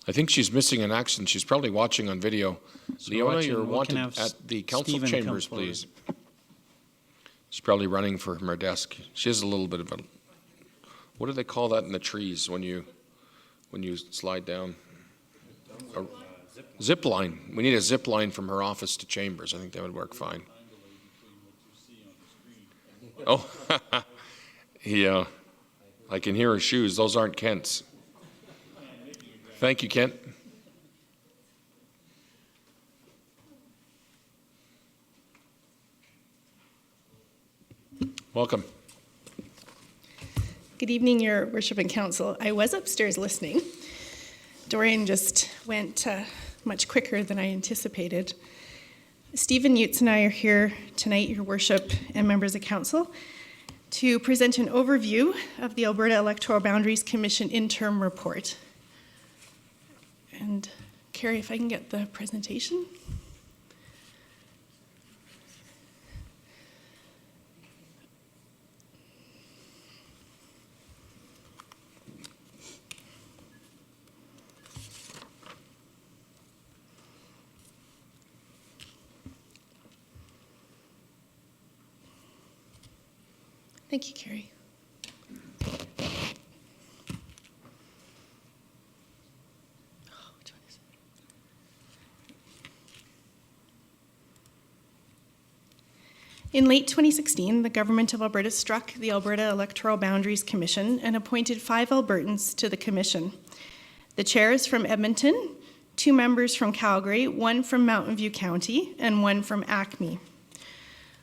I think she's missing an accent. She's probably watching on video. Leona, you're wanted at the council Stephen chambers, please. She's probably running from her desk. She has a little bit of a, what do they call that in the trees when you slide down? A zip line. We need a zip line from her office to chambers. I think that would work fine. Oh, yeah. I can hear her shoes. Those aren't Kent's. Thank you, Kent. Welcome. Good evening, Your Worship and Council. I was upstairs listening. Dorian just went much quicker than I anticipated. Stephen Utes and I are here tonight, Your Worship and members of Council, to present an overview of the Alberta Electoral Boundaries Commission interim report. And Carrie, if I can get the presentation. Thank you, Carrie. In late 2016, the Government of Alberta struck the Alberta Electoral Boundaries Commission and appointed 5 Albertans to the Commission. The chair is from Edmonton, 2 members from Calgary, 1 from Mountain View County, and 1 from Acme.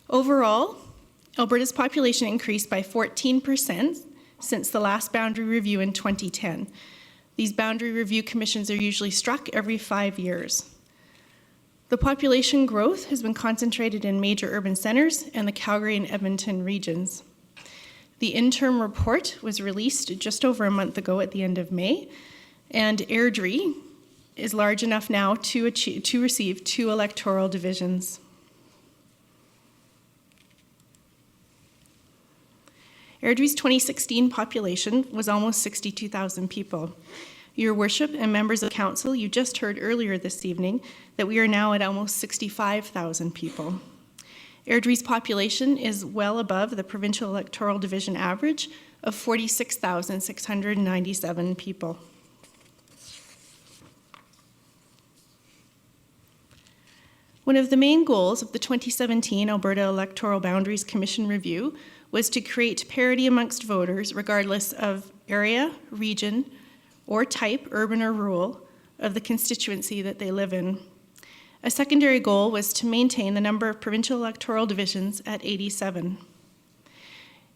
Overall, Alberta's population increased by 14% since the last boundary review in 2010. These boundary review commissions are usually struck every 5 years. The population growth has been concentrated in major urban centres and the Calgary and Edmonton regions. The interim report was released just over a month ago at the end of May, and Airdrie is large enough now to receive 2 electoral divisions. Airdrie's 2016 population was almost 62,000 people. Your Worship and members of Council, you just heard earlier this evening that we are now at almost 65,000 people. Airdrie's population is well above the provincial electoral division average of 46,697 people. One of the main goals of the 2017 Alberta Electoral Boundaries Commission review was to create parity amongst voters regardless of area, region, or type, urban or rural, of the constituency that they live in. A secondary goal was to maintain the number of provincial electoral divisions at 87.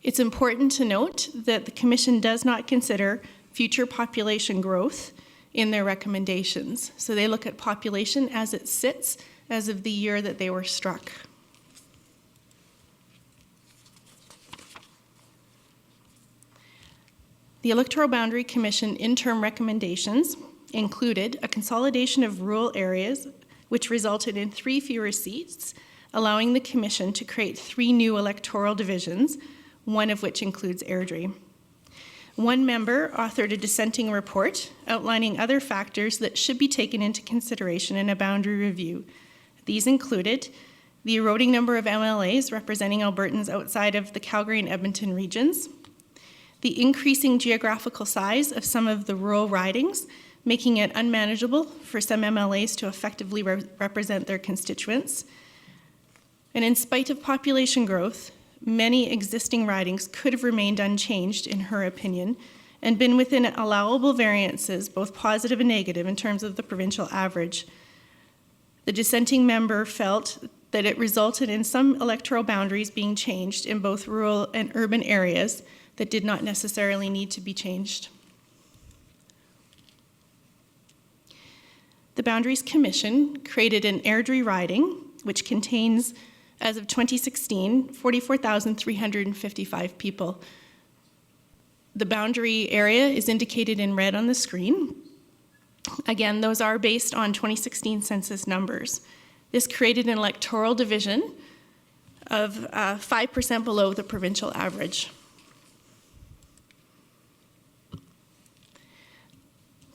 It's important to note that the Commission does not consider future population growth in their recommendations. So they look at population as it sits as of the year that they were struck. The Electoral Boundary Commission interim recommendations included a consolidation of rural areas, which resulted in 3 fewer seats, allowing the Commission to create 3 new electoral divisions, one of which includes Airdrie. One member authored a dissenting report outlining other factors that should be taken into consideration in a boundary review. These included the eroding number of MLAs representing Albertans outside of the Calgary and Edmonton regions, the increasing geographical size of some of the rural ridings, making it unmanageable for some MLAs to effectively represent their constituents. And in spite of population growth, many existing ridings could have remained unchanged, in her opinion, and been within allowable variances, both positive and negative, in terms of the provincial average. The dissenting member felt that it resulted in some electoral boundaries being changed in both rural and urban areas that did not necessarily need to be changed. The Boundaries Commission created an Airdrie riding, which contains, as of 2016, 44,355 people. The boundary area is indicated in red on the screen. Again, those are based on 2016 census numbers. This created an electoral division of 5% below the provincial average.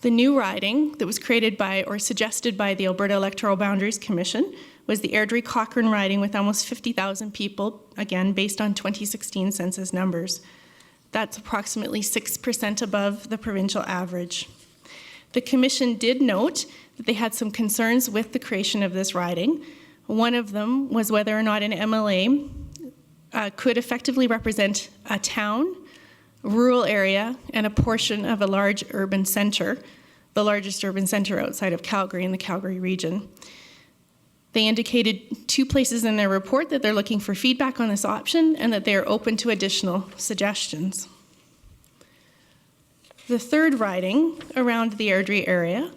The new riding that was created by or suggested by the Alberta Electoral Boundaries Commission was the Airdrie Cochrane riding with almost 50,000 people, again based on 2016 census numbers. That's approximately 6% above the provincial average. The Commission did note that they had some concerns with the creation of this riding. One of them was whether or not an MLA could effectively represent a town, rural area, and a portion of a large urban center, the largest urban center outside of Calgary in the Calgary region. They indicated 2 places in their report that they're looking for feedback on this option and that they are open to additional suggestions. The third riding around the Airdrie area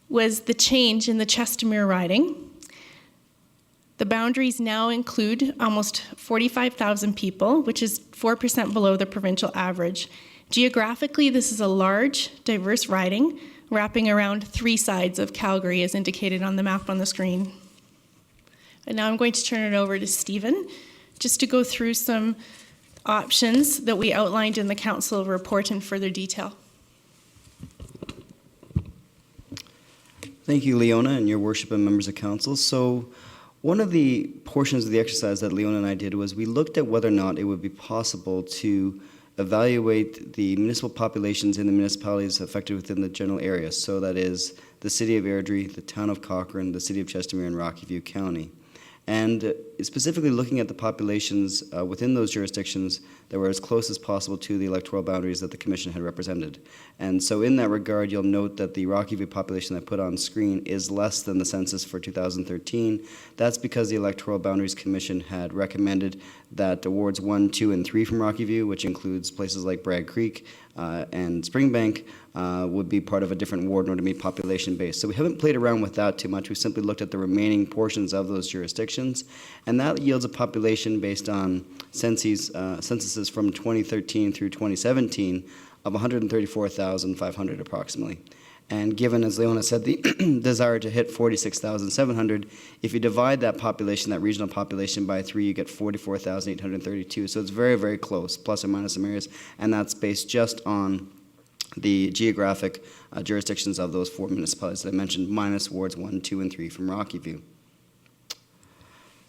was the change in the Chestermere riding. The boundaries now include almost 45,000 people, which is 4% below the provincial average. Geographically, this is a large, diverse riding, wrapping around 3 sides of Calgary, as indicated on the map on the screen. And now I'm going to turn it over to Stephen, just to go through some options that we outlined in the council report in further detail. Thank you, Leona, and your worship and members of council. So one of the portions of the exercise that Leona and I did was we looked at whether or not it would be possible to evaluate the municipal populations in the municipalities affected within the general area. So that is the city of Airdrie, the town of Cochrane, the city of Chestermere, and Rocky View County. And specifically looking at the populations within those jurisdictions that were as close as possible to the electoral boundaries that the Commission had represented. And so in that regard, you'll note that the Rocky View population that I put on screen is less than the census for 2013. That's because the Electoral Boundaries Commission had recommended that wards 1, 2, and 3 from Rocky View, which includes places like Bragg Creek and Springbank, would be part of a different ward in order to meet population base. So we haven't played around with that too much. We simply looked at the remaining portions of those jurisdictions, and that yields a population based on censuses from 2013 through 2017 of 134,500 approximately. And given, as Leona said, the desire to hit 46,700, if you divide that population, that regional population, by 3, you get 44,832. So it's very, very close, plus or minus some areas, and that's based just on the geographic jurisdictions of those 4 municipalities that I mentioned, minus wards 1, 2, and 3 from Rocky View.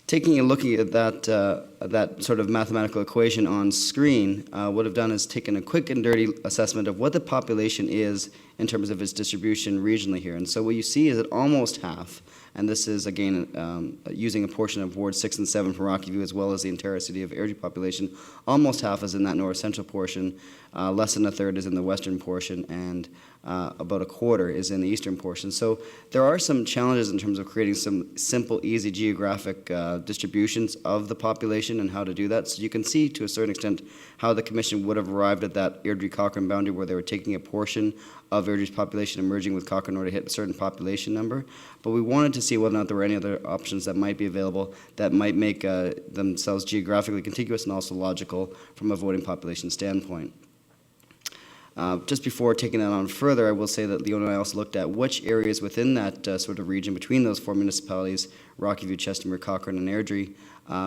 Taking a look at that sort of mathematical equation on screen, what I've done is taken a quick and dirty assessment of what the population is in terms of its distribution regionally here. And so what you see is that almost half, and this is again using a portion of Ward 6 and 7 from Rocky View as well as the entire city of Airdrie population, almost half is in that north central portion, less than a third is in the western portion, and about a quarter is in the eastern portion. So there are some challenges in terms of creating some simple, easy geographic distributions of the population and how to do that. So you can see to a certain extent how the Commission would have arrived at that Airdrie-Cochrane boundary where they were taking a portion of Airdrie's population and merging with Cochrane in order to hit a certain population number. But we wanted to see whether or not there were any other options that might be available that might make themselves geographically contiguous and also logical from a voting population standpoint. Just before taking that on further, I will say that Leona and I also looked at which areas within that sort of region between those four municipalities, Rocky View, Chestermere, Cochrane, and Airdrie,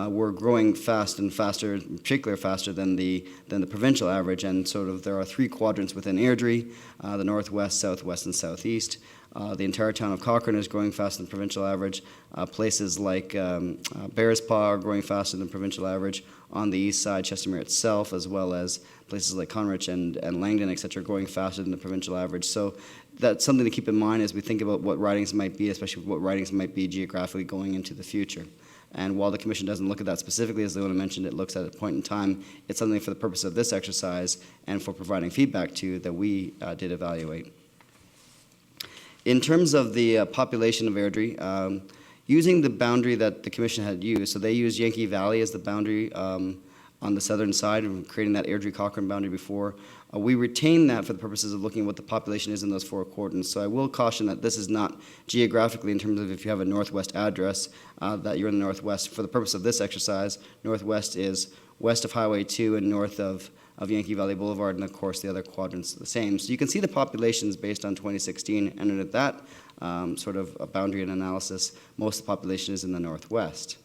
were growing fast and faster, in particular faster than the provincial average. And sort of there are three quadrants within Airdrie, the northwest, southwest, and southeast. The entire town of Cochrane is growing faster than the provincial average. Places like Bearspaw are growing faster than the provincial average. On the east side, Chestermere itself, as well as places like Conrich and Langdon, et cetera, are growing faster than the provincial average. So that's something to keep in mind as we think about what ridings might be, especially what ridings might be geographically going into the future. And while the Commission doesn't look at that specifically, as Leona mentioned, it looks at a point in time. It's something for the purpose of this exercise and for providing feedback to that we did evaluate. In terms of the population of Airdrie, using the boundary that the Commission had used, so they used Yankee Valley as the boundary on the southern side and creating that Airdrie-Cochrane boundary before. We retain that for the purposes of looking at what the population is in those four quadrants. So I will caution that this is not geographically in terms of if you have a northwest address, that you're in the northwest. For the purpose of this exercise, northwest is west of Highway 2 and north of Yankee Valley Boulevard, and of course the other quadrants are the same. So you can see the populations based on 2016, and at that sort of a boundary and analysis, most of the population is in the northwest.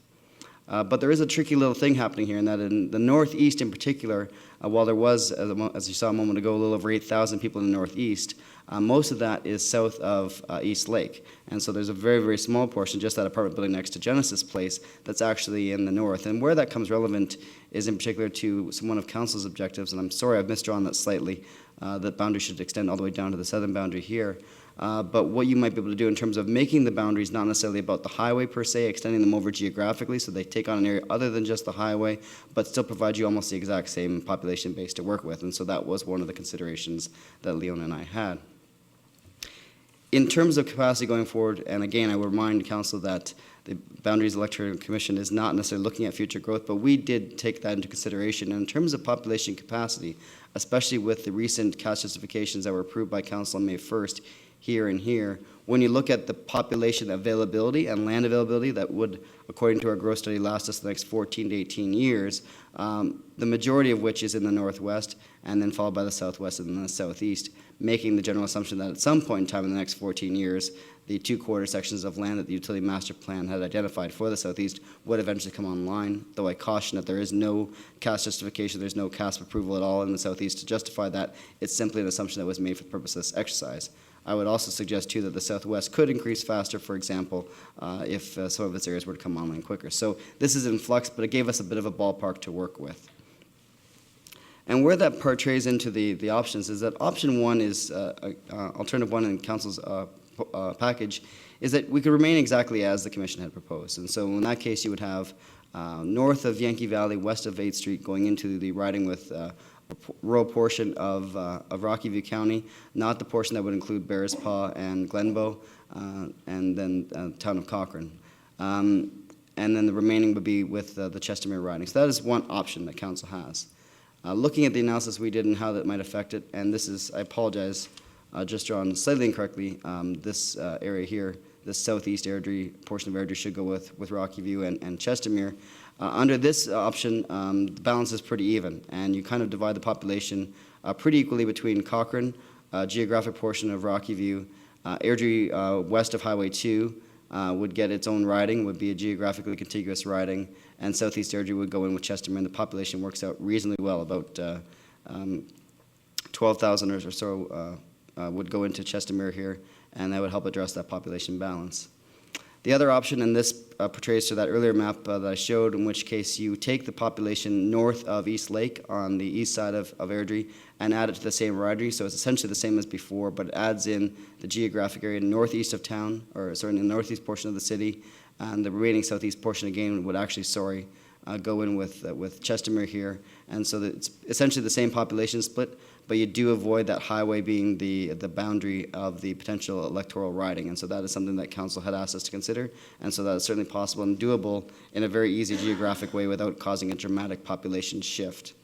But there is a tricky little thing happening here in that in the northeast in particular, while there was, as you saw a moment ago, a little over 8,000 people in the northeast, most of that is south of East Lake. And so there's a very, very small portion, just that apartment building next to Genesis Place, that's actually in the north. And where that comes relevant is in particular to one of Council's objectives, and I'm sorry I've misdrawn that slightly, that boundary should extend all the way down to the southern boundary here. But what you might be able to do in terms of making the boundaries not necessarily about the highway per se, extending them over geographically so they take on an area other than just the highway, but still provide you almost the exact same population base to work with. And so that was one of the considerations that Leona and I had. In terms of capacity going forward, and again, I will remind Council that the Boundaries Electoral Commission is not necessarily looking at future growth, but we did take that into consideration. And in terms of population capacity, especially with the recent cash justifications that were approved by Council on May 1st, here and here, when you look at the population availability and land availability that would, according to our growth study, last us the next 14 to 18 years, the majority of which is in the northwest and then followed by the southwest and then the southeast, making the general assumption that at some point in time in the next 14 years, the 2/4 sections of land that the Utility Master Plan had identified for the southeast would eventually come online, though I caution that there is no CAS justification, there's no CAS approval at all in the southeast to justify that. It's simply an assumption that was made for the purpose of this exercise. I would also suggest, too, that the southwest could increase faster, for example, if some of its areas were to come online quicker. So this is in flux, but it gave us a bit of a ballpark to work with. And where that portrays into the options is that option one is, alternative one in Council's package, is that we could remain exactly as the Commission had proposed. And so in that case, you would have north of Yankee Valley, west of 8th Street, going into the riding with a rural portion of Rocky View County, not the portion that would include Bearspaw and Glenbow, and then town of Cochrane. And then the remaining would be with the Chestermere riding. So that is one option that Council has. Looking at the analysis we did and how that might affect it, and this is, I apologize, just drawn slightly incorrectly, this area here, this southeast Airdrie, portion of Airdrie should go with Rocky View and Chestermere. Under this option, the balance is pretty even, and you kind of divide the population pretty equally between Cochrane, geographic portion of Rocky View, Airdrie west of Highway 2 would get its own riding, would be a geographically contiguous riding, and southeast Airdrie would go in with Chestermere, and the population works out reasonably well. About 12,000 or so would go into Chestermere here, and that would help address that population balance. The other option, and this portrays to that earlier map that I showed, in which case you take the population north of East Lake on the east side of Airdrie and add it to the same riding, so it's essentially the same as before, but it adds in the geographic area northeast of town, or sorry, in the northeast portion of the city, and the remaining southeast portion again would actually, go in with Chestermere here, and so that it's essentially the same population split, but you do avoid that highway being the boundary of the potential electoral riding, and so that is something that Council had asked us to consider, and so that is certainly possible and doable in a very easy geographic way without causing a dramatic population shift.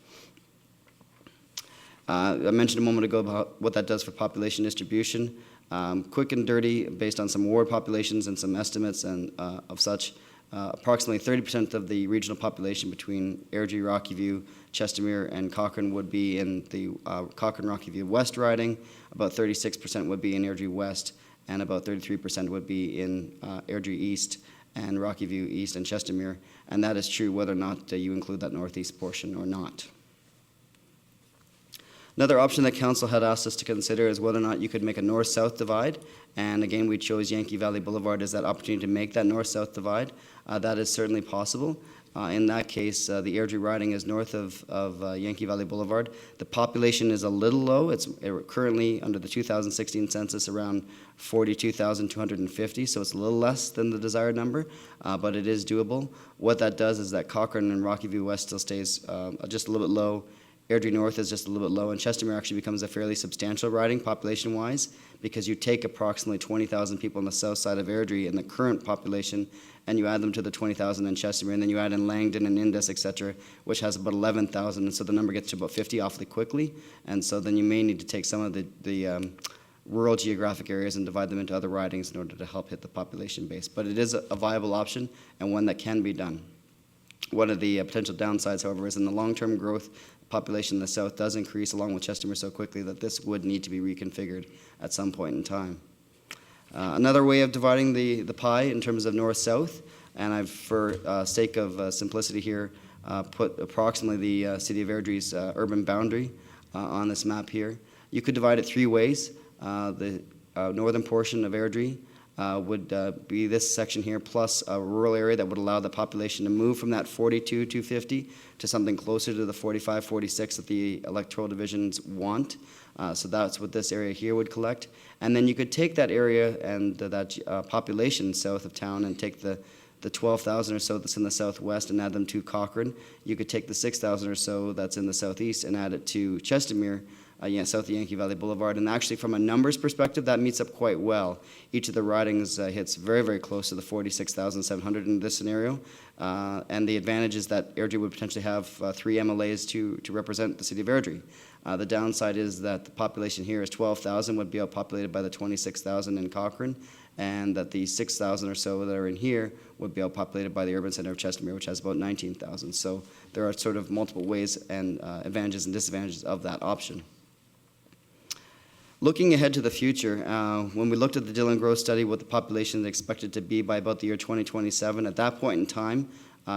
I mentioned a moment ago about what that does for population distribution. Quick and dirty, based on some ward populations and some estimates and of such, Approximately 30% of the regional population between Airdrie, Rocky, Chestermere, and Cochrane would be in the Cochrane-Rocky West riding. About 36% would be in Airdrie West, and about 33% would be in Airdrie East and Rocky East and Chestermere. And that is true whether or not you include that northeast portion or not. Another option that Council had asked us to consider is whether or not you could make a north-south divide. And again, we chose Yankee Valley Boulevard as that opportunity to make that north-south divide. That is certainly possible. In that case, the Airdrie riding is north of Yankee Valley Boulevard. The population is a little low. It's currently, under the 2016 census, around 42,250, so it's a little less than the desired number, but it is doable. What that does is that Cochrane and Rocky West still stays just a little bit low. Airdrie North is just a little bit low, and Chestermere actually becomes a fairly substantial riding population-wise, because you take approximately 20,000 people on the south side of Airdrie in the current population, and you add them to the 20,000 in Chestermere, and then you add in Langdon and Indus, etc., which has about 11,000, and so the number gets to about 50 awfully quickly, and so then you may need to take some of the rural geographic areas and divide them into other ridings in order to help hit the population base. But it is a viable option and one that can be done. One of the potential downsides, however, is in the long-term growth, population in the south does increase along with Chestermere so quickly that this would need to be reconfigured at some point in time. Another way of dividing the pie in terms of north-south, and I've, for sake of simplicity here, put approximately the City of Airdrie's urban boundary on this map here. You could divide it three ways. The northern portion of Airdrie would be this section here, plus a rural area that would allow the population to move from that 42,250 to something closer to the 45, 46 that the electoral divisions want. So that's what this area here would collect. And then you could take that area and that population south of town and take the 12,000 or so that's in the southwest and add them to Cochrane. You could take the 6,000 or so that's in the southeast and add it to Chestermere, south of Yankee Valley Boulevard. And actually, from a numbers perspective, that meets up quite well. Each of the ridings hits very, very close to the 46,700 in this scenario. And the advantage is that Airdrie would potentially have 3 MLAs to represent the city of Airdrie. The downside is that the population here is 12,000, would be outpopulated by the 26,000 in Cochrane, and that the 6,000 or so that are in here would be outpopulated by the urban center of Chestermere, which has about 19,000. So there are sort of multiple ways and advantages and disadvantages of that option. Looking ahead to the future, when we looked at the Dillon Growth Study, what the population is expected to be by about the year 2027, at that point in time,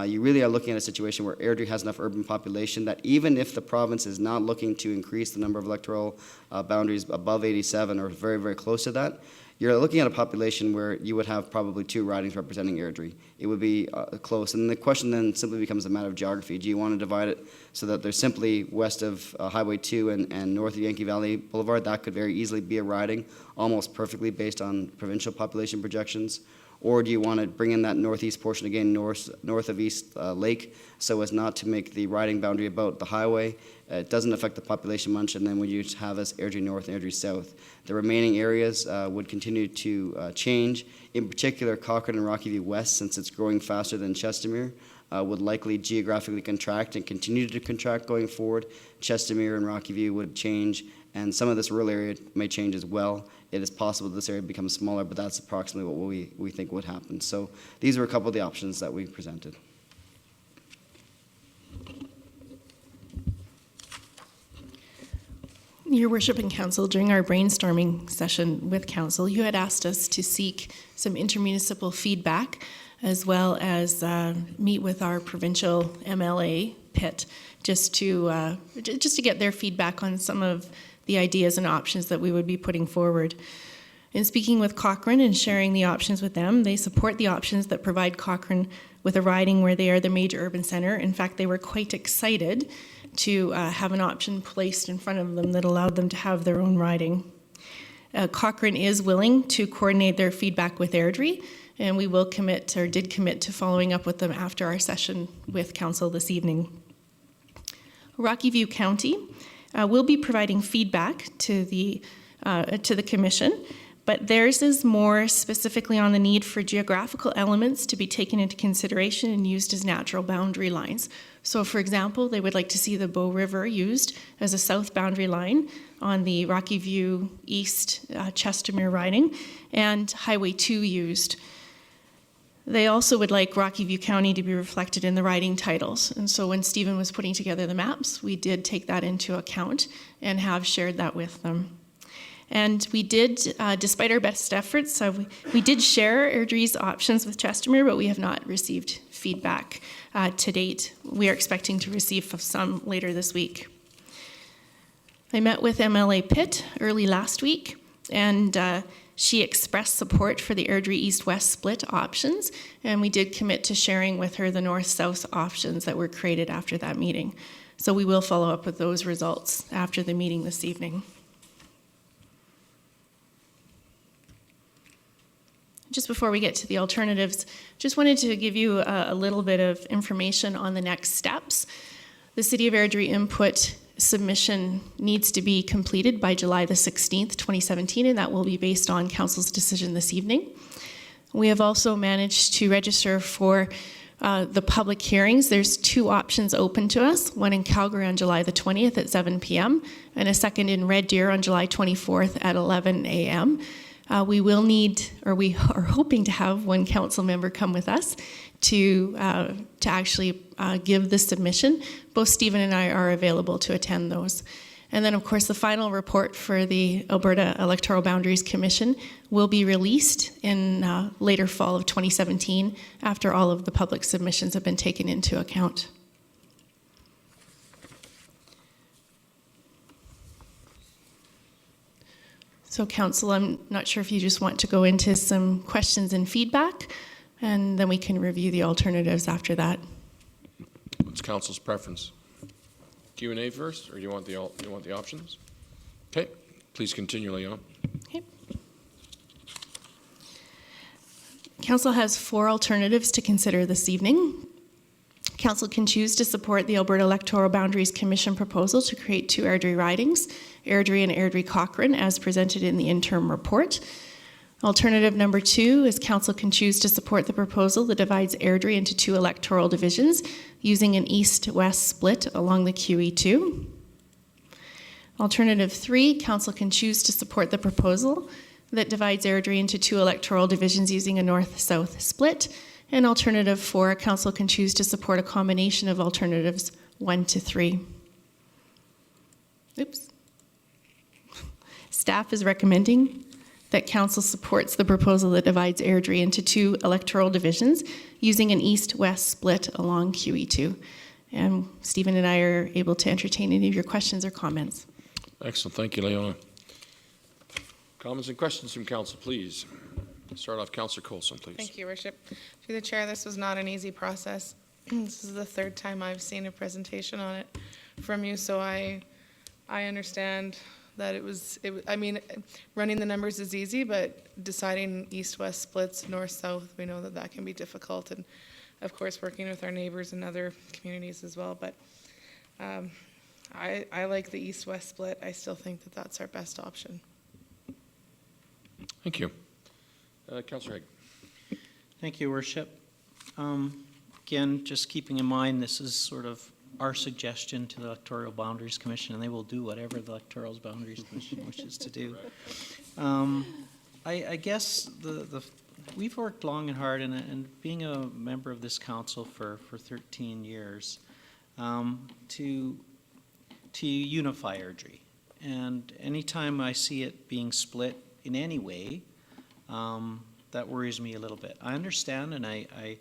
you really are looking at a situation where Airdrie has enough urban population that even if the province is not looking to increase the number of electoral boundaries above 87 or very, very close to that, you're looking at a population where you would have probably 2 ridings representing Airdrie. It would be close. And the question then simply becomes a matter of geography. Do you want to divide it so that there's simply west of Highway 2 and north of Yankee Valley Boulevard? That could very easily be a riding, almost perfectly based on provincial population projections. Or do you want to bring in that northeast portion again, north of East Lake, so as not to make the riding boundary about the highway? It doesn't affect the population much, and then would you have as Airdrie North and Airdrie South? The remaining areas would continue to change. In particular, Cochrane and Rocky West, since it's growing faster than Chestermere, would likely geographically contract and continue to contract going forward. Chestermere and Rocky would change, and some of this rural area may change as well. It is possible this area becomes smaller, but that's approximately what we think would happen. So these are a couple of the options that we presented. Your Worship and Council, during our brainstorming session with Council, you had asked us to seek some intermunicipal feedback as well as meet with our provincial MLA pit just to get their feedback on some of the ideas and options that we would be putting forward. In speaking with Cochrane and sharing the options with them, they support the options that provide Cochrane with a riding where they are the major urban center. In fact, they were quite excited to have an option placed in front of them that allowed them to have their own riding. Cochrane is willing to coordinate their feedback with Airdrie, and we will commit, or did commit, to following up with them after our session with Council this evening. Rocky View County will be providing feedback to the Commission, but theirs is more specifically on the need for geographical elements to be taken into consideration and used as natural boundary lines. So, for example, they would like to see the Bow River used as a south boundary line on the Rocky View East Chestermere riding, and Highway 2 used. They also would like Rocky View County to be reflected in the riding titles. And so when Stephen was putting together the maps, we did take that into account and have shared that with them. And we did, despite our best efforts, we did share Airdrie's options with Chestermere, but we have not received feedback to date. We are expecting to receive some later this week. I met with MLA Pitt early last week, and she expressed support for the Airdrie East-West split options, and we did commit to sharing with her the North-South options that were created after that meeting. So we will follow up with those results after the meeting this evening. Just before we get to the alternatives, just wanted to give you a little bit of information on the next steps. The City of Airdrie input submission needs to be completed by July the 16th, 2017, and that will be based on Council's decision this evening. We have also managed to register for the public hearings. There's 2 options open to us, one in Calgary on July the 20th at 7 p.m. and a second in Red Deer on July 24th at 11 a.m. We will need, or we are hoping to have, one council member come with us to actually give the submission. Both Stephen and I are available to attend those. And then, of course, the final report for the Alberta Electoral Boundaries Commission will be released in later fall of 2017 after all of the public submissions have been taken into account. So, Council, I'm not sure if you just want to go into some questions and feedback, and then we can review the alternatives after that. What's Council's preference? Q&A first, or do you want the options? Okay, please continue, Leon. Okay. Council has 4 alternatives to consider this evening. Council can choose to support the Alberta Electoral Boundaries Commission proposal to create 2 Airdrie ridings, Airdrie and Airdrie-Cochrane, as presented in the interim report. Alternative number 2 is Council can choose to support the proposal that divides Airdrie into 2 electoral divisions using an east-west split along the QE2. Alternative 3, Council can choose to support the proposal that divides Airdrie into 2 electoral divisions using a north-south split. And alternative 4, Council can choose to support a combination of alternatives 1 to 3. Oops. Staff is recommending that Council supports the proposal that divides Airdrie into 2 electoral divisions using an east-west split along QE2. And Stephen and I are able to entertain any of your questions or comments. Excellent. Thank you, Leona. Comments and questions from Council, please. Start off, Councillor Coulson, please. Thank you, Your Worship. Through the Chair, this was not an easy process. This is the 3rd time I've seen a presentation on it from you, so I understand that it was, I mean, running the numbers is easy, but deciding east-west splits, north-south, we know that that can be difficult, and of course working with our neighbors and other communities as well, but I like the east-west split. I still think that that's our best option. Thank you. Councillor Haig. Thank you, Worship. Again, just keeping in mind, this is sort of our suggestion to the Electoral Boundaries Commission, and they will do whatever the Electoral Boundaries Commission wishes to do. I guess we've worked long and hard, and being a member of this council for 13 years, to unify Airdrie. And anytime I see it being split in any way, that worries me a little bit. I understand, and I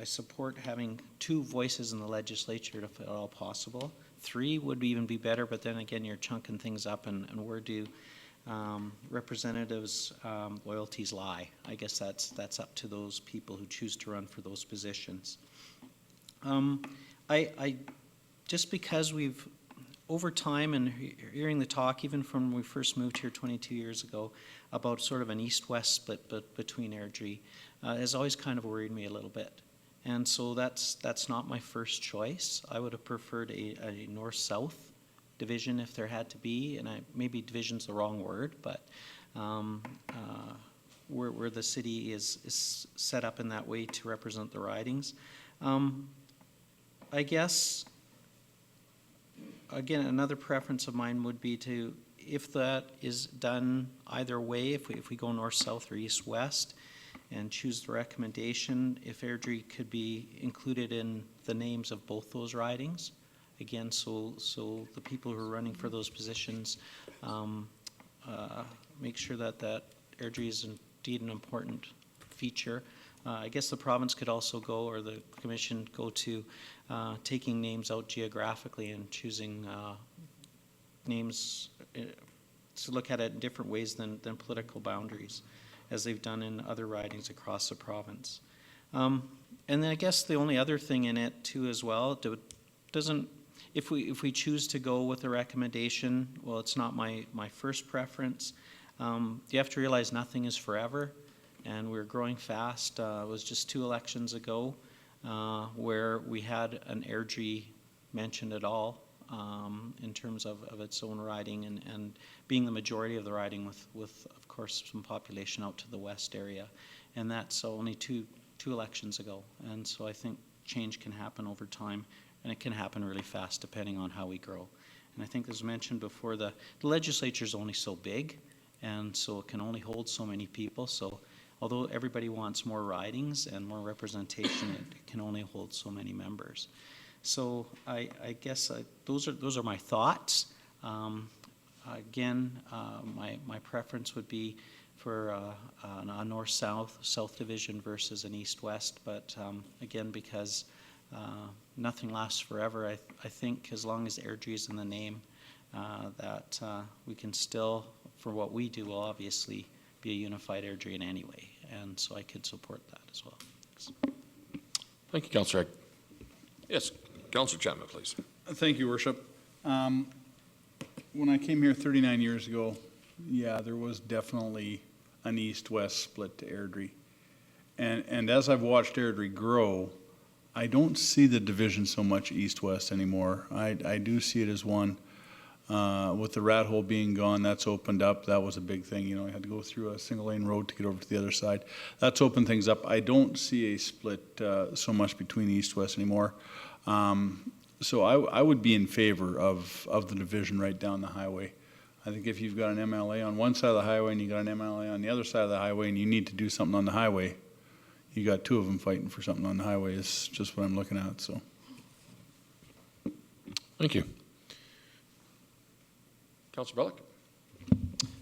support having 2 voices in the legislature if at all possible. 3 would even be better, but then again, you're chunking things up, and where do representatives' loyalties lie? I guess that's up to those people who choose to run for those positions. Just because we've, over time, and hearing the talk, even from when we first moved here 22 years ago, about sort of an east-west split between Airdrie, has always kind of worried me a little bit. And so that's not my first choice. I would have preferred a north-south division if there had to be, and maybe division's the wrong word, but where the city is set up in that way to represent the ridings. I guess, again, another preference of mine would be to, if that is done either way, if we go north-south or east-west, and choose the recommendation if Airdrie could be included in the names of both those ridings. Again, so the people who are running for those positions make sure that Airdrie is indeed an important feature. I guess the province could also go, or the commission go to taking names out geographically and choosing names to look at it in different ways than political boundaries, as they've done in other ridings across the province. And then I guess the only other thing in it too as well, if we choose to go with a recommendation, well, it's not my first preference. You have to realize nothing is forever, and we're growing fast. It was just 2 elections ago where we had an Airdrie mentioned at all in terms of its own riding and being the majority of the riding with of course some population out to the west area, and that's only two elections ago. And so I think change can happen over time, and it can happen really fast depending on how we grow. And I think as mentioned before, the legislature is only so big, and so it can only hold so many people. So although everybody wants more ridings and more representation, it can only hold so many members. So I guess those are my thoughts. Again, my preference would be for a north-south division versus an east-west. But again, because nothing lasts forever, I think as long as Airdrie is in the name, that we can still, for what we do, will obviously be a unified Airdrie in any way. And so I could support that as well. Thanks. Thank you, Councillor Egg. Yes, Councillor Chapman, please. Thank you, Worship. When I came here 39 years ago, yeah, there was definitely an east-west split to Airdrie. And as I've watched Airdrie grow, I don't see the division so much east-west anymore. I do see it as one. With the rat hole being gone, that's opened up. That was a big thing. You know, you had to go through a single-lane road to get over to the other side. That's opened things up. I don't see a split so much between east-west anymore. So I would be in favor of the division right down the highway. I think if you've got an MLA on one side of the highway and you got an MLA on the other side of the highway and you need to do something on the highway, you got 2 of them fighting for something on the highway. Is just what I'm looking at. So, thank you. Councillor Bellick.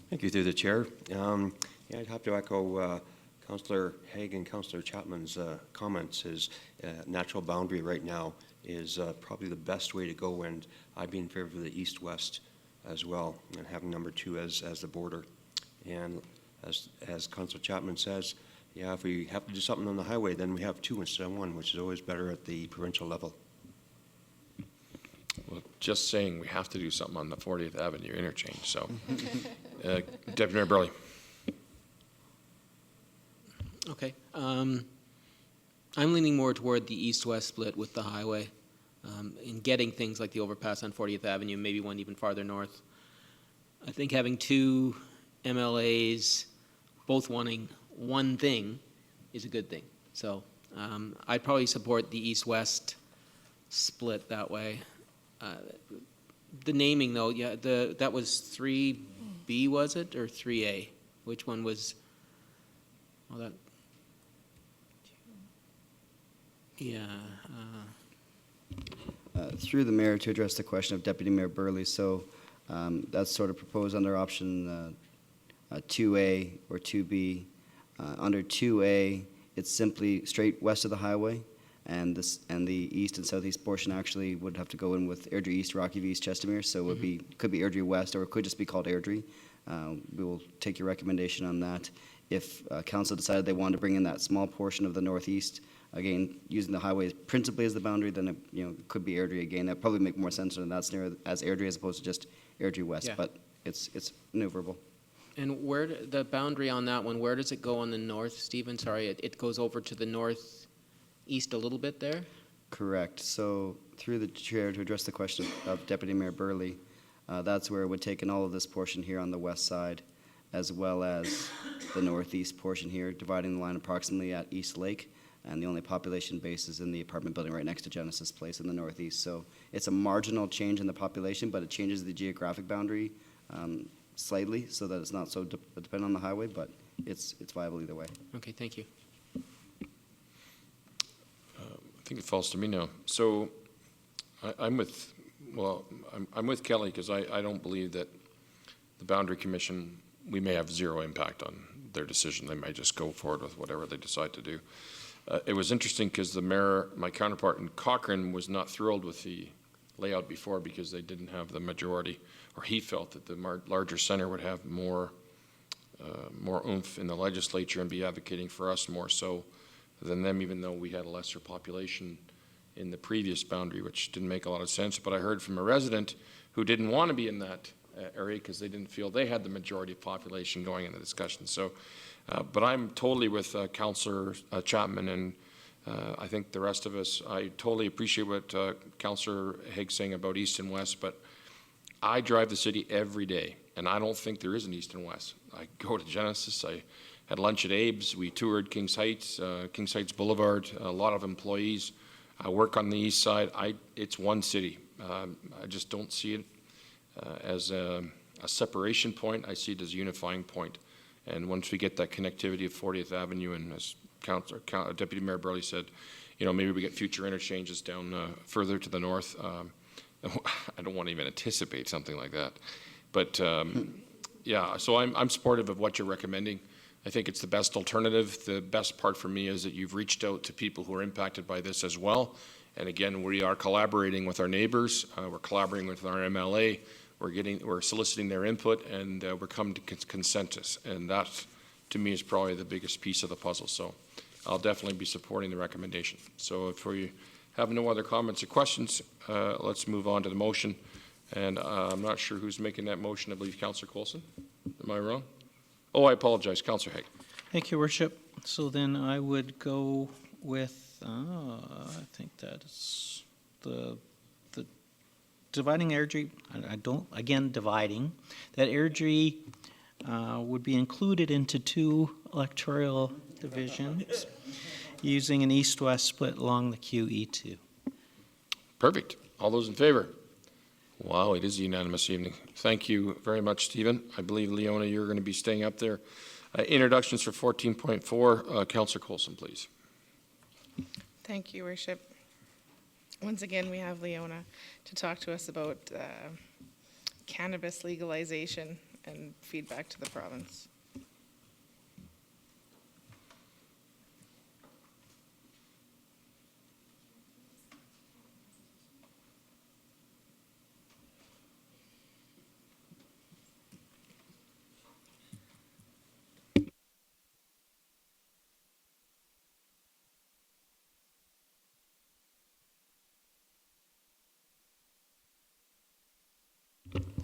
Thank you, through the chair. Yeah, I'd have to echo Councillor Haig and Councillor Chapman's comments. Is natural boundary right now is probably the best way to go, and I'd be in favor of the east-west as well, and having number 2 as the border. And as Councillor Chapman says, yeah, if we have to do something on the highway, then we have 2 instead of 1, which is always better at the provincial level. Well, just saying we have to do something on the 40th Avenue interchange. So, Deputy Mayor Burley. Okay. I'm leaning more toward the east-west split with the highway in getting things like the overpass on 40th Avenue, maybe one even farther north. I think having 2 MLAs both wanting one thing is a good thing. So I'd probably support the east-west split that way. The naming, though, yeah, that was 3B, was it, or 3A? Which one was? Well, that. Yeah. Through the mayor, to address the question of Deputy Mayor Burley, so that's sort of proposed under option 2A or 2B. Under 2A, it's simply straight west of the highway, and the east and southeast portion actually would have to go in with Airdrie East, Rocky View, East Chestermere, so it could be Airdrie West, or it could just be called Airdrie. We will take your recommendation on that. If council decided they wanted to bring in that small portion of the northeast, again, using the highway principally as the boundary, then it could be Airdrie again. That'd probably make more sense in that scenario as Airdrie as opposed to just Airdrie West, Yeah. but it's maneuverable. And the boundary on that one, where does it go on the north, Stephen? Sorry, it goes over to the northeast a little bit there? Correct. So through the chair, to address the question of Deputy Mayor Burley, that's where it would take in all of this portion here on the west side, as well as the northeast portion here, dividing the line approximately at East Lake. And the only population base is in the apartment building right next to Genesis Place in the northeast. So it's a marginal change in the population, but it changes the geographic boundary slightly so that it's not so dependent on the highway, but it's viable either way. Okay, thank you. I think it falls to me now. So I'm with Kelly, because I don't believe that the Boundary Commission, we may have zero impact on their decision. They may just go forward with whatever they decide to do. It was interesting because the mayor, my counterpart in Cochrane, was not thrilled with the layout before because they didn't have the majority, or he felt that the larger center would have more oomph in the legislature and be advocating for us more so than them, even though we had a lesser population in the previous boundary, which didn't make a lot of sense. But I heard from a resident who didn't want to be in that area because they didn't feel they had the majority of population going in the discussion. So, but I'm totally with Councillor Chapman, and I think the rest of us, I totally appreciate what Councillor Haig's saying about east and west, but I drive the city every day, and I don't think there is an east and west. I go to Genesis, I had lunch at Abe's, we toured Kings Heights Boulevard, a lot of employees. I work on the east side. It's one city. I just don't see it as a separation point. I see it as a unifying point. And once we get that connectivity of 40th Avenue, and as Deputy Mayor Burley said, you know, maybe we get future interchanges down further to the north. I don't want to even anticipate something like that. But yeah, so I'm supportive of what you're recommending. I think it's the best alternative. The best part for me is that you've reached out to people who are impacted by this as well. And again, we are collaborating with our neighbors. We're collaborating with our MLA. We're soliciting their input, and we're coming to consensus. And that, to me, is probably the biggest piece of the puzzle. So I'll definitely be supporting the recommendation. So if we have no other comments or questions, let's move on to the motion. And I'm not sure who's making that motion. I believe Councillor Coulson. Am I wrong? Oh, I apologize. Councillor Haig. Thank you, Worship. So then I would go with, I think that's the dividing Airdrie. Dividing. That Airdrie would be included into 2 electoral divisions using an east-west split along the QE2. Perfect. All those in favor? Wow, it is a unanimous evening. Thank you very much, Stephen. I believe, Leona, you're going to be staying up there. Introductions for 14.4. Councillor Coulson, please. Thank you, Worship. Once again, we have Leona to talk to us about cannabis legalization and feedback to the province.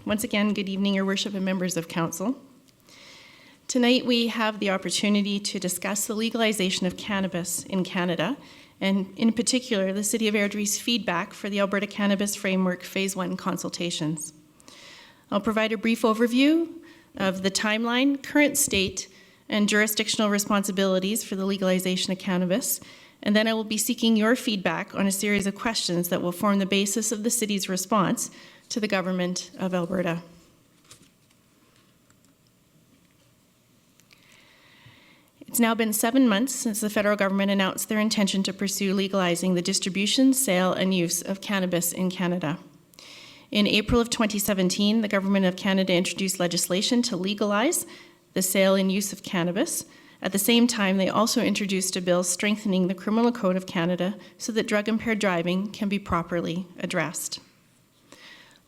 Once again, good evening, Your Worship and members of Council. Tonight we have the opportunity to discuss the legalization of cannabis in Canada, and in particular, the City of Airdrie's feedback for the Alberta Cannabis Framework Phase 1 consultations. I'll provide a brief overview of the timeline, current state, and jurisdictional responsibilities for the legalization of cannabis, and then I will be seeking your feedback on a series of questions that will form the basis of the City's response to the Government of Alberta. It's now been 7 months since the federal government announced their intention to pursue legalizing the distribution, sale, and use of cannabis in Canada. In April of 2017, the Government of Canada introduced legislation to legalize the sale and use of cannabis. At the same time, they also introduced a bill strengthening the Criminal Code of Canada so that drug-impaired driving can be properly addressed.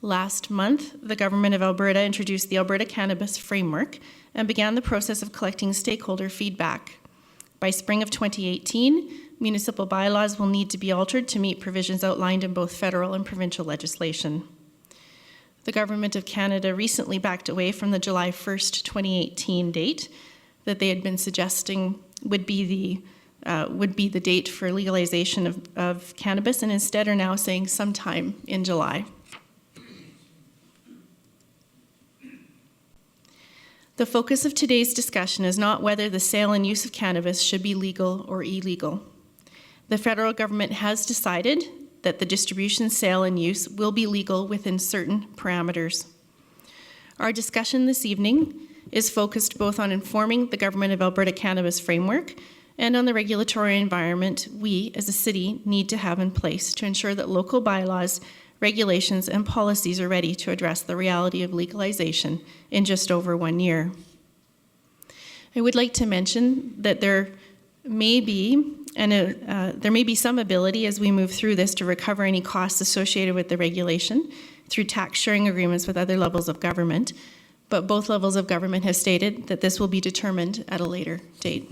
Last month, the Government of Alberta introduced the Alberta Cannabis Framework and began the process of collecting stakeholder feedback. By spring of 2018, municipal bylaws will need to be altered to meet provisions outlined in both federal and provincial legislation. The Government of Canada recently backed away from the July 1st, 2018 date that they had been suggesting would be the date for legalization of cannabis, and instead are now saying sometime in July. The focus of today's discussion is not whether the sale and use of cannabis should be legal or illegal. The federal government has decided that the distribution, sale, and use will be legal within certain parameters. Our discussion this evening is focused both on informing the Government of Alberta cannabis framework and on the regulatory environment we, as a city, need to have in place to ensure that local bylaws, regulations, and policies are ready to address the reality of legalization in just over 1 year. I would like to mention that there may be some ability as we move through this to recover any costs associated with the regulation through tax sharing agreements with other levels of government, but both levels of government have stated that this will be determined at a later date.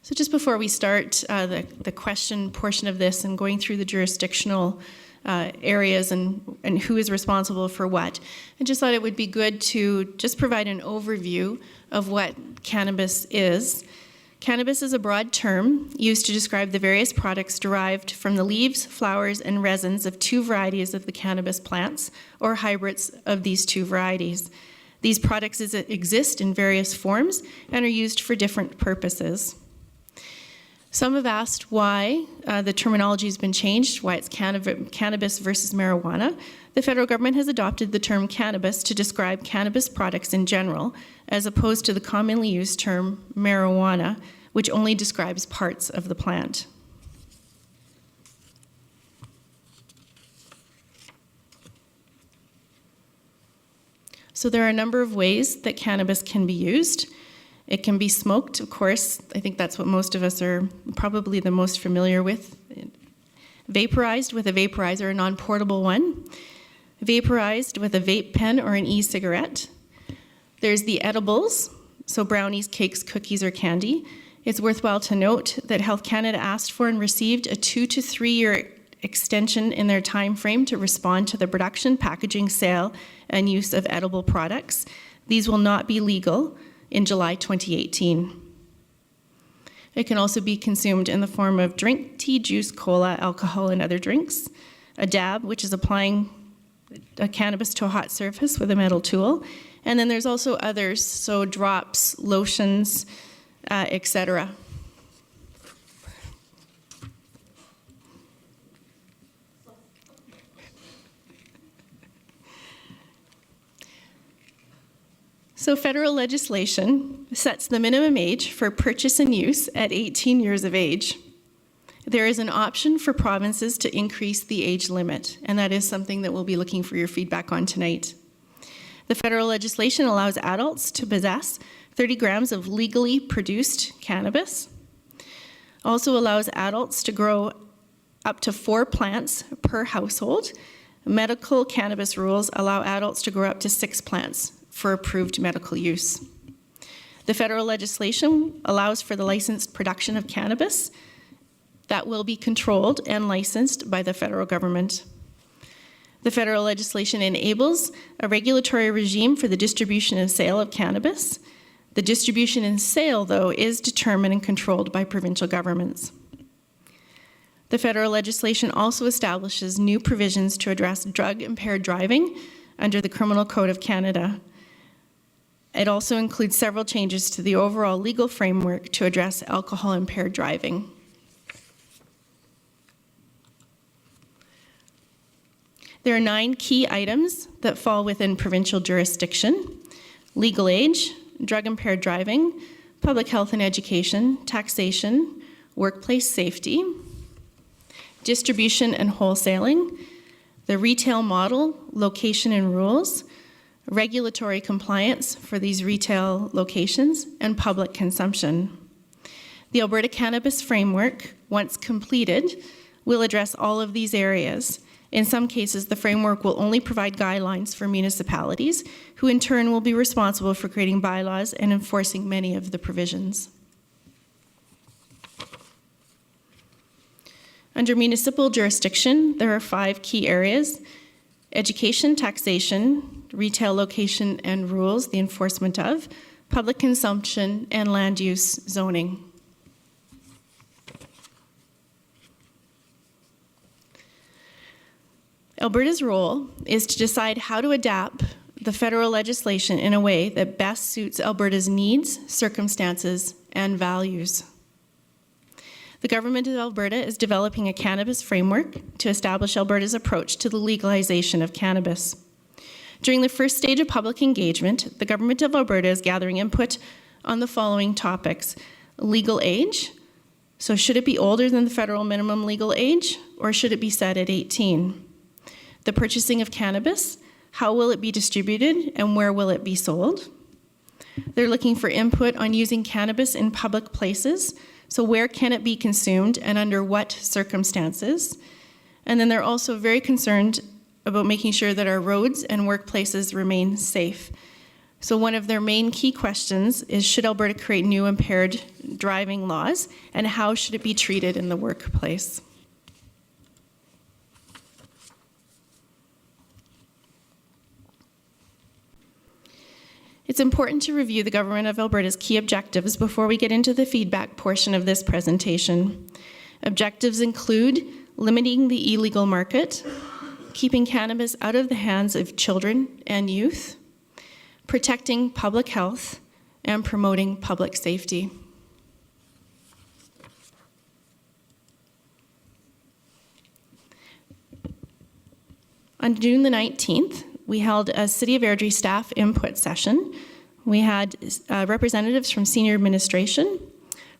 So just before we start the question portion of this and going through the jurisdictional areas and who is responsible for what, I just thought it would be good to just provide an overview of what cannabis is. Cannabis is a broad term used to describe the various products derived from the leaves, flowers, and resins of 2 varieties of the cannabis plants or hybrids of these 2 varieties. These products exist in various forms and are used for different purposes. Some have asked why the terminology has been changed, why it's cannabis versus marijuana. The federal government has adopted the term cannabis to describe cannabis products in general, as opposed to the commonly used term marijuana, which only describes parts of the plant. So there are a number of ways that cannabis can be used. It can be smoked, of course. I think that's what most of us are probably the most familiar with. Vaporized with a vaporizer, a non-portable one. Vaporized with a vape pen or an e-cigarette. There's the edibles, so brownies, cakes, cookies, or candy. It's worthwhile to note that Health Canada asked for and received a 2 to 3 year extension in their time frame to respond to the production, packaging, sale, and use of edible products. These will not be legal in July 2018. It can also be consumed in the form of drink, tea, juice, cola, alcohol, and other drinks. A dab, which is applying a cannabis to a hot surface with a metal tool. And then there's also others, so drops, lotions, etc. So federal legislation sets the minimum age for purchase and use at 18 years of age. There is an option for provinces to increase the age limit, and that is something that we'll be looking for your feedback on tonight. The federal legislation allows adults to possess 30 grams of legally produced cannabis. Also allows adults to grow up to 4 plants per household. Medical cannabis rules allow adults to grow up to 6 plants for approved medical use. The federal legislation allows for the licensed production of cannabis that will be controlled and licensed by the federal government. The federal legislation enables a regulatory regime for the distribution and sale of cannabis. The distribution and sale, though, is determined and controlled by provincial governments. The federal legislation also establishes new provisions to address drug-impaired driving under the Criminal Code of Canada. It also includes several changes to the overall legal framework to address alcohol-impaired driving. There are 9 key items that fall within provincial jurisdiction: legal age, drug-impaired driving, public health and education, taxation, workplace safety, distribution and wholesaling, the retail model, location and rules, regulatory compliance for these retail locations, and public consumption. The Alberta Cannabis Framework, once completed, will address all of these areas. In some cases, the framework will only provide guidelines for municipalities, who in turn will be responsible for creating bylaws and enforcing many of the provisions. Under municipal jurisdiction, there are 5 key areas: education, taxation, retail location and rules, the enforcement of, public consumption, and land use zoning. Alberta's role is to decide how to adapt the federal legislation in a way that best suits Alberta's needs, circumstances, and values. The Government of Alberta is developing a cannabis framework to establish Alberta's approach to the legalization of cannabis. During the first stage of public engagement, the Government of Alberta is gathering input on the following topics: legal age. So should it be older than the federal minimum legal age, or should it be set at 18? The purchasing of cannabis, how will it be distributed and where will it be sold? They're looking for input on using cannabis in public places. So where can it be consumed and under what circumstances? And then they're also very concerned about making sure that our roads and workplaces remain safe. So one of their main key questions is, should Alberta create new impaired driving laws, and how should it be treated in the workplace? It's important to review the Government of Alberta's key objectives before we get into the feedback portion of this presentation. Objectives include limiting the illegal market, keeping cannabis out of the hands of children and youth, protecting public health, and promoting public safety. On June the 19th, we held a City of Airdrie staff input session. We had representatives from senior administration,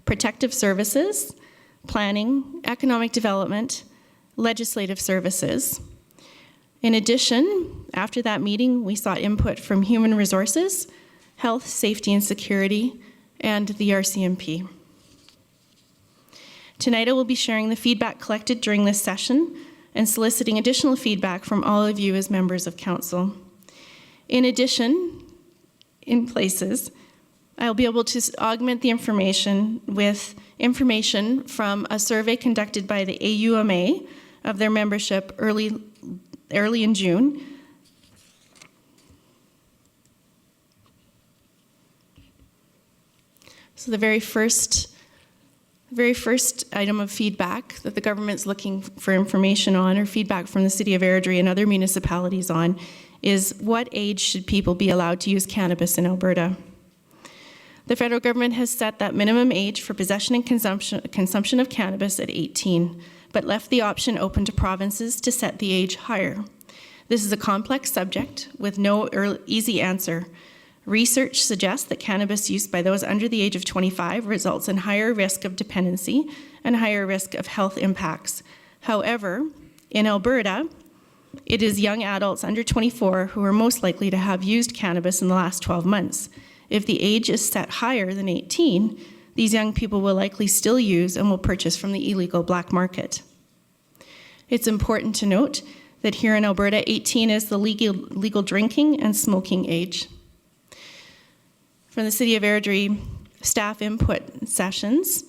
protective services, planning, economic development, legislative services. In addition, after that meeting, we saw input from human resources, health, safety, and security, and the RCMP. Tonight I will be sharing the feedback collected during this session and soliciting additional feedback from all of you as members of council. In addition, in places, I'll be able to augment the information with information from a survey conducted by the AUMA of their membership early in June. So the very first item of feedback that the government's looking for information on, or feedback from the City of Airdrie and other municipalities on, is what age should people be allowed to use cannabis in Alberta? The federal government has set that minimum age for possession and consumption of cannabis at 18, but left the option open to provinces to set the age higher. This is a complex subject with no easy answer. Research suggests that cannabis use by those under the age of 25 results in higher risk of dependency and higher risk of health impacts. However, in Alberta, it is young adults under 24 who are most likely to have used cannabis in the last 12 months. If the age is set higher than 18, these young people will likely still use and will purchase from the illegal black market. It's important to note that here in Alberta, 18 is the legal drinking and smoking age. From the City of Airdrie staff input sessions,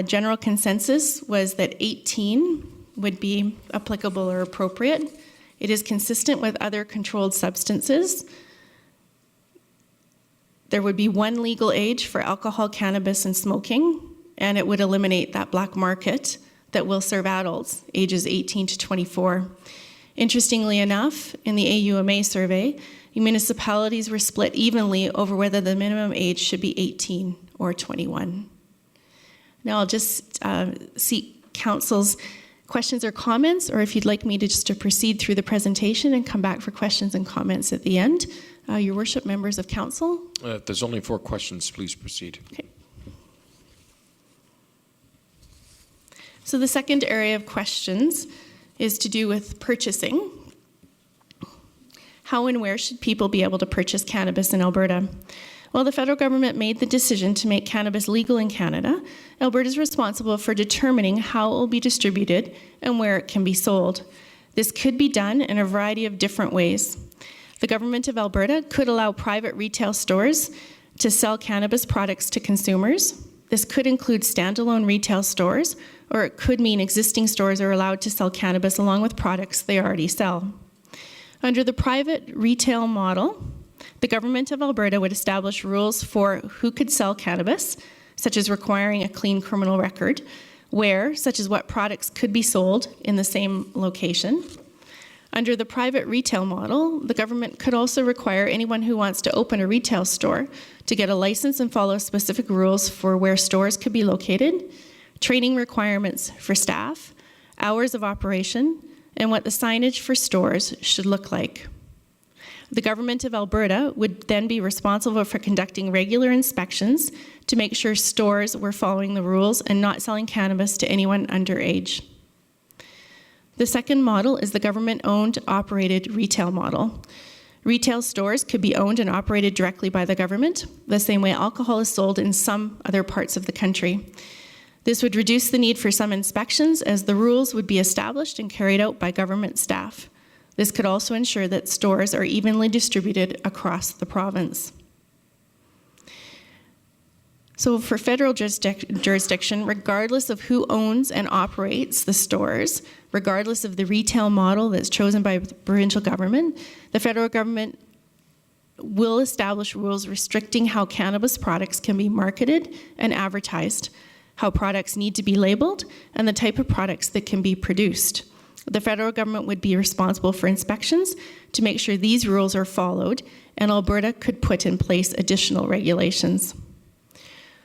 general consensus was that 18 would be applicable or appropriate. It is consistent with other controlled substances. There would be one legal age for alcohol, cannabis, and smoking, and it would eliminate that black market that will serve adults ages 18 to 24. Interestingly enough, in the AUMA survey, municipalities were split evenly over whether the minimum age should be 18 or 21. Now I'll just seek council's questions or comments, or if you'd like me to just proceed through the presentation and come back for questions and comments at the end. Your worship, members of council. There's only 4 questions. Please proceed. Okay. So the second area of questions is to do with purchasing. How and where should people be able to purchase cannabis in Alberta? Well, the federal government made the decision to make cannabis legal in Canada. Alberta is responsible for determining how it will be distributed and where it can be sold. This could be done in a variety of different ways. The government of Alberta could allow private retail stores to sell cannabis products to consumers. This could include standalone retail stores, or it could mean existing stores are allowed to sell cannabis along with products they already sell. Under the private retail model, the government of Alberta would establish rules for who could sell cannabis, such as requiring a clean criminal record, where, such as what products could be sold in the same location. Under the private retail model, the government could also require anyone who wants to open a retail store to get a license and follow specific rules for where stores could be located, training requirements for staff, hours of operation, and what the signage for stores should look like. The Government of Alberta would then be responsible for conducting regular inspections to make sure stores were following the rules and not selling cannabis to anyone underage. The second model is the government-owned, operated retail model. Retail stores could be owned and operated directly by the government, the same way alcohol is sold in some other parts of the country. This would reduce the need for some inspections, as the rules would be established and carried out by government staff. This could also ensure that stores are evenly distributed across the province. So for federal jurisdiction, regardless of who owns and operates the stores, regardless of the retail model that's chosen by the provincial government, the federal government will establish rules restricting how cannabis products can be marketed and advertised, how products need to be labeled, and the type of products that can be produced. The federal government would be responsible for inspections to make sure these rules are followed, and Alberta could put in place additional regulations.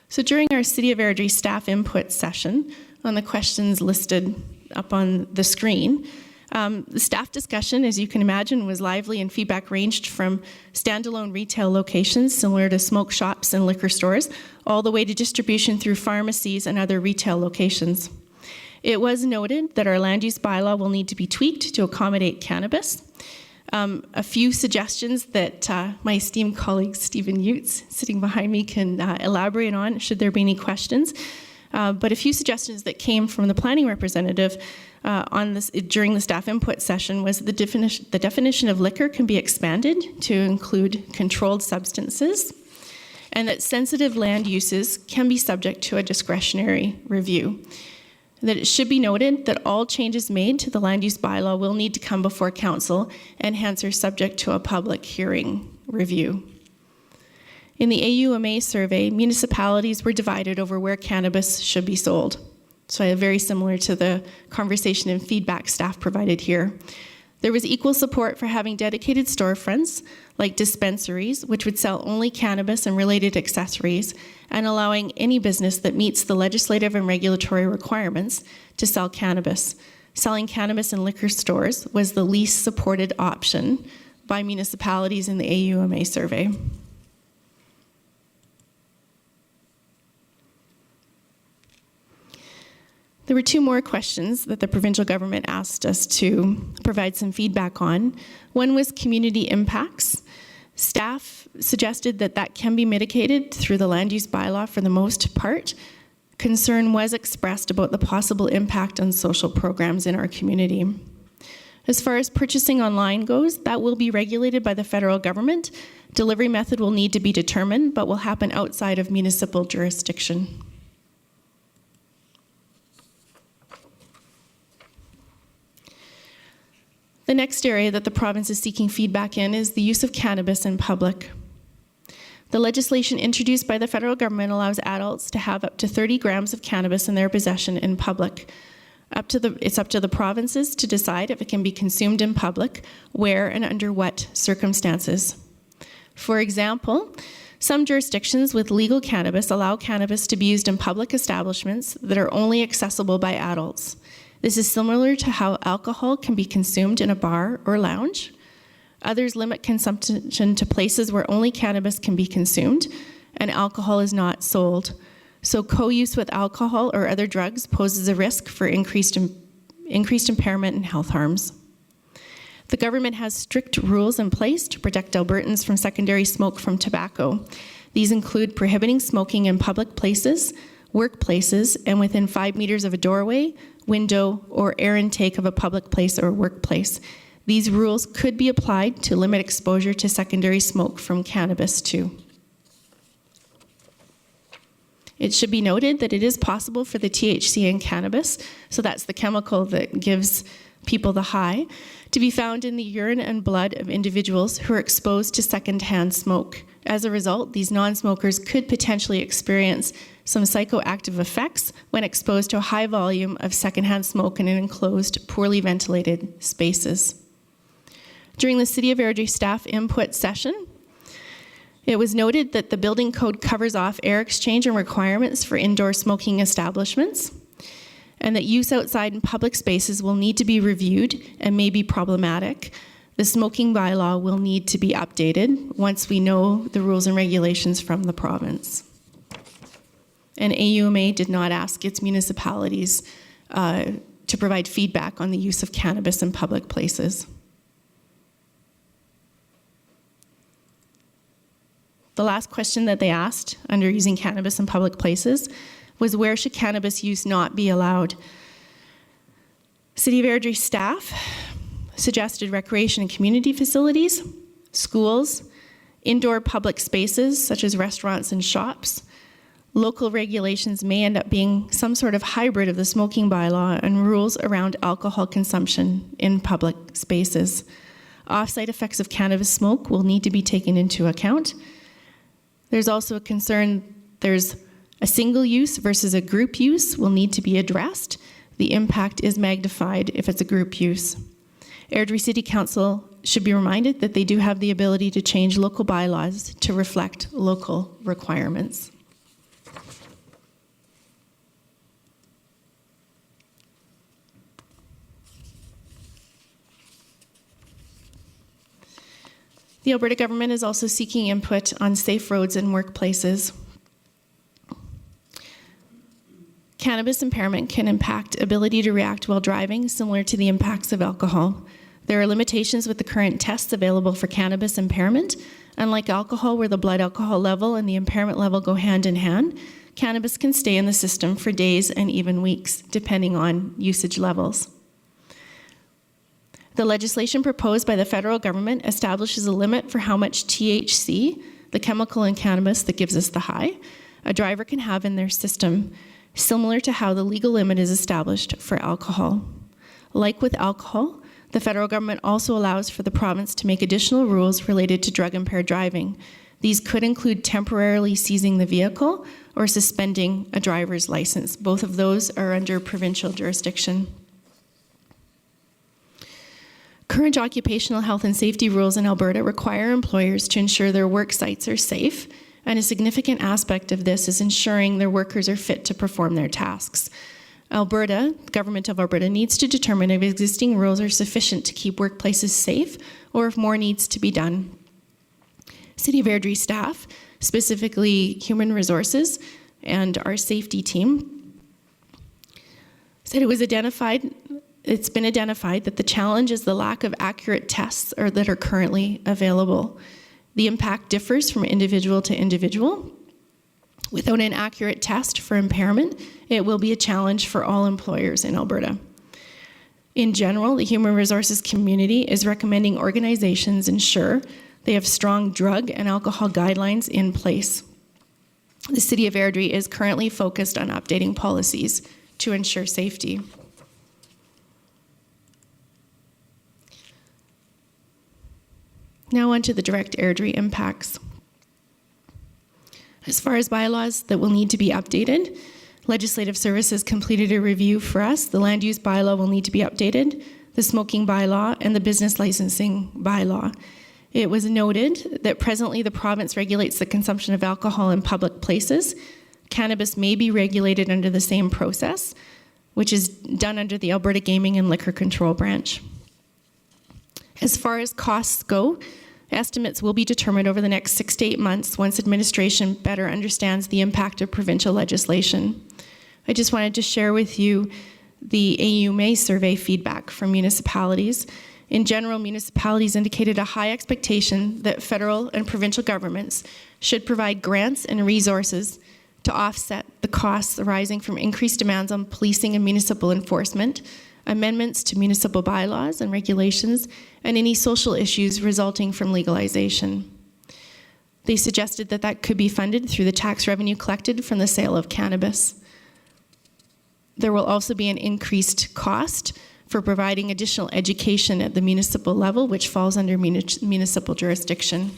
So during our City of Airdrie staff input session, on the questions listed up on the screen, the staff discussion, as you can imagine, was lively, and feedback ranged from standalone retail locations similar to smoke shops and liquor stores, all the way to distribution through pharmacies and other retail locations. It was noted that our land use bylaw will need to be tweaked to accommodate cannabis. A few suggestions that my esteemed colleague Stephen Utes, sitting behind me, can elaborate on should there be any questions. But a few suggestions that came from the planning representative on this during the staff input session was the definition of liquor can be expanded to include controlled substances, and that sensitive land uses can be subject to a discretionary review. That it should be noted that all changes made to the land use bylaw will need to come before council and hence are subject to a public hearing review. In the AUMA survey, municipalities were divided over where cannabis should be sold. So very similar to the conversation and feedback staff provided here. There was equal support for having dedicated storefronts, like dispensaries, which would sell only cannabis and related accessories, and allowing any business that meets the legislative and regulatory requirements to sell cannabis. Selling cannabis in liquor stores was the least supported option by municipalities in the AUMA survey. There were two more questions that the provincial government asked us to provide some feedback on. One was community impacts. Staff suggested that that can be mitigated through the land use bylaw for the most part. Concern was expressed about the possible impact on social programs in our community. As far as purchasing online goes, that will be regulated by the federal government. Delivery method will need to be determined, but will happen outside of municipal jurisdiction. The next area that the province is seeking feedback in is the use of cannabis in public. The legislation introduced by the federal government allows adults to have up to 30 grams of cannabis in their possession in public. It's up to the provinces to decide if it can be consumed in public, where and under what circumstances. For example, some jurisdictions with legal cannabis allow cannabis to be used in public establishments that are only accessible by adults. This is similar to how alcohol can be consumed in a bar or lounge. Others limit consumption to places where only cannabis can be consumed and alcohol is not sold. So co-use with alcohol or other drugs poses a risk for increased impairment and health harms. The government has strict rules in place to protect Albertans from secondary smoke from tobacco. These include prohibiting smoking in public places, workplaces, and within 5 meters of a doorway, window, or air intake of a public place or workplace. These rules could be applied to limit exposure to secondary smoke from cannabis too. It should be noted that it is possible for the THC in cannabis, so that's the chemical that gives people the high, to be found in the urine and blood of individuals who are exposed to secondhand smoke. As a result, these non-smokers could potentially experience some psychoactive effects when exposed to a high volume of secondhand smoke in enclosed, poorly ventilated spaces. During the City of Airdrie staff input session, it was noted that the building code covers off air exchange and requirements for indoor smoking establishments. and that use outside in public spaces will need to be reviewed and may be problematic. The smoking bylaw will need to be updated once we know the rules and regulations from the province. And AUMA did not ask its municipalities to provide feedback on the use of cannabis in public places. The last question that they asked under using cannabis in public places was, where should cannabis use not be allowed? City of Airdrie staff suggested recreation and community facilities, schools, indoor public spaces such as restaurants and shops. Local regulations may end up being some sort of hybrid of the smoking bylaw and rules around alcohol consumption in public spaces. Off-site effects of cannabis smoke will need to be taken into account. There's also a concern there's a single use versus a group use will need to be addressed. The impact is magnified if it's a group use. Airdrie City Council should be reminded that they do have the ability to change local bylaws to reflect local requirements. The Alberta government is also seeking input on safe roads and workplaces. Cannabis impairment can impact ability to react while driving, similar to the impacts of alcohol. There are limitations with the current tests available for cannabis impairment. Unlike alcohol, where the blood alcohol level and the impairment level go hand in hand, cannabis can stay in the system for days and even weeks, depending on usage levels. The legislation proposed by the federal government establishes a limit for how much THC, the chemical in cannabis that gives us the high, a driver can have in their system, similar to how the legal limit is established for alcohol. Like with alcohol, the federal government also allows for the province to make additional rules related to drug-impaired driving. These could include temporarily seizing the vehicle or suspending a driver's license. Both of those are under provincial jurisdiction. Current occupational health and safety rules in Alberta require employers to ensure their work sites are safe, and a significant aspect of this is ensuring their workers are fit to perform their tasks. Alberta, the government of Alberta, needs to determine if existing rules are sufficient to keep workplaces safe or if more needs to be done. City of Airdrie staff, specifically human resources and our safety team, said it's been identified that the challenge is the lack of accurate tests that are currently available. The impact differs from individual to individual. Without an accurate test for impairment, it will be a challenge for all employers in Alberta. In general, the human resources community is recommending organizations ensure they have strong drug and alcohol guidelines in place. The City of Airdrie is currently focused on updating policies to ensure safety. Now on to the direct Airdrie impacts. As far as bylaws that will need to be updated, Legislative Services completed a review for us. The land use bylaw will need to be updated, the smoking bylaw, and the business licensing bylaw. It was noted that presently the province regulates the consumption of alcohol in public places. Cannabis may be regulated under the same process, which is done under the Alberta Gaming and Liquor Control Branch. As far as costs go, estimates will be determined over the next 6 to 8 months once administration better understands the impact of provincial legislation. I just wanted to share with you the AUMA survey feedback from municipalities. In general, municipalities indicated a high expectation that federal and provincial governments should provide grants and resources to offset the costs arising from increased demands on policing and municipal enforcement, amendments to municipal bylaws and regulations, and any social issues resulting from legalization. They suggested that that could be funded through the tax revenue collected from the sale of cannabis. There will also be an increased cost for providing additional education at the municipal level, which falls under municipal jurisdiction.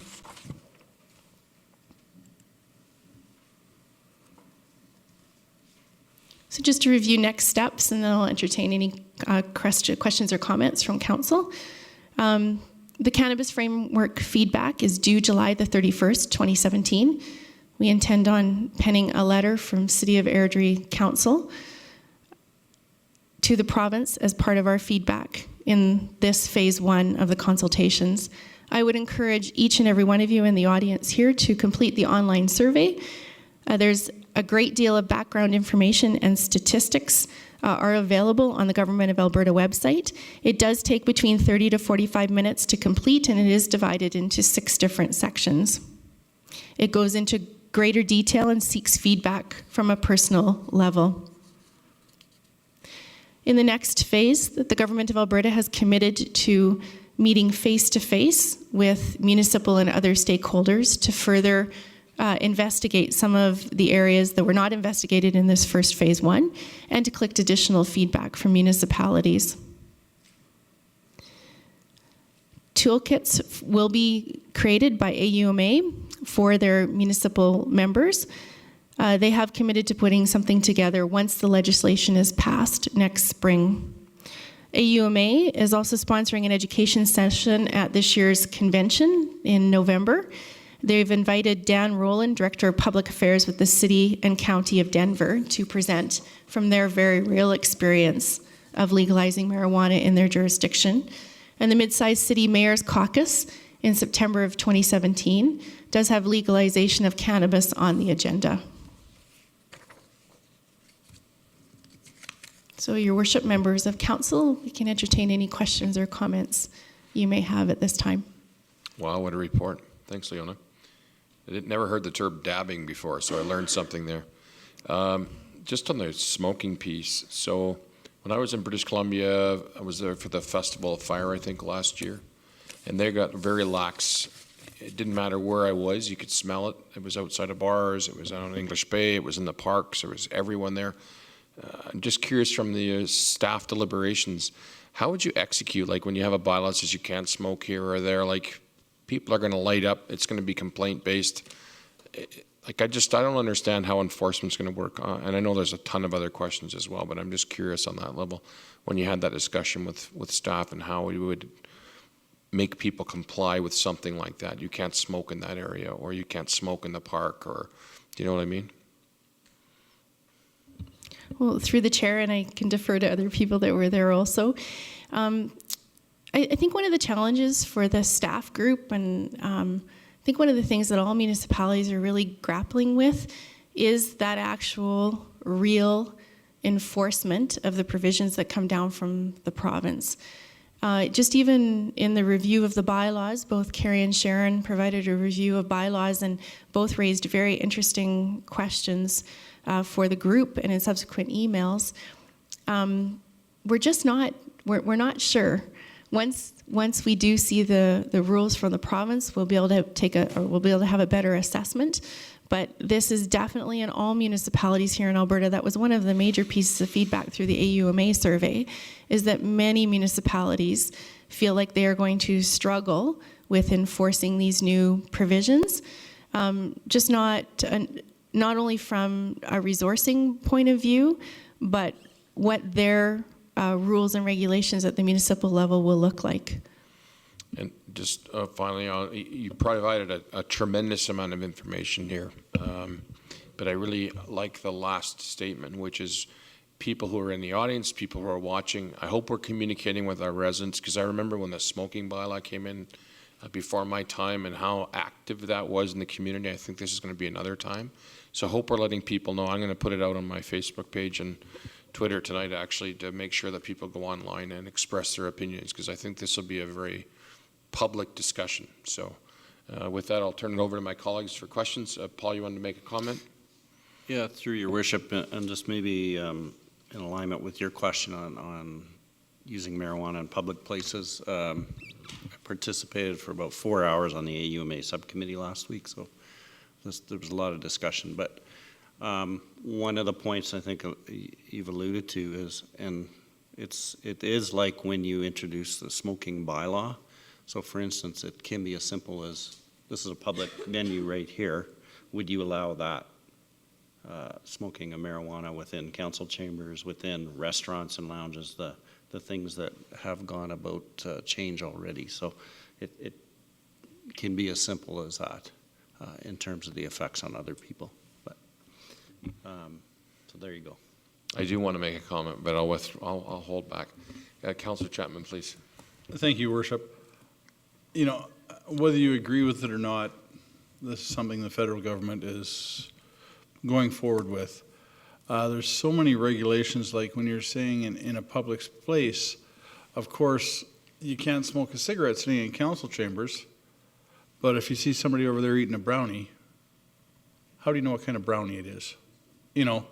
So just to review next steps, and then I'll entertain any questions or comments from council. The cannabis framework feedback is due July the 31st, 2017. We intend on penning a letter from City of Airdrie Council to the province as part of our feedback in this phase 1 of the consultations. I would encourage each and every one of you in the audience here to complete the online survey. There's a great deal of background information and statistics are available on the Government of Alberta website. It does take between 30 to 45 minutes to complete, and it is divided into 6 different sections. It goes into greater detail and seeks feedback from a personal level. In the next phase, the Government of Alberta has committed to meeting face-to-face with municipal and other stakeholders to further investigate some of the areas that were not investigated in this first phase 1 and to collect additional feedback from municipalities. Toolkits will be created by AUMA for their municipal members. They have committed to putting something together once the legislation is passed next spring. AUMA is also sponsoring an education session at this year's convention in November. They've invited Dan Rowland, Director of Public Affairs with the City and County of Denver, to present from their very real experience of legalizing marijuana in their jurisdiction. And the Mid-Sized City Mayor's Caucus in September of 2017 does have legalization of cannabis on the agenda. So, Your Worship, members of Council, we can entertain any questions or comments you may have at this time. Wow, what a report. Thanks, Leona. I never heard the term dabbing before, so I learned something there. Just on the smoking piece, so when I was in British Columbia, I was there for the Festival of Fire, I think, last year, and they got very lax. It didn't matter where I was, you could smell it. It was outside of bars, it was out on English Bay, it was in the parks, there was everyone there. I'm just curious from the staff deliberations, how would you execute, like when you have a bylaw that says you can't smoke here or there, like people are going to light up, it's going to be complaint-based. Like I don't understand how enforcement's going to work. And I know there's a ton of other questions as well, but I'm just curious on that level when you had that discussion with staff and how we would make people comply with something like that. You can't smoke in that area, or you can't smoke in the park, or do you know what I mean? Well, through the chair, and I can defer to other people that were there also, I think one of the challenges for the staff group, and I think one of the things that all municipalities are really grappling with, is that actual real enforcement of the provisions that come down from the province. Just even in the review of the bylaws, both Carrie and Sharon provided a review of bylaws, and both raised very interesting questions for the group and in subsequent emails. We're just not, we're not sure. Once we do see the rules from the province, we'll be able to have a better assessment. But this is definitely in all municipalities here in Alberta. That was one of the major pieces of feedback through the AUMA survey, is that many municipalities feel like they are going to struggle with enforcing these new provisions. Just not only from a resourcing point of view, but what their rules and regulations at the municipal level will look like. And just finally, you provided a tremendous amount of information here, but I really like the last statement, which is people who are in the audience, people who are watching, I hope we're communicating with our residents, because I remember when the smoking bylaw came in before my time and how active that was in the community. I think this is going to be another time. So I hope we're letting people know. I'm going to put it out on my Facebook page and Twitter tonight, actually, to make sure that people go online and express their opinions, because I think this will be a very public discussion. So with that, I'll turn it over to my colleagues for questions. Paul, you wanted to make a comment? Yeah, through your worship, and just maybe in alignment with your question on using marijuana in public places. I participated for about 4 hours on the AUMA subcommittee last week, so there was a lot of discussion. But one of the points I think you've alluded to is, and it is like when you introduce the smoking bylaw. So for instance, it can be as simple as, this is a public venue right here, would you allow that? Smoking of marijuana within council chambers, within restaurants and lounges, the things that have gone about change already. So it can be as simple as that in terms of the effects on other people. But so there you go. I do want to make a comment, but I'll hold back. Councillor Chapman, please. Thank you, Worship. You know, whether you agree with it or not, this is something the federal government is going forward with. There's so many regulations, like when you're saying in a public place, of course, you can't smoke a cigarette sitting in council chambers, but if you see somebody over there eating a brownie, how do you know what kind of brownie it is? You know,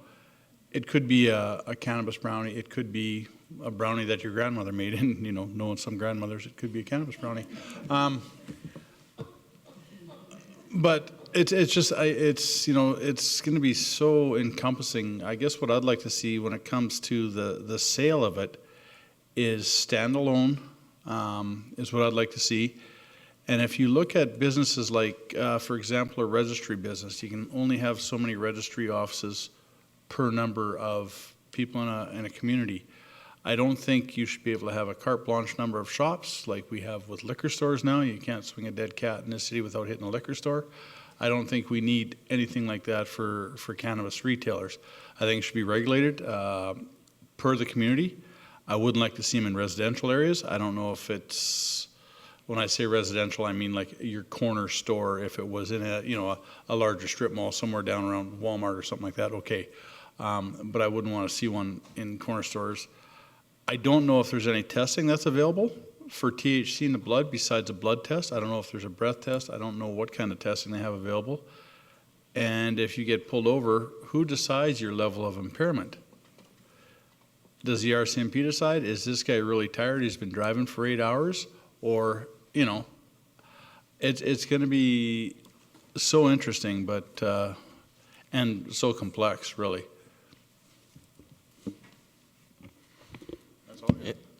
it could be a cannabis brownie, it could be a brownie that your grandmother made, and, you know, knowing some grandmothers, it could be a cannabis brownie. But it's just, it's, you know, it's going to be so encompassing. I guess what I'd like to see when it comes to the sale of it is standalone, is what I'd like to see. And if you look at businesses like, for example, a registry business, you can only have so many registry offices per number of people in a community. I don't think you should be able to have a carte blanche number of shops like we have with liquor stores now. You can't swing a dead cat in this city without hitting a liquor store. I don't think we need anything like that for cannabis retailers. I think it should be regulated per the community. I wouldn't like to see them in residential areas. I don't know if it's, when I say residential, I mean like your corner store. If it was in a larger strip mall somewhere down around Walmart or something like that, okay. But I wouldn't want to see one in corner stores. I don't know if there's any testing that's available for THC in the blood besides a blood test. I don't know if there's a breath test. I don't know what kind of testing they have available. And if you get pulled over, who decides your level of impairment? Does the RCMP decide? Is this guy really tired? He's been driving for 8 hours? Or, you know, it's going to be so interesting, but and so complex, really.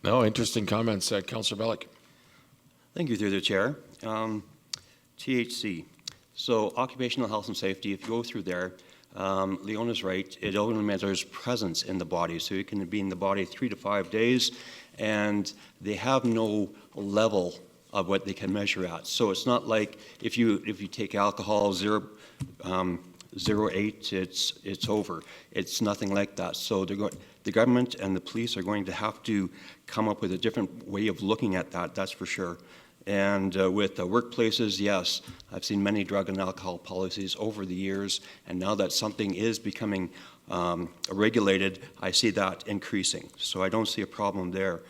No, interesting comments. Councillor Bellick. Thank you, through the chair. THC. So occupational health and safety, if you go through there, Leona's right, it only measures presence in the body. So it can be in the body 3 to 5 days, and they have no level of what they can measure at. So it's not like if you take alcohol 0.8, it's over. It's nothing like that. So the government and the police are going to have to come up with a different way of looking at that, that's for sure. And with workplaces, yes, I've seen many drug and alcohol policies over the years, and now that something is becoming regulated, I see that increasing. So I don't see a problem there.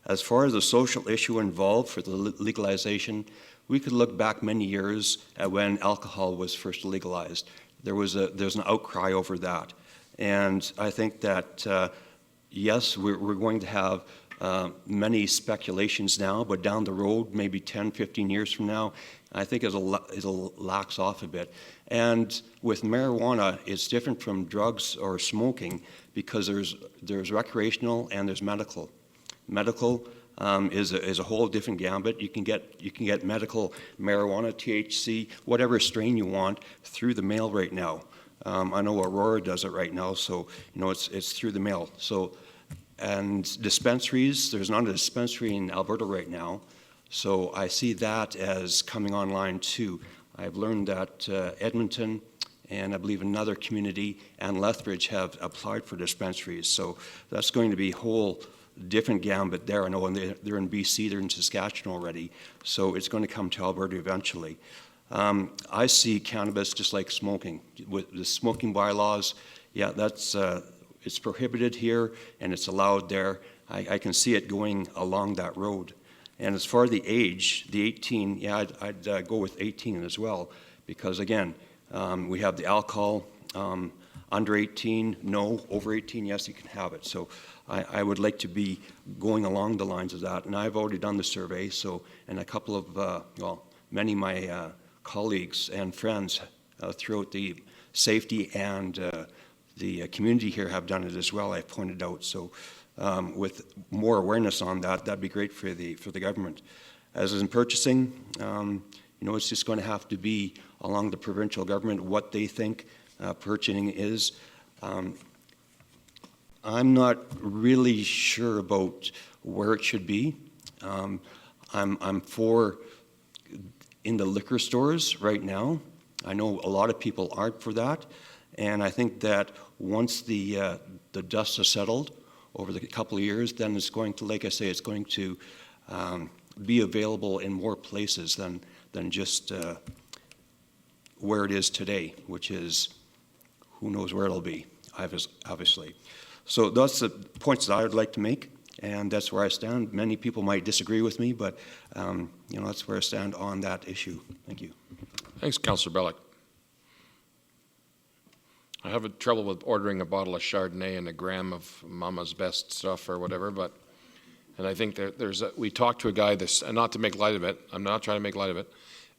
As far as the social issue involved for the legalization, we could look back many years at when alcohol was first legalized. There's an outcry over that. And I think that, yes, we're going to have many speculations now, but down the road, maybe 10, 15 years from now, I think it'll lax off a bit. And with marijuana, it's different from drugs or smoking because there's recreational and there's medical. Medical is a whole different gambit. You can get medical marijuana, THC, whatever strain you want through the mail right now. I know Aurora does it right now, so you know it's through the mail. So, and dispensaries, there's not a dispensary in Alberta right now, so I see that as coming online too. I've learned that Edmonton and I believe another community and Lethbridge have applied for dispensaries, so that's going to be whole different gambit there. I know, and they're in BC, they're in Saskatchewan already, so it's going to come to Alberta eventually. I see cannabis just like smoking. With the smoking bylaws, yeah, that's it's prohibited here and it's allowed there. I can see it going along that road. And as far as the age, the 18, yeah, I'd go with 18 as well, because again, we have the alcohol, under 18, no, over 18, yes, you can have it. So I would like to be going along the lines of that. And I've already done the survey, so, and a couple of, well, many of my colleagues and friends throughout the safety and the community here have done it as well, I've pointed out. So with more awareness on that, that'd be great for the government. As in purchasing, you know, it's just going to have to be along the provincial government what they think purchasing is. I'm not really sure about where it should be. I'm for in the liquor stores right now. I know a lot of people aren't for that, And I think that once the dust has settled over the couple of years, then it's going to, like I say, it's going to be available in more places than just where it is today, which is who knows where it'll be, obviously. So that's the points that I would like to make, and that's where I stand. Many people might disagree with me, but that's where I stand on that issue. Thank you. Thanks, Councillor Bellick. I have trouble with ordering a bottle of Chardonnay and a gram of Mama's Best stuff or whatever, and I think we talked to a guy and not to make light of it, I'm not trying to make light of it,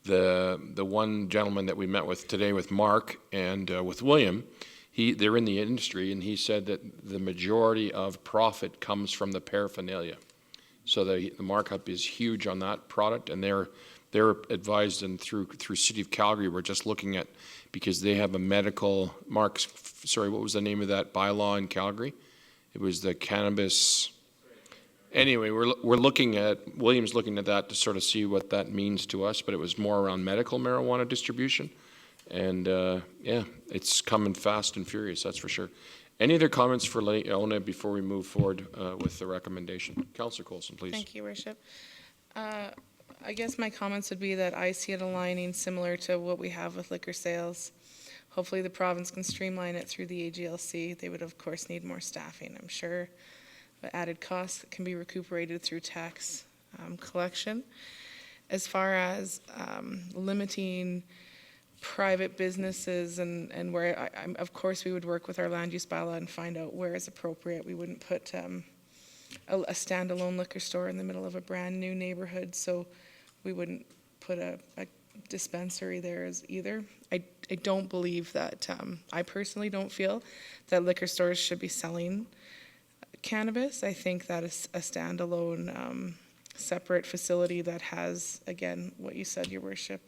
the one gentleman that we met with today with Mark and with William, they're in the industry, and he said that the majority of profit comes from the paraphernalia. So the markup is huge on that product, and they're advised, and through City of Calgary, we're just looking at, because they have a medical, what was the name of that bylaw in Calgary? It was the cannabis. Anyway, we're looking at, William's looking at that to sort of see what that means to us, but it was more around medical marijuana distribution. And yeah, it's coming fast and furious, that's for sure. Any other comments for Leona before we move forward with the recommendation? Councillor Coulson, please. Thank you, Worship. I guess my comments would be that I see it aligning similar to what we have with liquor sales. Hopefully the province can streamline it through the AGLC. They would, of course, need more staffing, I'm sure. But added costs can be recuperated through tax collection. As far as limiting private businesses and where, of course, we would work with our land use bylaw and find out where is appropriate. We wouldn't put a standalone liquor store in the middle of a brand new neighborhood, so we wouldn't put a dispensary there as either. I don't believe that, I personally don't feel that liquor stores should be selling cannabis. I think that is a standalone separate facility that has, again, what you said, Your Worship,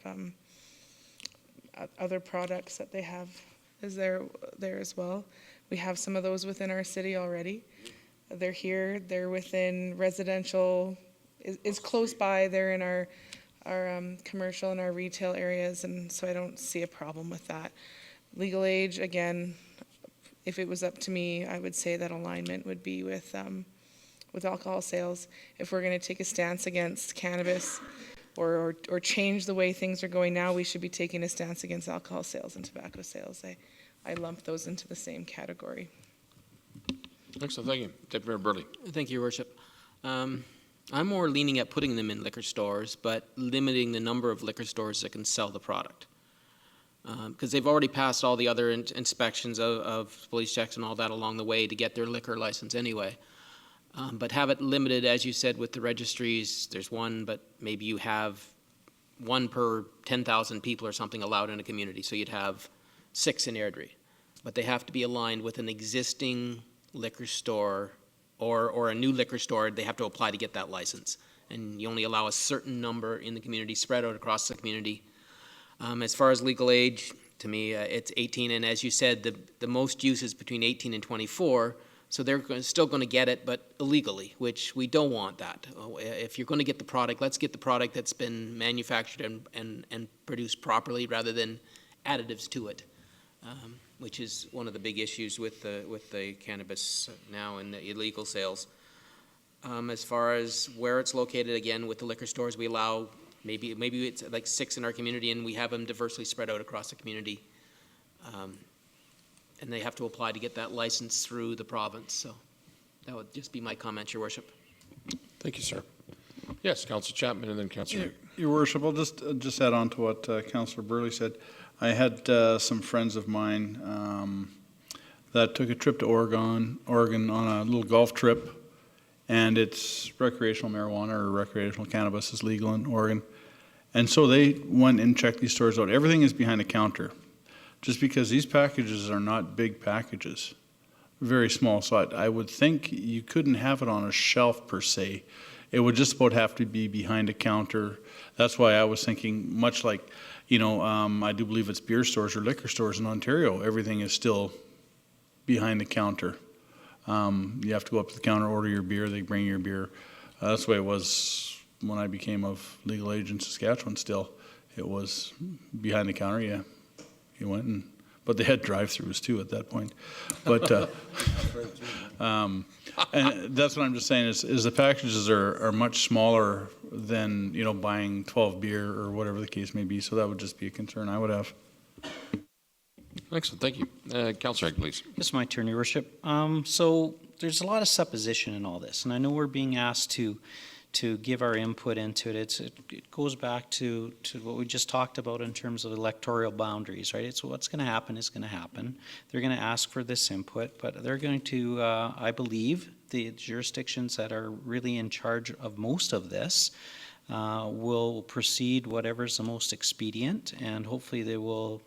other products that they have is there as well. We have some of those within our city already. They're here, they're within residential, is close by, they're in our commercial and our retail areas, and so I don't see a problem with that. Legal age, again, if it was up to me, I would say that alignment would be with alcohol sales. If we're going to take a stance against cannabis or change the way things are going now, we should be taking a stance against alcohol sales and tobacco sales. I lump those into the same category. Excellent, thank you. Deputy Mayor Burley. Thank you, Your Worship. I'm more leaning at putting them in liquor stores, but limiting the number of liquor stores that can sell the product. Because they've already passed all the other inspections of police checks and all that along the way to get their liquor license anyway. But have it limited, as you said, with the registries. There's one, but maybe you have one per 10,000 people or something allowed in a community. So you'd have 6 in Airdrie. But they have to be aligned with an existing liquor store or a new liquor store. They have to apply to get that license. And you only allow a certain number in the community, spread out across the community. As far as legal age, to me, it's 18. And as you said, the most use is between 18 and 24. So they're still going to get it, but illegally, which we don't want that. If you're going to get the product, let's get the product that's been manufactured and produced properly rather than additives to it, which is one of the big issues with the cannabis now and the illegal sales. As far as where it's located, again, with the liquor stores, we allow maybe it's like 6 in our community, and we have them diversely spread out across the community. And they have to apply to get that license through the province. So that would just be my comment, Your Worship. Thank you, sir. Yes, Councillor Chapman and then Councillor. Your Worship, I'll just add on to what Councillor Burley said. I had some friends of mine that took a trip to Oregon on a little golf trip, and it's recreational marijuana or recreational cannabis is legal in Oregon. And so they went and checked these stores out. Everything is behind a counter. Just because these packages are not big packages, very small. So I would think you couldn't have it on a shelf per se. It would just about have to be behind a counter. That's why I was thinking, much like, I do believe it's beer stores or liquor stores in Ontario, everything is still behind the counter. You have to go up to the counter, order your beer, they bring your beer. That's the way it was when I became of legal age in Saskatchewan still. It was behind the counter, yeah. You went and but they had drive-throughs too at that point. But and that's what I'm just saying is the packages are much smaller than, you know, buying 12 beer or whatever the case may be. So that would just be a concern I would have. Excellent, thank you. Councillor Egg, please. It's my turn, Your Worship. So there's a lot of supposition in all this, and I know we're being asked to give our input into it. It goes back to what we just talked about in terms of electoral boundaries, right? It's what's going to happen is going to happen. They're going to ask for this input, but they're going to, I believe, the jurisdictions that are really in charge of most of this will proceed whatever's the most expedient, and hopefully they will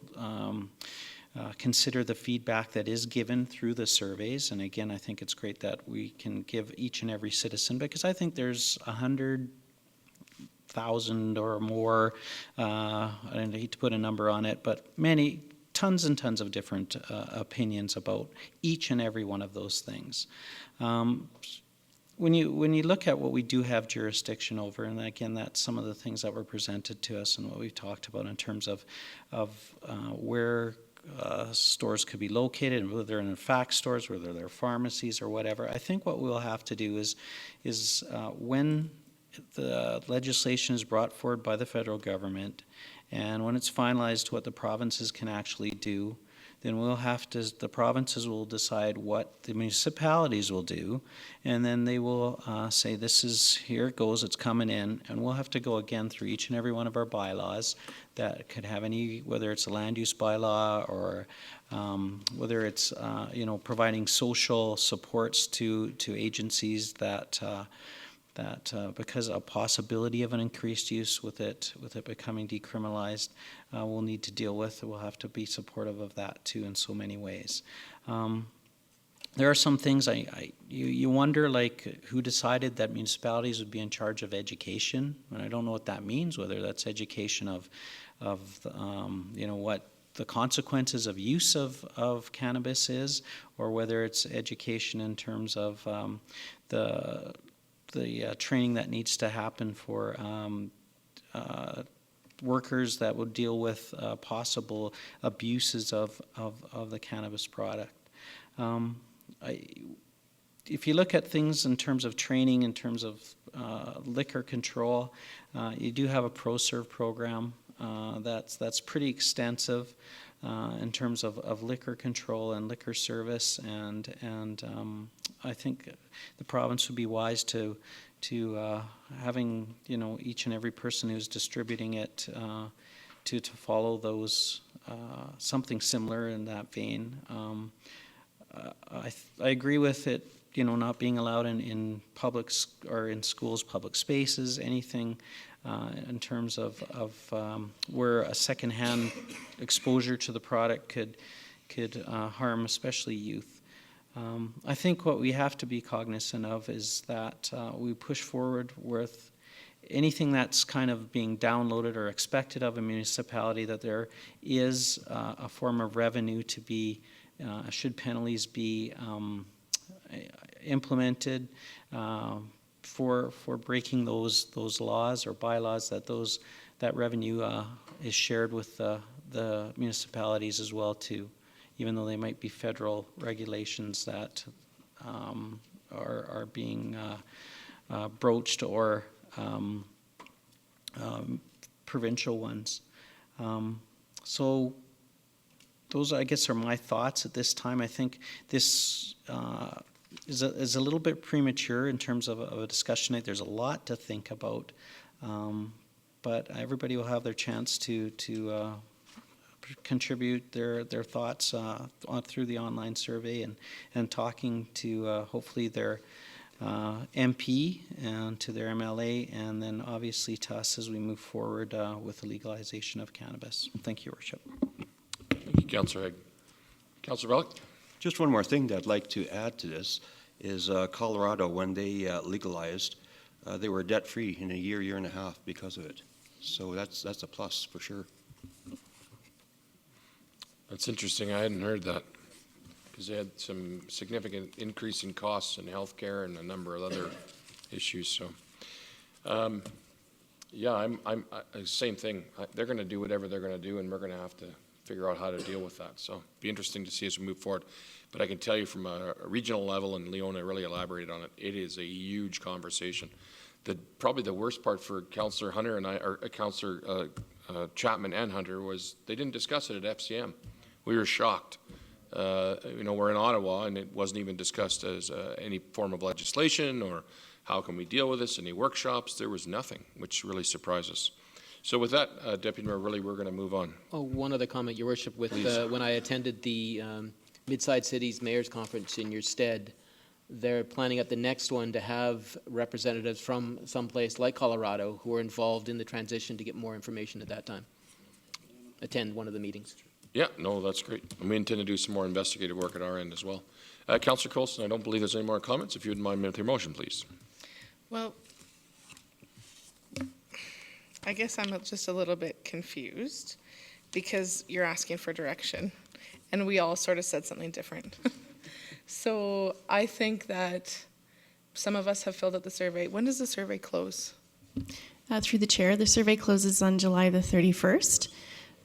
consider the feedback that is given through the surveys. And again, I think it's great that we can give each and every citizen, because I think there's 100,000 or more, I hate to put a number on it, but tons and tons of different opinions about each and every one of those things. When you look at what we do have jurisdiction over, and again, that's some of the things that were presented to us and what we've talked about in terms of where stores could be located, and whether they're in fact stores, whether they're pharmacies or whatever. I think what we'll have to do is when the legislation is brought forward by the federal government, and when it's finalized what the provinces can actually do, then the provinces will decide what the municipalities will do, and then they will say, here it goes, it's coming in, and we'll have to go again through each and every one of our bylaws that could have whether it's a land use bylaw or whether it's providing social supports to agencies that because a possibility of an increased use with it becoming decriminalized, we'll need to deal with. We'll have to be supportive of that too in so many ways. There are some things you wonder, like who decided that municipalities would be in charge of education, and I don't know what that means. Whether that's education of what the consequences of use of cannabis is, or whether it's education in terms of the training that needs to happen for workers that will deal with possible abuses of the cannabis product. If you look at things in terms of training, in terms of liquor control, you do have a ProServe program that's pretty extensive in terms of liquor control and liquor service, and I think the province would be wise to having each and every person who's distributing it to follow those something similar in that vein. I agree with it, not being allowed in public or in schools, public spaces, anything in terms of where a secondhand exposure to the product could harm, especially youth. I think what we have to be cognizant of is that we push forward with anything that's kind of being downloaded or expected of a municipality, that there is a form of revenue to be, should penalties be implemented for breaking those laws or bylaws, that revenue is shared with the municipalities as well too, even though they might be federal regulations that are being broached or provincial ones. So those, I guess, are my thoughts at this time. I think this is a little bit premature in terms of a discussion night. There's a lot to think about, but everybody will have their chance to contribute their thoughts through the online survey and talking to hopefully their MP and to their MLA, and then obviously to us as we move forward with the legalization of cannabis. Thank you, Your Worship. Thank you, Councillor Egg. Councillor Bellick? Just one more thing that I'd like to add to this is Colorado, when they legalized, they were debt-free in a year and a half because of it. So that's a plus for sure. That's interesting. I hadn't heard that, because they had some significant increase in costs in healthcare and a number of other issues. So, yeah, I'm same thing. They're going to do whatever they're going to do, and we're going to have to figure out how to deal with that. So be interesting to see as we move forward. But I can tell you from a regional level, and Leona really elaborated on it, it is a huge conversation. Probably the worst part for Councillor Hunter and I, or Councillor Chapman and Hunter, was they didn't discuss it at FCM. We were shocked. We're in Ottawa, and it wasn't even discussed as any form of legislation or how can we deal with this, any workshops. There was nothing, which really surprised us. So with that, Deputy Mayor, really, we're going to move on. Oh, one other comment, Your Worship. With when I attended the Mid-Side Cities Mayor's Conference in your stead, they're planning at the next one to have representatives from someplace like Colorado who are involved in the transition to get more information at that time. Attend one of the meetings. Yeah, no, that's great. And we intend to do some more investigative work at our end as well. Councillor Coulson, I don't believe there's any more comments. If you wouldn't mind with your motion, please. Well, I guess I'm just a little bit confused because you're asking for direction and we all sort of said something different. So I think that some of us have filled out the survey. When does the survey close? Through the chair, the survey closes on July the 31st.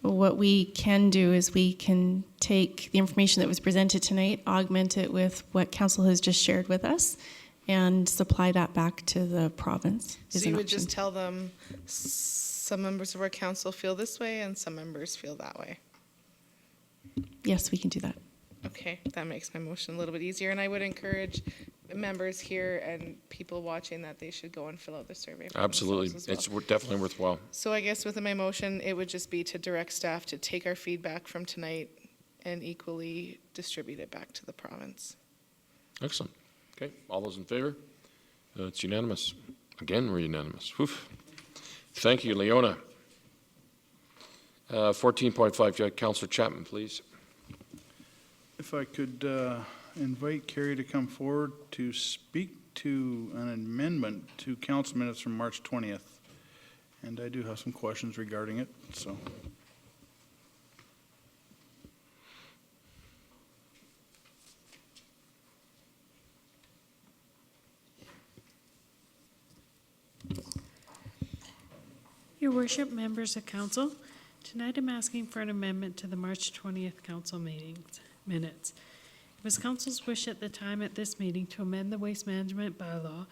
What we can do is we can take the information that was presented tonight, augment it with what council has just shared with us, and supply that back to the province. So you would just tell them some members of our council feel this way and some members feel that way? Yes, we can do that. Okay, that makes my motion a little bit easier, and I would encourage members here and people watching that they should go and fill out the survey. Absolutely. It's definitely worthwhile. So I guess within my motion, it would just be to direct staff to take our feedback from tonight and equally distribute it back to the province. Excellent. Okay, all those in favor? It's unanimous. Again, we're unanimous. Oof. Thank you, Leona. 14.5, Councillor Chapman, please. If I could invite Carrie to come forward to speak to an amendment to council minutes from March 20th. And I do have some questions regarding it, so. Your Worship, members of council, tonight I'm asking for an amendment to the March 20th council minutes. It was council's wish at the time at this meeting to amend the waste management bylaw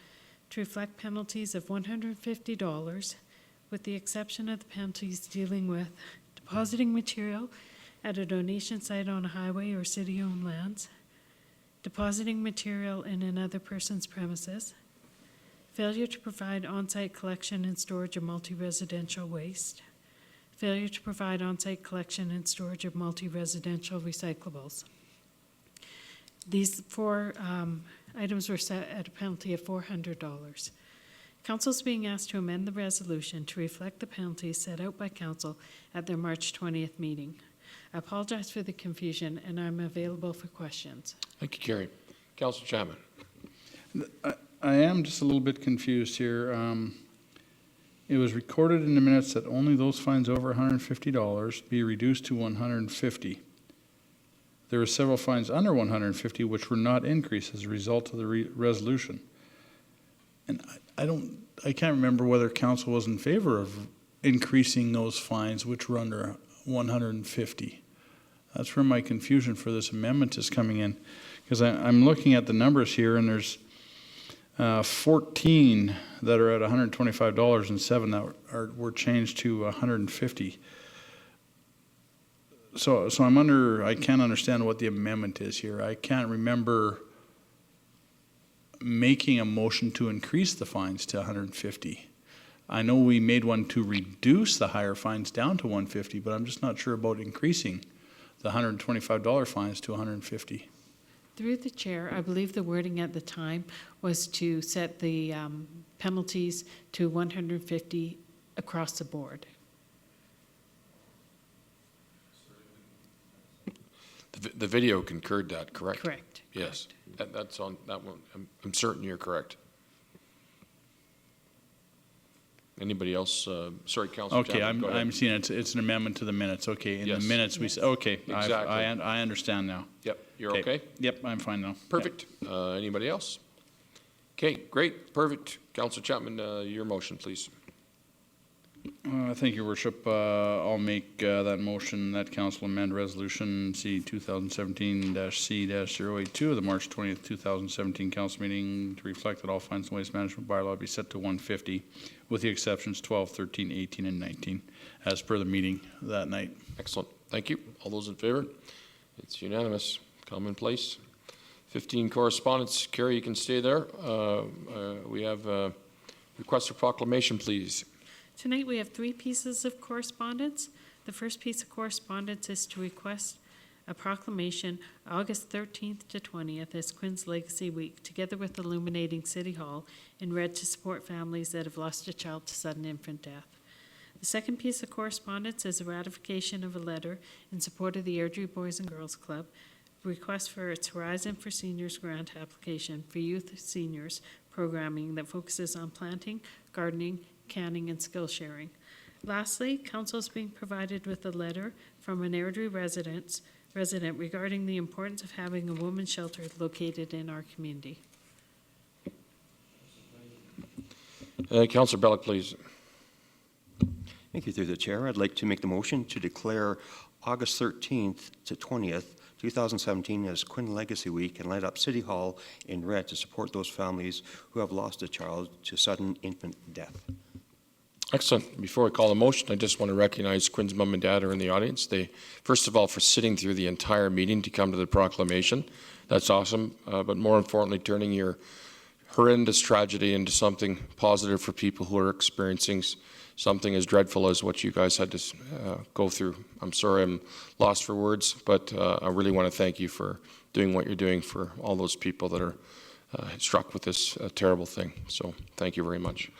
to reflect penalties of $150, with the exception of the penalties dealing with depositing material at a donation site on a highway or city-owned lands, depositing material in another person's premises, failure to provide on-site collection and storage of multi-residential waste, failure to provide on-site collection and storage of multi-residential recyclables. These four items were set at a penalty of $400. Council is being asked to amend the resolution to reflect the penalties set out by council at their March 20th meeting. I apologize for the confusion, and I'm available for questions. Thank you, Carrie. Councillor Chapman. I am just a little bit confused here. It was recorded in the minutes that only those fines over $150 be reduced to $150. There were several fines under $150 which were not increased as a result of the resolution. And I can't remember whether council was in favor of increasing those fines which were under $150. That's where my confusion for this amendment is coming in, because I'm looking at the numbers here, and there's 14 that are at $125 and 7 that were changed to $150. So I can't understand what the amendment is here. I can't remember making a motion to increase the fines to $150. I know we made one to reduce the higher fines down to $150, but I'm just not sure about increasing the $125 fines to $150. Through the chair, I believe the wording at the time was to set the penalties to $150 across the board. The video concurred that, correct? Correct. Yes, that's on that one. I'm certain you're correct. Anybody else? Sorry, Councillor. Okay, I'm seeing it's an amendment to the minutes. Okay, in the minutes we say, okay, exactly. I understand now. Yep, you're okay? Yep, I'm fine now. Perfect. Yep. Anybody else? Okay, great, perfect. Councillor Chapman, your motion, please. Thank you, Worship. I'll make that motion that council amend resolution C 2017-C-082 of the March 20th, 2017 council meeting to reflect that all fines and waste management bylaw be set to 150 with the exceptions 12, 13, 18, and 19 as per the meeting that night. Excellent. Thank you. All those in favor? It's unanimous. Commonplace. 15 correspondence. Carrie, you can stay there. We have a request for proclamation, please. Tonight we have 3 pieces of correspondence. The first piece of correspondence is to request a proclamation August 13th to 20th as Quinn's Legacy Week, together with illuminating City Hall in red to support families that have lost a child to sudden infant death. The second piece of correspondence is a ratification of a letter in support of the Airdrie Boys and Girls Club, request for its Horizon for Seniors grant application for youth seniors programming that focuses on planting, gardening, canning, and skill sharing. Lastly, council is being provided with a letter from an Airdrie resident regarding the importance of having a women's shelter located in our community. Councillor Bellick, please. Thank you, through the chair. I'd like to make the motion to declare August 13th to 20th, 2017 as Quinn Legacy Week and light up City Hall in red to support those families who have lost a child to sudden infant death. Excellent. Before I call the motion, I just want to recognize Quinn's mom and dad are in the audience. They, first of all, for sitting through the entire meeting to come to the proclamation. That's awesome. But more importantly, turning your horrendous tragedy into something positive for people who are experiencing something as dreadful as what you guys had to go through. I'm sorry I'm lost for words, but I really want to thank you for doing what you're doing for all those people that are struck with this terrible thing. So thank you very much.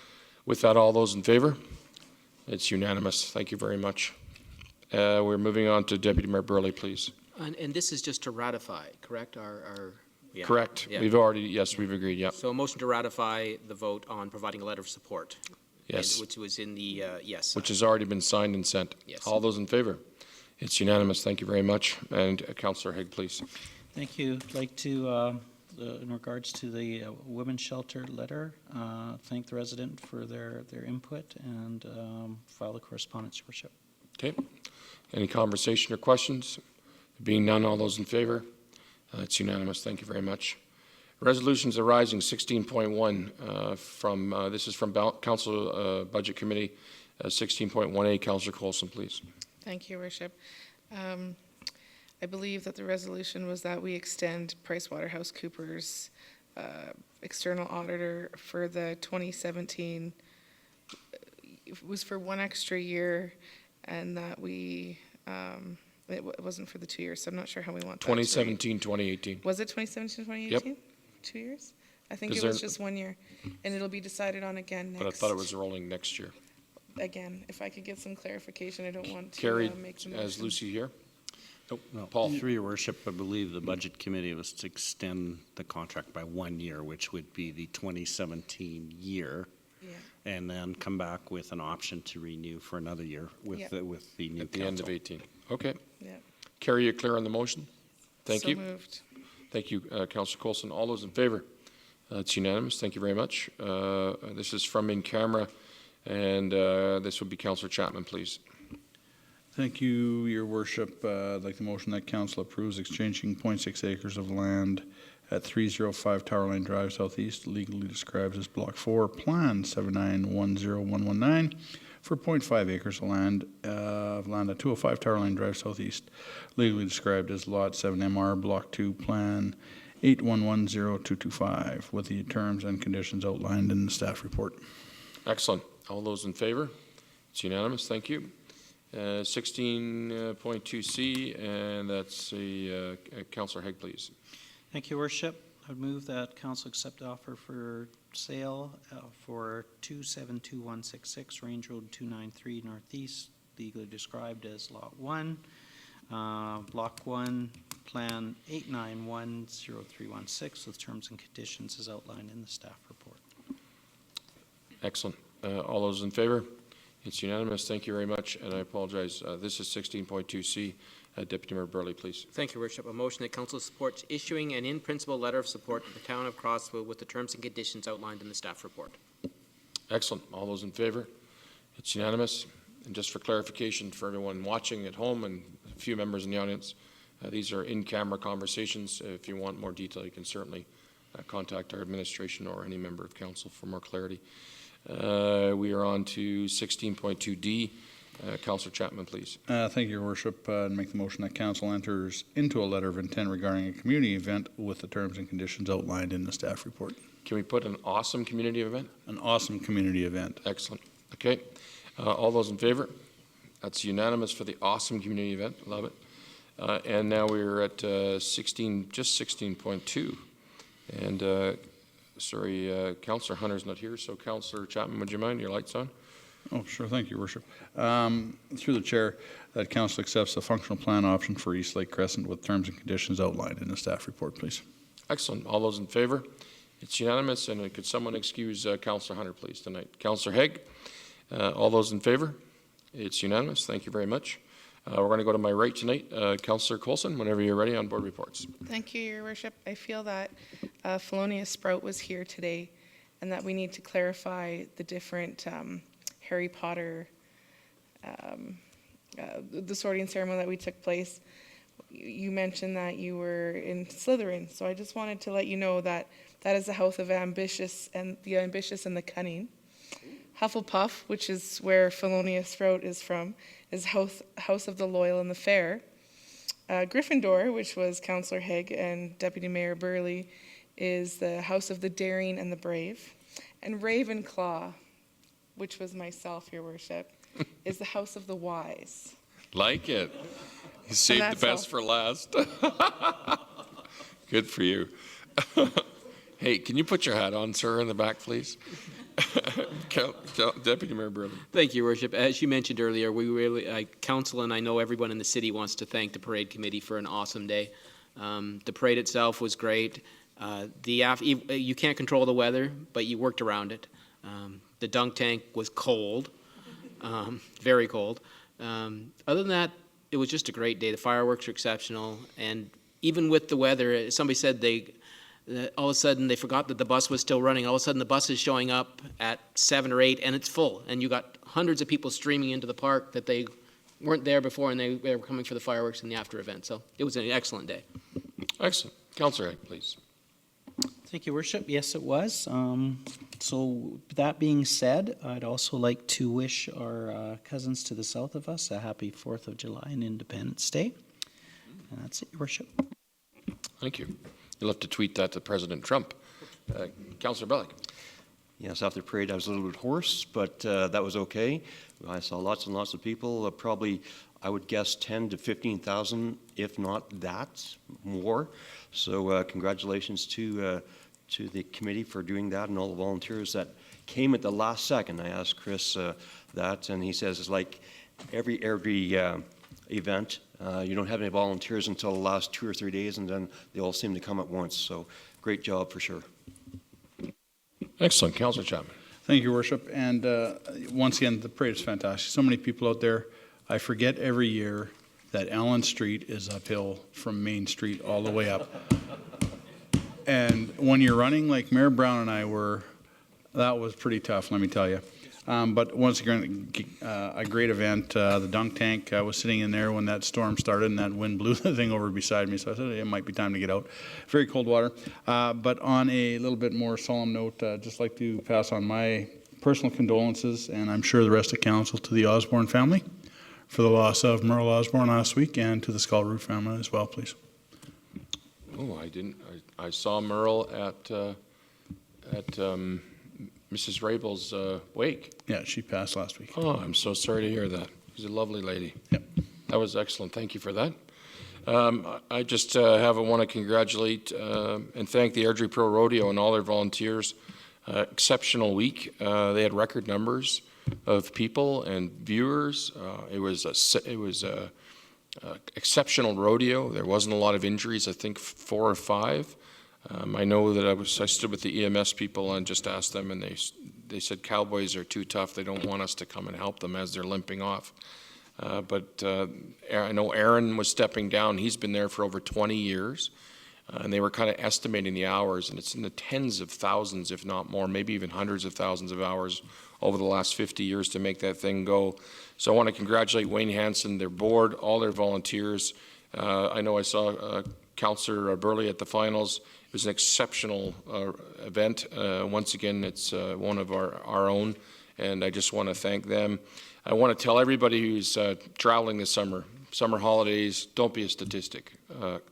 With that, all those in favor? It's unanimous. Thank you very much. We're moving on to Deputy Mayor Burley, please. And this is just to ratify, correct? Yeah. Correct. Yeah. We've already, yes, we've agreed, yeah. So a motion to ratify the vote on providing a letter of support. Yes. Which was in the, yes. Which has already been signed and sent. Yes. All those in favor? It's unanimous. Thank you very much. And Councillor Haig, please. Thank you. I'd like to, in regards to the women's shelter letter, thank the resident for their input and file the correspondence, Your Worship. Okay. Any conversation or questions? Being none, all those in favor? It's unanimous. Thank you very much. Resolutions arising 16.1 from, this is from Council Budget Committee, 16.1A. Councillor Coulson, please. Thank you, Your Worship. I believe that the resolution was that we extend PricewaterhouseCoopers external auditor for the 2017, it was for 1 extra year, and that we, it wasn't for the 2 years, so I'm not sure how we want that. 2017, 2018. Was it 2017, 2018? Yep. 2 years? I think it was just 1 year, and it'll be decided on again next. But I thought it was rolling next year. Again, if I could get some clarification, I don't want to Carried make the as motion. Lucy here. Nope, no. Paul. Through Your Worship, I believe the Budget Committee was to extend the contract by 1 year, which would be the 2017 year. Yeah. And then come back with an option to renew for another year with, Yep. with the new At the end of council. 18. Okay. Yeah. Carrie, you clear on the motion? Thank So you. moved. Thank you, Councillor Coulson. All those in favor? It's unanimous. Thank you very much. This is from in camera, and this would be Councillor Chapman, please. Thank you, Your Worship. I'd like the motion that council approves exchanging 0.6 acres of land at 305 Tower Line Drive Southeast, legally described as Block 4, Plan 7910119, for 0.5 acres of land at 205 Tower Line Drive Southeast, legally described as Lot 7MR, Block 2, Plan 8110225, with the terms and conditions outlined in the staff report. Excellent. All those in favor? It's unanimous. Thank you. 16.2C, and that's a Councillor Haig, please. Thank you, Worship. I would move that council accept the offer for sale for 272166 Range Road 293 Northeast, legally described as Lot 1, Block 1, Plan 8910316, with terms and conditions as outlined in the staff report. Excellent. All those in favor? It's unanimous. Thank you very much, and I apologize. This is 16.2C. Deputy Mayor Burley, please. Thank you, Worship. A motion that council supports issuing an in-principle letter of support to the town of Crossville with the terms and conditions outlined in the staff report. Excellent. All those in favor? It's unanimous. And just for clarification for everyone watching at home and a few members in the audience, these are in-camera conversations. If you want more detail, you can certainly contact our administration or any member of council for more clarity. We are on to 16.2D. Councillor Chapman, please. Thank you, Your Worship. Make the motion that council enters into a letter of intent regarding a community event with the terms and conditions outlined in the staff report. Can we put an awesome community event? An awesome community event. Excellent. Okay. All those in favor? That's unanimous for the awesome community event. Love it. And now we're at 16.2. And sorry, Councillor Hunter's not here, so Councillor Chapman, would you mind? Your light's on. Oh, sure. Thank you, Your Worship. Through the chair, that council accepts the functional plan option for East Lake Crescent with terms and conditions outlined in the staff report, please. Excellent. All those in favor? It's unanimous. And could someone excuse Councillor Hunter, please, tonight? Councillor Haig? All those in favor? It's unanimous. Thank you very much. We're going to go to my right tonight. Councillor Coulson, whenever you're ready on board reports. Thank you, Your Worship. I feel that Felonious Sprout was here today and that we need to clarify the different Harry Potter, the sorting ceremony that we took place. You mentioned that you were in Slytherin, so I just wanted to let you know that that is the house of the ambitious and the cunning. Hufflepuff, which is where Felonious Sprout is from, is house of the loyal and the fair. Gryffindor, which was Councillor Haig and Deputy Mayor Burley, is the house of the daring and the brave. And Ravenclaw, which was myself, Your Worship, is the house of the wise. Like it. You saved the best for last. Good for you. Hey, can you put your hat on, sir, in the back, please? Deputy Mayor Burley. Thank you, Your Worship. As you mentioned earlier, we really, council and I know everyone in the city wants to thank the parade committee for an awesome day. The parade itself was great. You can't control the weather, but you worked around it. The dunk tank was cold, very cold. Other than that, it was just a great day. The fireworks were exceptional, and even with the weather, somebody said all of a sudden they forgot that the bus was still running. All of a sudden the bus is showing up at 7 or 8 and it's full, and you got hundreds of people streaming into the park that they weren't there before, and they were coming for the fireworks and the after event. So it was an excellent day. Excellent. Councillor Haig, please. Thank you, Worship. Yes, it was. So that being said, I'd also like to wish our cousins to the south of us a happy 4th of July and Independence Day. And that's it, Your Worship. Thank you. You'll have to tweet that to President Trump. Councillor Bellick. Yes, after the parade I was a little bit hoarse, but that was okay. I saw lots and lots of people, probably I would guess 10 to 15,000, if not that, more. So congratulations to the committee for doing that and all the volunteers that came at the last second. I asked Chris that, and he says it's like every event. You don't have any volunteers until the last 2 or 3 days, and then they all seem to come at once. So great job for sure. Excellent. Councillor Chapman. Thank you, Your Worship. And once again, the parade is fantastic. So many people out there. I forget every year that Allen Street is uphill from Main Street all the way up. And when you're running like Mayor Brown and I were, that was pretty tough, let me tell you. But once again, a great event. The dunk tank, I was sitting in there when that storm started and that wind blew the thing over beside me, so I said it might be time to get out. Very cold water. But on a little bit more solemn note, just like to pass on my personal condolences, and I'm sure the rest of council, to the Osborne family for the loss of Merle Osborne last week, and to the Skull family as well, please. Oh, I didn't. I saw Merle at Mrs. Rabel's wake. Yeah, she passed last week. Oh, I'm so sorry to hear that. She's a lovely lady. Yep. That was excellent. Thank you for that. I just want to congratulate and thank the Airdrie Pro Rodeo and all their volunteers. Exceptional week. They had record numbers of people and viewers. It was a exceptional rodeo. There wasn't a lot of injuries. I think 4 or 5. I know that I stood with the EMS people and just asked them, and they said cowboys are too tough. They don't want us to come and help them as they're limping off. But I know Aaron was stepping down. He's been there for over 20 years. And they were kind of estimating the hours, and it's in the tens of thousands, if not more, maybe even hundreds of thousands of hours over the last 50 years to make that thing go. So I want to congratulate Wayne Hanson, their board, all their volunteers. I know I saw Councillor Burley at the finals. It was an exceptional event. Once again, it's one of our own, and I just want to thank them. I want to tell everybody who's traveling this summer holidays, don't be a statistic.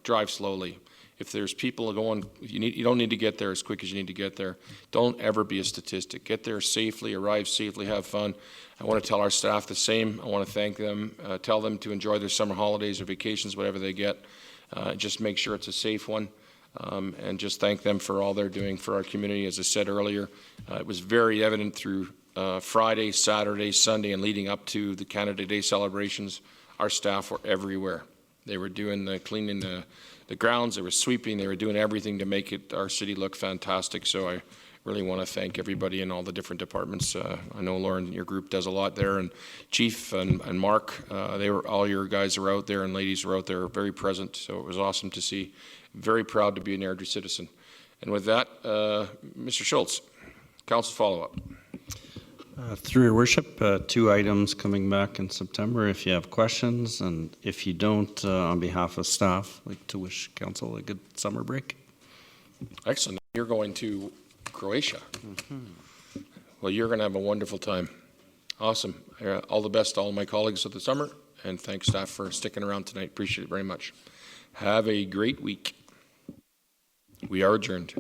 Drive slowly. If there's people going, you don't need to get there as quick as you need to get there. Don't ever be a statistic. Get there safely, arrive safely, have fun. I want to tell our staff the same. I want to thank them, tell them to enjoy their summer holidays or vacations, whatever they get. Just make sure it's a safe one. And just thank them for all they're doing for our community. As I said earlier, it was very evident through Friday, Saturday, Sunday, and leading up to the Canada Day celebrations. Our staff were everywhere. They were doing the cleaning the grounds, they were sweeping, they were doing everything to make our city look fantastic. So I really want to thank everybody in all the different departments. I know Lauren, your group does a lot there, and Chief and Mark, all your guys are out there and ladies are out there, very present. So it was awesome to see. Very proud to be an Airdrie citizen. And with that, Mr. Schultz, council follow-up. Through your worship, 2 items coming back in September if you have questions, and if you don't, on behalf of staff, I'd like to wish council a good summer break. Excellent. You're going to Croatia. Well, you're going to have a wonderful time. Awesome. All the best to all my colleagues of the summer, and thanks staff for sticking around tonight. Appreciate it very much. Have a great week. We are adjourned.